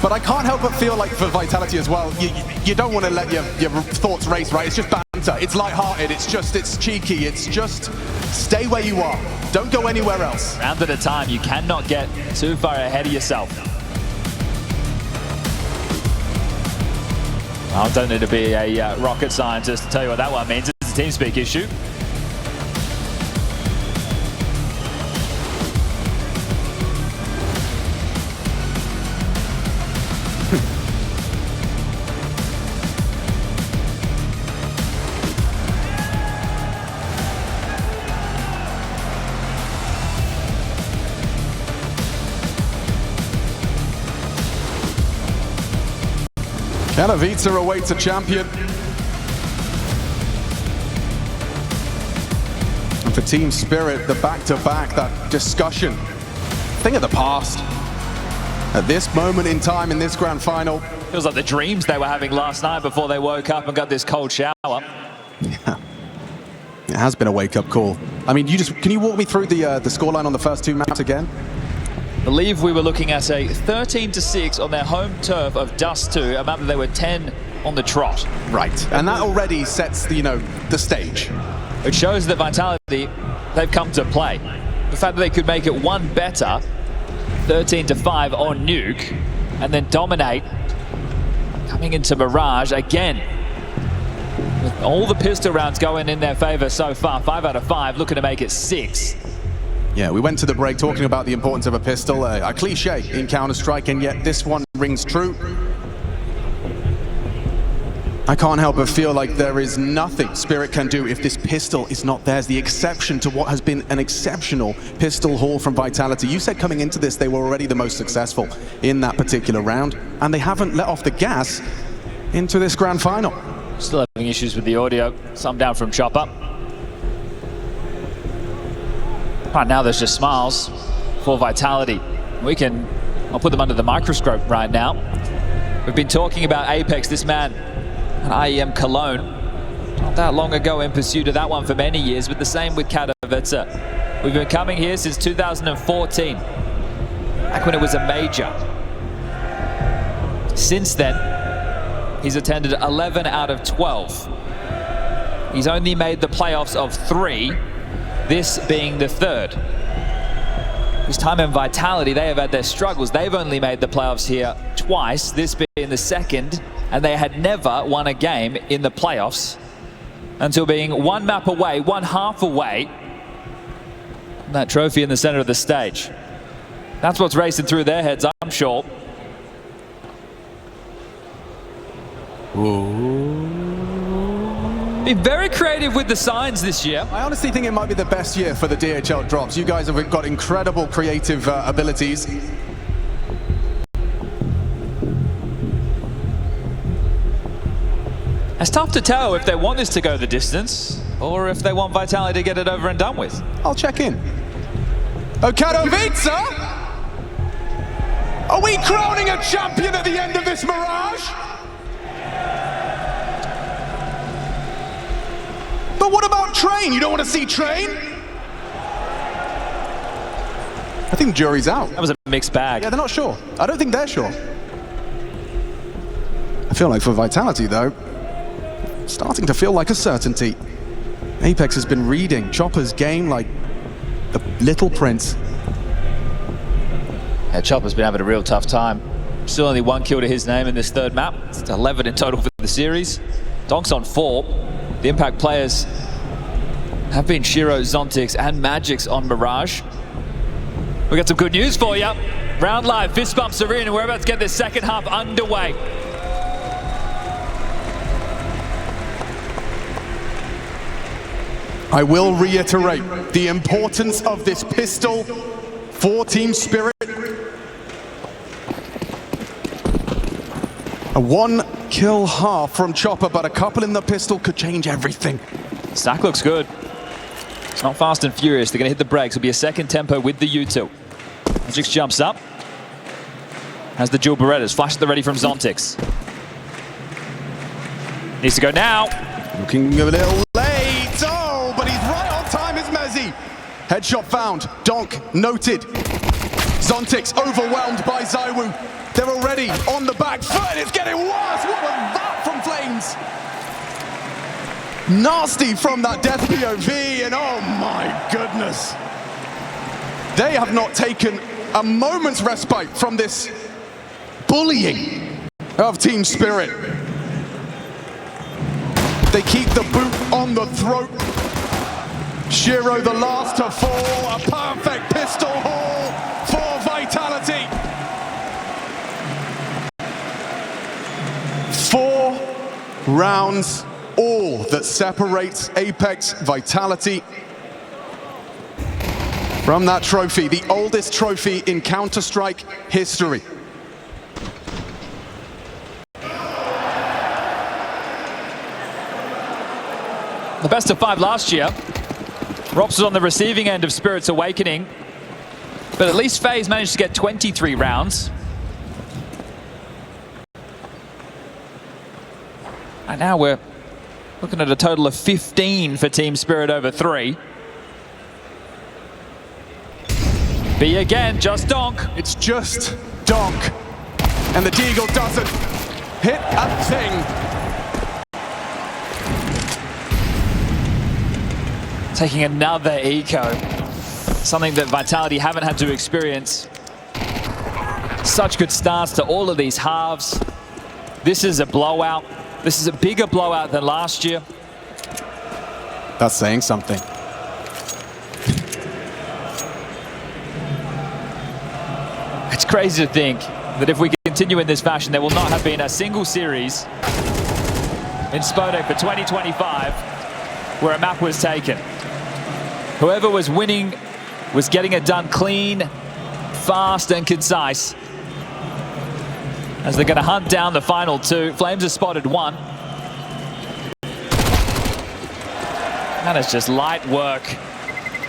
A: But I can't help but feel like for Vitality as well, you don't want to let your thoughts race, right? It's just banter, it's lighthearted, it's cheeky, it's just stay where you are. Don't go anywhere else.
B: Round at a time, you cannot get too far ahead of yourself. I don't need to be a rocket scientist to tell you what that one means. It's a TeamSpeak issue.
A: Katowice awaits a champion. And for Team Spirit, the back-to-back, that discussion, thing of the past. At this moment in time in this grand final.
B: Feels like the dreams they were having last night before they woke up and got this cold shower.
A: Yeah. It has been a wake-up call. I mean, can you walk me through the scoreline on the first two maps again?
B: I believe we were looking at a 13-6 on their home turf of Dust2, a map that they were 10 on the trot.
A: Right, and that already sets, the stage.
B: It shows that Vitality, they've come to play. The fact that they could make it one better, 13-5 on Nuke, and then dominate, coming into Mirage again. With all the pistol rounds going in their favor so far, 5 out of 5, looking to make it 6.
A: Yeah, we went to the break talking about the importance of a pistol, a cliche in Counter-Strike, and yet this one rings true. I can't help but feel like there is nothing Spirit can do if this pistol is not theirs, the exception to what has been an exceptional pistol haul from Vitality. You said coming into this they were already the most successful in that particular round, and they haven't let off the gas into this grand final.
B: Still having issues with the audio, some down from Chopper. Right now there's just smiles for Vitality. I'll put them under the microscope right now. We've been talking about Apex, this man, an IEM Cologne, not that long ago in pursuit of that one for many years, but the same with Katowice. We've been coming here since 2014, back when it was a major. Since then, he's attended 11 out of 12. He's only made the playoffs of 3, this being the 3rd. His time in Vitality, they have had their struggles. They've only made the playoffs here twice, this being the 2nd, and they had never won a game in the playoffs until being one map away, one half away from that trophy in the center of the stage. That's what's racing through their heads, I'm sure.
A: Ooh.
H: Be very creative with the signs this year.
A: I honestly think it might be the best year for the DHL drops. You guys have got incredible creative abilities.
H: It's tough to tell if they want this to go the distance or if they want Vitality to get it over and done with.
A: I'll check in. Oh, Katowice! Are we crowning a champion at the end of this Mirage? But what about Train? You don't want to see Train? I think jury's out.
H: That was a mixed bag.
A: Yeah, they're not sure. I don't think they're sure. I feel like for Vitality, though, starting to feel like a certainty. Apex has been reading Chopper's game like the Little Prince.
B: Yeah, Chopper's been having a real tough time. Still only 1 kill to his name in this third map. It's 11 in total for the series. Donk's on 4. The Impact players have been Shiro, Zontix, and Magix on Mirage. We got some good news for you. Round live, fist bumps are in, and we're about to get this second half underway.
A: I will reiterate the importance of this pistol for Team Spirit. A 1 kill half from Chopper, but a couple in the pistol could change everything.
H: Stack looks good. It's not fast and furious. They're going to hit the brakes. It'll be a second tempo with the U2. Magix jumps up. Has the dual Berettas. Flash at the ready from Zontix. Needs to go now.
A: Looking a little late. Oh, but he's right on time, is Mezzi. Headshot found. Donk noted. Zontix overwhelmed by Zywoo. They're already on the back foot. It's getting worse. What was that from Flames? Nasty from that death POV, and oh my goodness. They have not taken a moment's respite from this bullying of Team Spirit. They keep the boot on the throat. Shiro the last to fall. A perfect pistol haul for Vitality. 4 rounds, all that separates Apex Vitality from that trophy, the oldest trophy in Counter-Strike history.
H: The best of 5 last year. Rops was on the receiving end of Spirit's Awakening, but at least FaZe managed to get 23 rounds. And now we're looking at a total of 15 for Team Spirit over 3. B again, just Donk.
A: It's just Donk. And the Deagle doesn't hit a thing.
H: Taking another eco. Something that Vitality haven't had to experience. Such good starts to all of these halves. This is a blowout. This is a bigger blowout than last year.
A: That's saying something.
H: It's crazy to think that if we continue in this fashion, there will not have been a single series in Spodek for 2025 where a map was taken. Whoever was winning was getting it done clean, fast, and concise. As they're going to hunt down the final 2. Flames have spotted 1. That is just light work.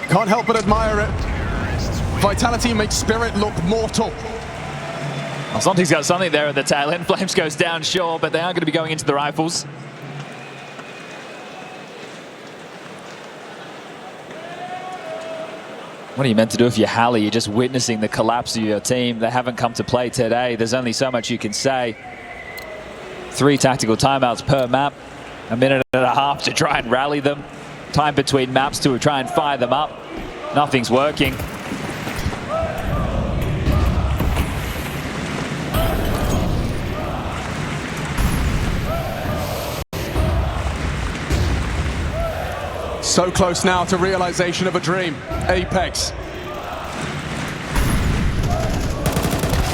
A: Can't help but admire it. Vitality makes Spirit look mortal.
H: Well, something's got something there at the tail end. Flames goes down, sure, but they are going to be going into the rifles. What are you meant to do if you're Halley? You're just witnessing the collapse of your team. They haven't come to play today. There's only so much you can say. 3 tactical timeouts per map. A minute and a half to try and rally them. Time between maps to try and fire them up. Nothing's working.
A: So close now to realization of a dream. Apex.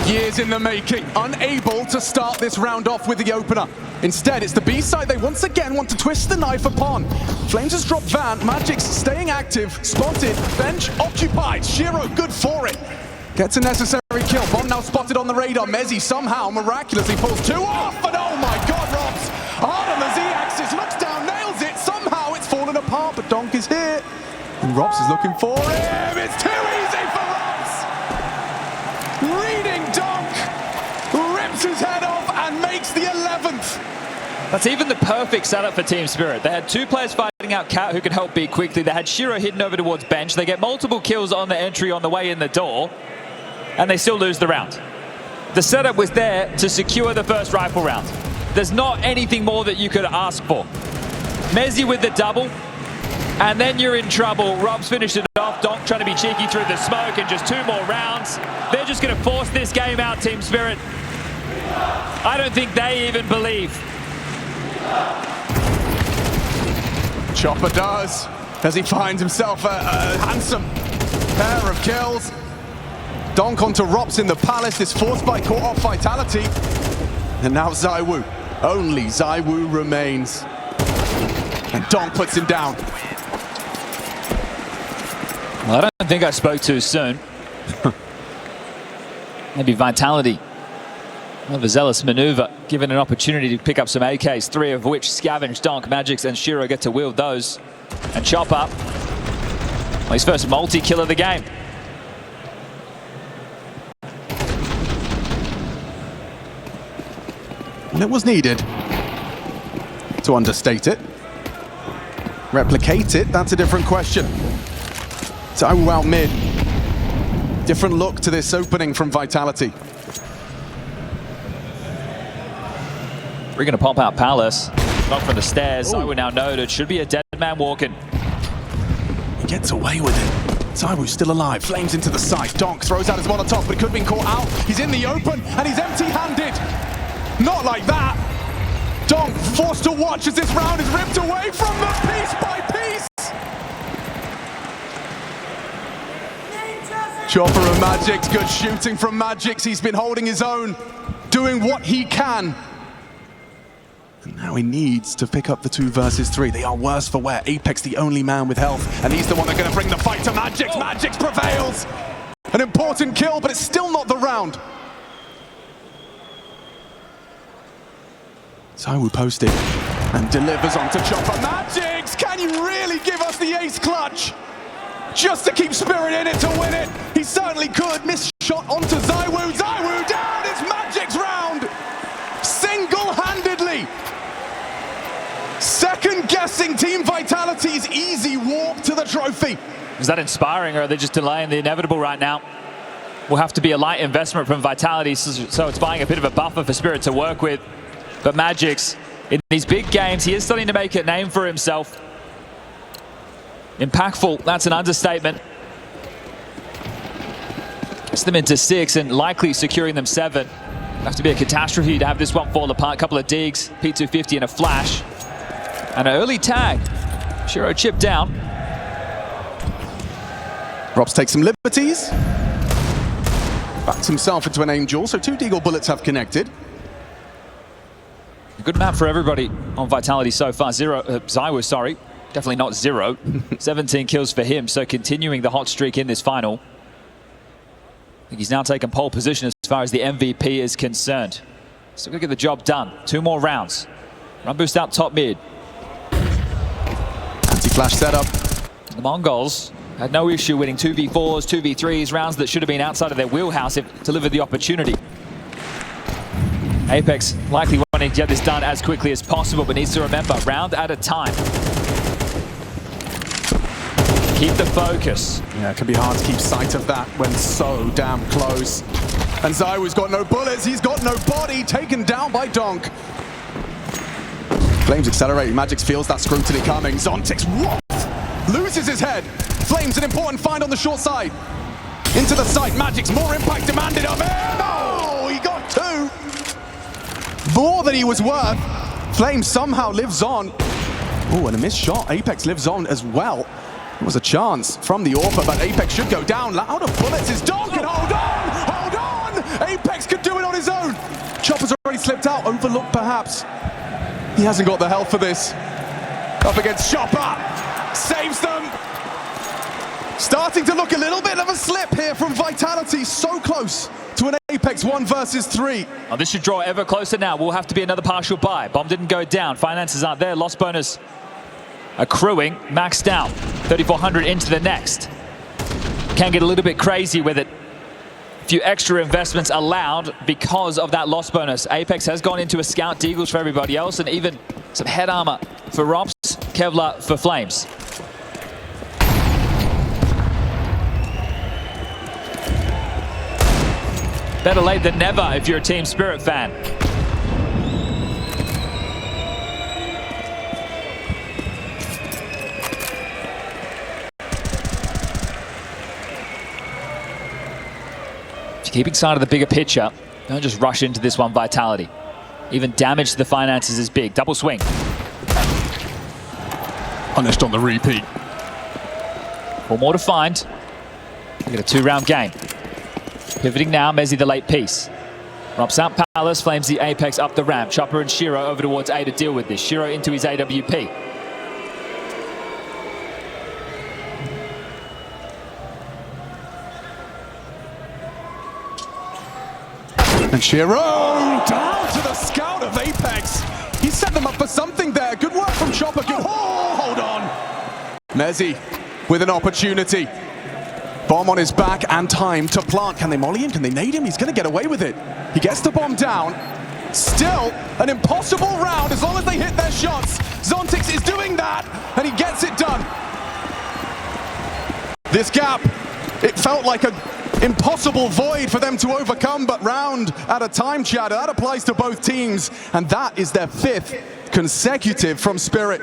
A: Years in the making, unable to start this round off with the opener. Instead, it's the B side they once again want to twist the knife upon. Flames has dropped Van, Magic's staying active, spotted, bench occupied. Shiro good for it. Gets a necessary kill. Bomb now spotted on the radar. Mezzy somehow miraculously pulls two off, and oh my god, Robs! Hard on the Z-axis, looks down, nails it. Somehow it's fallen apart, but Donk is here. And Robs is looking for him. It's too easy for Robs! Reading Donk, rips his head off and makes the 11th.
H: That's even the perfect setup for Team Spirit. They had two players fighting out Cat who could help B quickly. They had Shiro hidden over towards bench. They get multiple kills on the entry on the way in the door, and they still lose the round. The setup was there to secure the first rifle round. There's not anything more that you could ask for. Mezzy with the double, and then you're in trouble. Robs finished it off. Donk trying to be cheeky through the smoke, and just two more rounds. They're just going to force this game out, Team Spirit. I don't think they even believe.
A: Chopper does, as he finds himself a handsome pair of kills. Donk onto Robs in the Palace, this forced by caught off Vitality. And now ZywOo, only ZywOo remains. And Donk puts him down.
H: Well, I don't think I spoke too soon. Maybe Vitality. Overzealous maneuver, given an opportunity to pick up some AKs, three of which scavenge. Donk, Magix, and Shiro get to wield those. And Chop Up, well, his first multi-kill of the game.
A: And it was needed. To understate it. Replicate it, that's a different question. ZywOo out mid. Different look to this opening from Vitality.
H: We're going to pop out Palace. Knock from the stairs. ZywOo now noted. Should be a dead man walking.
A: He gets away with it. ZywOo's still alive. Flames into the side. Donk throws out his Molotov, but he could have been caught out. He's in the open, and he's empty-handed. Not like that. Donk forced to watch as this round is ripped away from them piece by piece. Chopper and Magix. Good shooting from Magix. He's been holding his own, doing what he can. Now he needs to pick up the 2 versus 3. They are worse for wear. Apex the only man with health, and he's the one that's going to bring the fight to Magix. Magix prevails. An important kill, but it's still not the round. ZywOo posted and delivers onto Chopper. Magix, can you really give us the ace clutch? Just to keep Spirit in it to win it. He certainly could. Missed shot onto ZywOo. ZywOo down. It's Magic's round. Single-handedly. Second-guessing Team Vitality's easy walk to the trophy.
H: Is that inspiring, or are they just delaying the inevitable right now? Will have to be a light investment from Vitality, so it's buying a bit of a buffer for Spirit to work with. But Magix, in these big games, he is starting to make a name for himself. Impactful, that's an understatement. Gets them into 6 and likely securing them 7. Have to be a catastrophe to have this one fall apart. Couple of digs, P250 and a flash. And an early tag. Shiro chipped down.
A: Robs takes some liberties. Backs himself into an angel, so 2 Deagle bullets have connected.
H: A good map for everybody on Vitality so far. ZywOo, sorry. Definitely not 0. 17 kills for him, so continuing the hot streak in this final. I think he's now taken pole position as far as the MVP is concerned. Still gonna get the job done. 2 more rounds. Run boost out top mid.
A: Anti-flash setup.
H: The Mongols had no issue winning 2v4s, 2v3s, rounds that should have been outside of their wheelhouse if delivered the opportunity. Apex likely wanting to get this done as quickly as possible, but needs to remember, round at a time. Keep the focus.
A: Yeah, it can be hard to keep sight of that when so damn close. And ZywOo's got no bullets, he's got no body, taken down by Donk. Flames accelerating, Magix feels that scrutiny coming. Zontix, what? Loses his head. Flames an important find on the short side. Into the site, Magix, more impact demanded of him. Oh, he got 2. More than he was worth. Flames somehow lives on. Oh, and a missed shot. Apex lives on as well. It was a chance from the Orpha, but Apex should go down. Out of bullets is Donk, and hold on! Apex Apex could do it on his own. Chopper's already slipped out, overlooked perhaps. He hasn't got the health for this. Up against Chopper, saves them. Starting to look a little bit of a slip here from Vitality, so close to an Apex 1 versus 3.
H: Oh, this should draw ever closer now. Will have to be another partial buy. Bomb didn't go down. Finances aren't there. Loss bonus accruing. Maxed out. 3,400 into the next. Can get a little bit crazy with it. A few extra investments allowed because of that loss bonus. Apex has gone into a Scout Deagles for everybody else, and even some head armor for Rops, Kevlar for Flames. Better late than never if you're a Team Spirit fan. If you keep excited of the bigger picture, don't just rush into this one, Vitality. Even damage to the finances is big. Double swing.
A: Punished on the repeat.
H: 4 more to find. We get a 2-round game. Pivoting now, Mezzi the late piece. Rops out Palace, Flames the Apex up the ramp. Chopper and Shiro over towards A to deal with this. Shiro into his AWP.
A: And Shiro down to the scout of Apex. He set them up for something there. Good work from Chopper. Good. Oh, hold on. Mezzi with an opportunity. Bomb on his back and time to plant. Can they molly him? Can they nade him? He's going to get away with it. He gets the bomb down. Still an impossible round as long as they hit their shots. Zontix is doing that, and he gets it done. This gap, it felt like an impossible void for them to overcome, but round at a time, Chad. That applies to both teams, and that is their 5th consecutive from Spirit.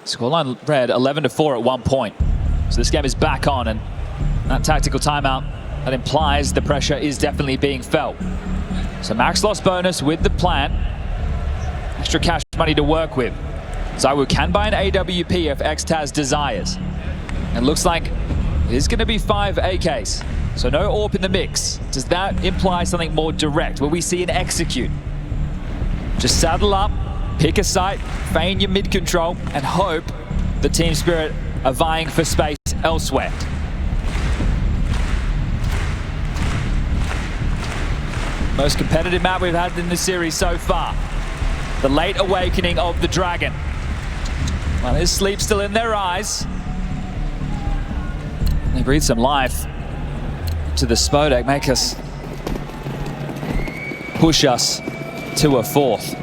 H: Scoreline read 11-4 at one point. So this game is back on, and that tactical timeout, that implies the pressure is definitely being felt. So max loss bonus with the plan. Extra cash money to work with. Zywoo can buy an AWP if Xtaz desires. And looks like it is going to be 5 AKs. So no AWP in the mix. Does that imply something more direct? Will we see an execute? Just saddle up, pick a site, feign your mid control, and hope the Team Spirit are vying for space elsewhere. Most competitive map we've had in this series so far. The late awakening of the Dragon. Well, there's sleep still in their eyes. They breathe some life to the Spodek, make us push us to a 4th.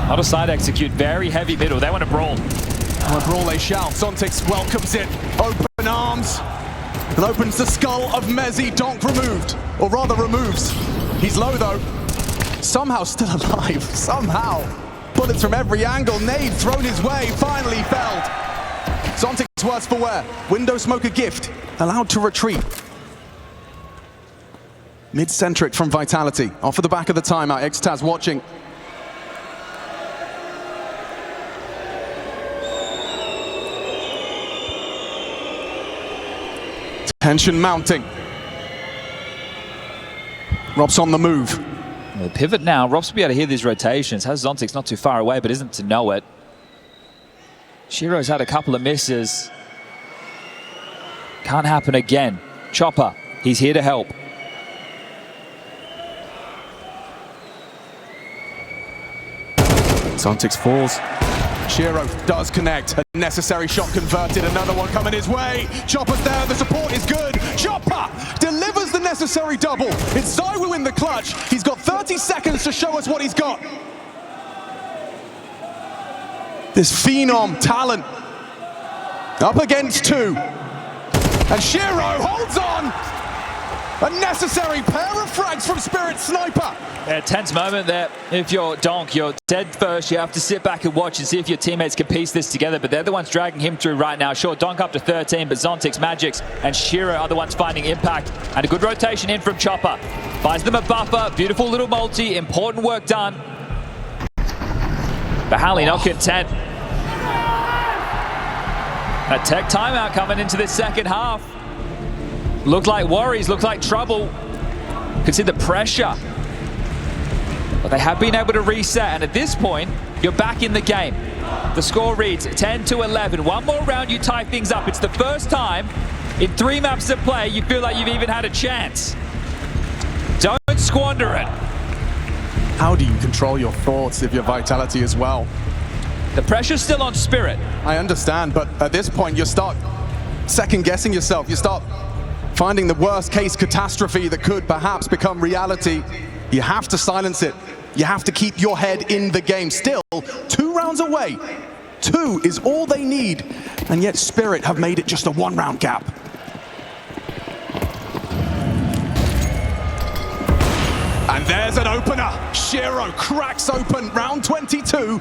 H: Not a side execute, very heavy middle. They want to brawl.
A: On a brawl they shall. Zontix welcomes it. Open arms. And opens the skull of Mezzi. Donk removed. Or rather removes. He's low though. Somehow still alive. Somehow. Bullets from every angle. Nade thrown his way. Finally felled. Zontix worse for wear. Window smoke a gift. Allowed to retreat. Mid-centric from Vitality. Off of the back of the timeout. Xtaz watching. Tension mounting. Rob's on the move.
H: Well, pivot now. Rob's will be able to hear these rotations. Has Zontix not too far away, but isn't to know it. Shiro's had a couple of misses. Can't happen again. Chopper, he's here to help.
A: Zontix falls. Shiro does connect. A necessary shot converted. Another one coming his way. Chopper's there. The support is good. Chopper delivers the necessary double. It's Zywoo in the clutch. He's got 30 seconds to show us what he's got. This phenom talent. Up against 2. And Shiro holds on. A necessary pair of frags from Spirit Sniper.
H: A tense moment there. If you're Donk, you're dead first. You have to sit back and watch and see if your teammates can piece this together, but they're the ones dragging him through right now. Sure, Donk up to 13, but Zontix, Magix, and Shiro are the ones finding impact. And a good rotation in from Chopper. Buys them a buffer. Beautiful little multi. Important work done. But Halley not content. A tech timeout coming into this second half. Looked like worries, looked like trouble. Could see the pressure. But they have been able to reset, and at this point, you're back in the game. The score reads 10-11. One more round, you tie things up. It's the first time in 3 maps of play you feel like you've even had a chance. Don't squander it.
A: How do you control your thoughts if you're Vitality as well?
H: The pressure's still on Spirit.
A: I understand, but at this point you start second-guessing yourself. You start finding the worst-case catastrophe that could perhaps become reality. You have to silence it. You have to keep your head in the game. Still, 2 rounds away. 2 is all they need, and yet Spirit have made it just a 1-round gap. And there's an opener. Shiro cracks open round 22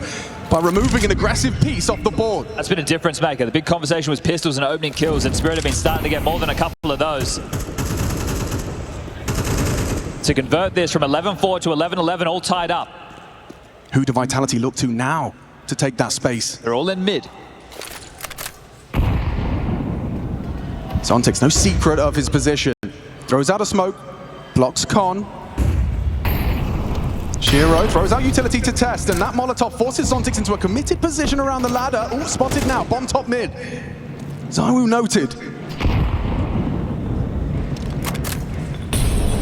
A: by removing an aggressive piece off the board.
H: That's been a difference maker. The big conversation was pistols and opening kills, and Spirit have been starting to get more than a couple of those. To convert this from 11-4 to 11-11, all tied up.
A: Who do Vitality look to now to take that space?
H: They're all in mid.
A: Zontic's no secret of his position. Throws out a smoke, blocks Con. Shiro throws out utility to test, and that Molotov forces Zontic into a committed position around the ladder. Oh, spotted now, bomb top mid. ZywOo noted.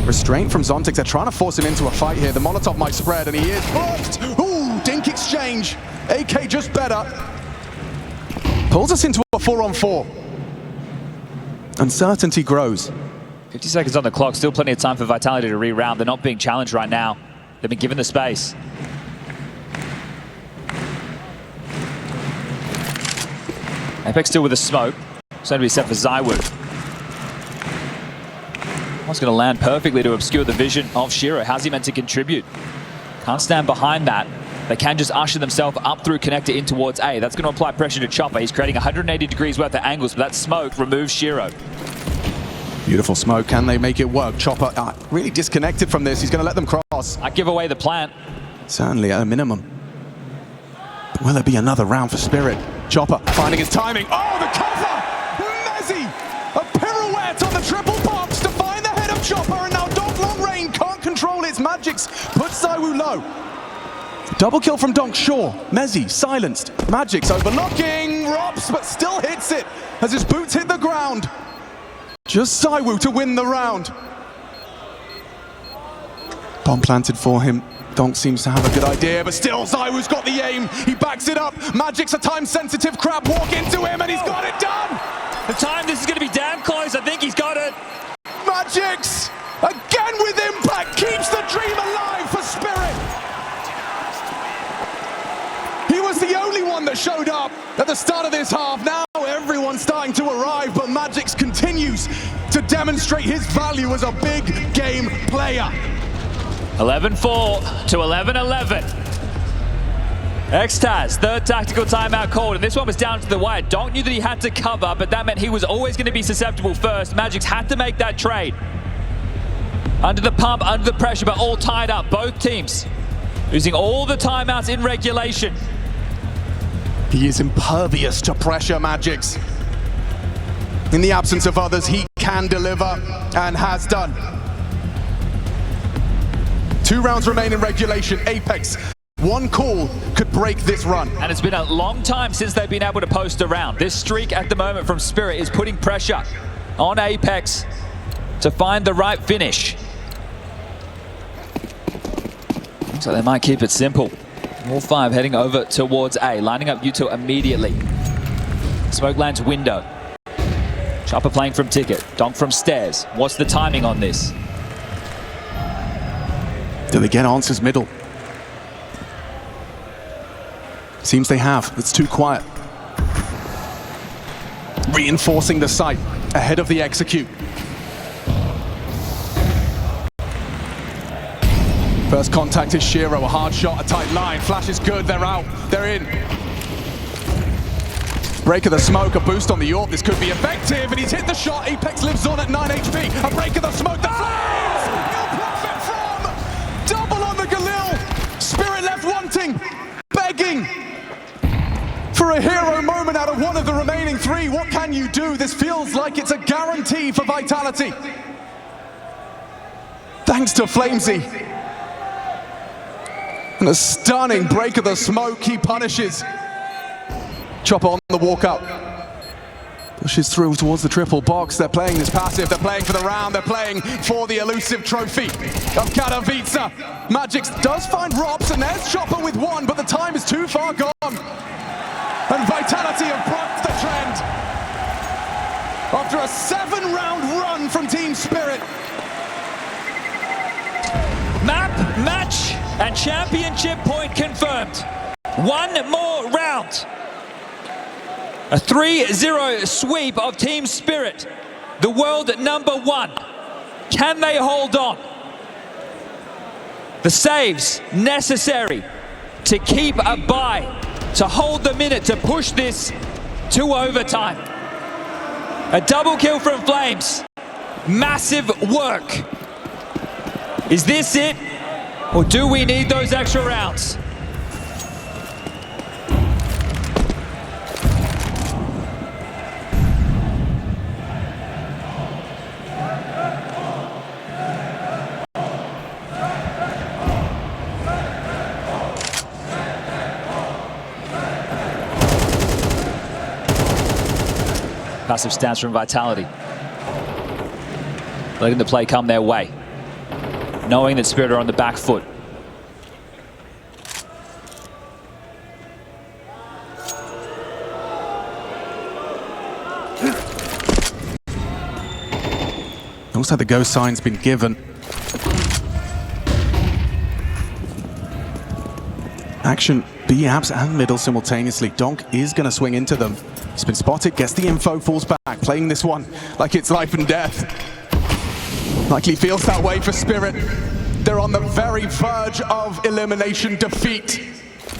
A: Restraint from Zontic, they're trying to force him into a fight here. The Molotov might spread, and he is booked. Ooh, dink exchange. AK just better. Pulls us into a 4-on-4. Uncertainty grows.
H: 50 seconds on the clock, still plenty of time for Vitality to re-round. They're not being challenged right now. They've been given the space. Apex still with a smoke. It's going to be set for ZywOo. One's going to land perfectly to obscure the vision of Shiro. How's he meant to contribute? Can't stand behind that. They can just usher themselves up through connector in towards A. That's going to apply pressure to Chopper. He's creating 180 degrees worth of angles, but that smoke removes Shiro.
A: Beautiful smoke. Can they make it work? Chopper really disconnected from this. He's going to let them cross.
H: I give away the plant.
A: Certainly at a minimum. But will there be another round for Spirit? Chopper finding his timing. Oh, the cover! Mezzy! A pirouette on the triple box to find the head of Chopper, and now Donk long range can't control its magics. Puts ZywOo low. Double kill from Donk, sure. Mezzy silenced. Magics overlooking. Robs, but still hits it as his boots hit the ground. Just ZywOo to win the round. Bomb planted for him. Donk seems to have a good idea, but still ZywOo's got the aim. He backs it up. Magic's a time-sensitive crab walk into him, and he's got it done.
H: The time, this is going to be damn close. I think he's got it.
A: Magic's, again with impact, keeps the dream alive for Spirit. He was the only one that showed up at the start of this half. Now everyone's starting to arrive, but Magic's continues to demonstrate his value as a big game player.
H: 11-4 to 11-11. Xtaz, third tactical timeout called, and this one was down to the wire. Donk knew that he had to cover, but that meant he was always going to be susceptible first. Magic's had to make that trade. Under the pump, under the pressure, but all tied up. Both teams using all the timeouts in regulation.
A: He is impervious to pressure, Magic's. In the absence of others, he can deliver, and has done. 2 rounds remain in regulation. Apex, one call could break this run.
H: And it's been a long time since they've been able to post a round. This streak at the moment from Spirit is putting pressure on Apex to find the right finish. Looks like they might keep it simple. All 5 heading over towards A, lining up Yuto immediately. Smoke lands window. Chopper playing from ticket. Donk from stairs. What's the timing on this?
A: Do they get answers middle? Seems they have. It's too quiet. Reinforcing the site ahead of the execute. First contact is Shiro, a hard shot, a tight line. Flash is good, they're out, they're in. Break of the smoke, a boost on the AWP. This could be effective, and he's hit the shot. Apex lives on at 9 HP. A break of the smoke, the flames! He'll profit from! Double on the Galil! Spirit left wanting, begging for for a hero moment out of one of the remaining three. What can you do? This feels like it's a guarantee for Vitality. Thanks to Flamesy. And a stunning break of the smoke he punishes. Chopper on the walk up. Pushes through towards the triple box. They're playing this passive, they're playing for the round, they're playing for the elusive trophy of Katowice. Magix does find Robs, and there's Chopper with one, but the time is too far gone. And Vitality have broke the trend. After a 7-round run from Team Spirit.
H: Map, match, and championship point confirmed. One more round. A 3-0 sweep of Team Spirit, the world #1. Can they hold on? The saves necessary to keep a bye, to hold them in it, to push this to overtime. A double kill from Flames. Massive work. Is this it? Or do we need those extra rounds? Passive stance from Vitality. Letting the play come their way. Knowing that Spirit are on the back foot.
A: Looks like the go sign's been given. Action B, apps and middle simultaneously. Donk is going to swing into them. He's been spotted, gets the info, falls back, playing this one like it's life and death. Likely feels that way for Spirit. They're on the very verge of elimination defeat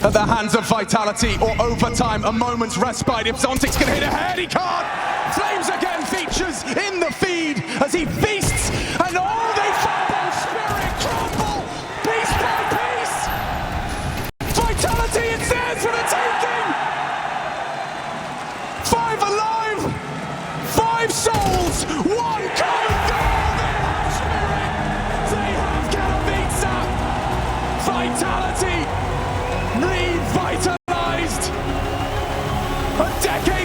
A: at the hands of Vitality, or overtime, a moment's respite. If Zontic's gonna hit ahead, he can't! Flames again features in the feed as he feasts, and all they fumble, Spirit crumble, piece by piece! Vitality, it's theirs for the taking! 5 alive, 5 souls, 1 common goal! They have Katowice! Vitality revitalized! A decade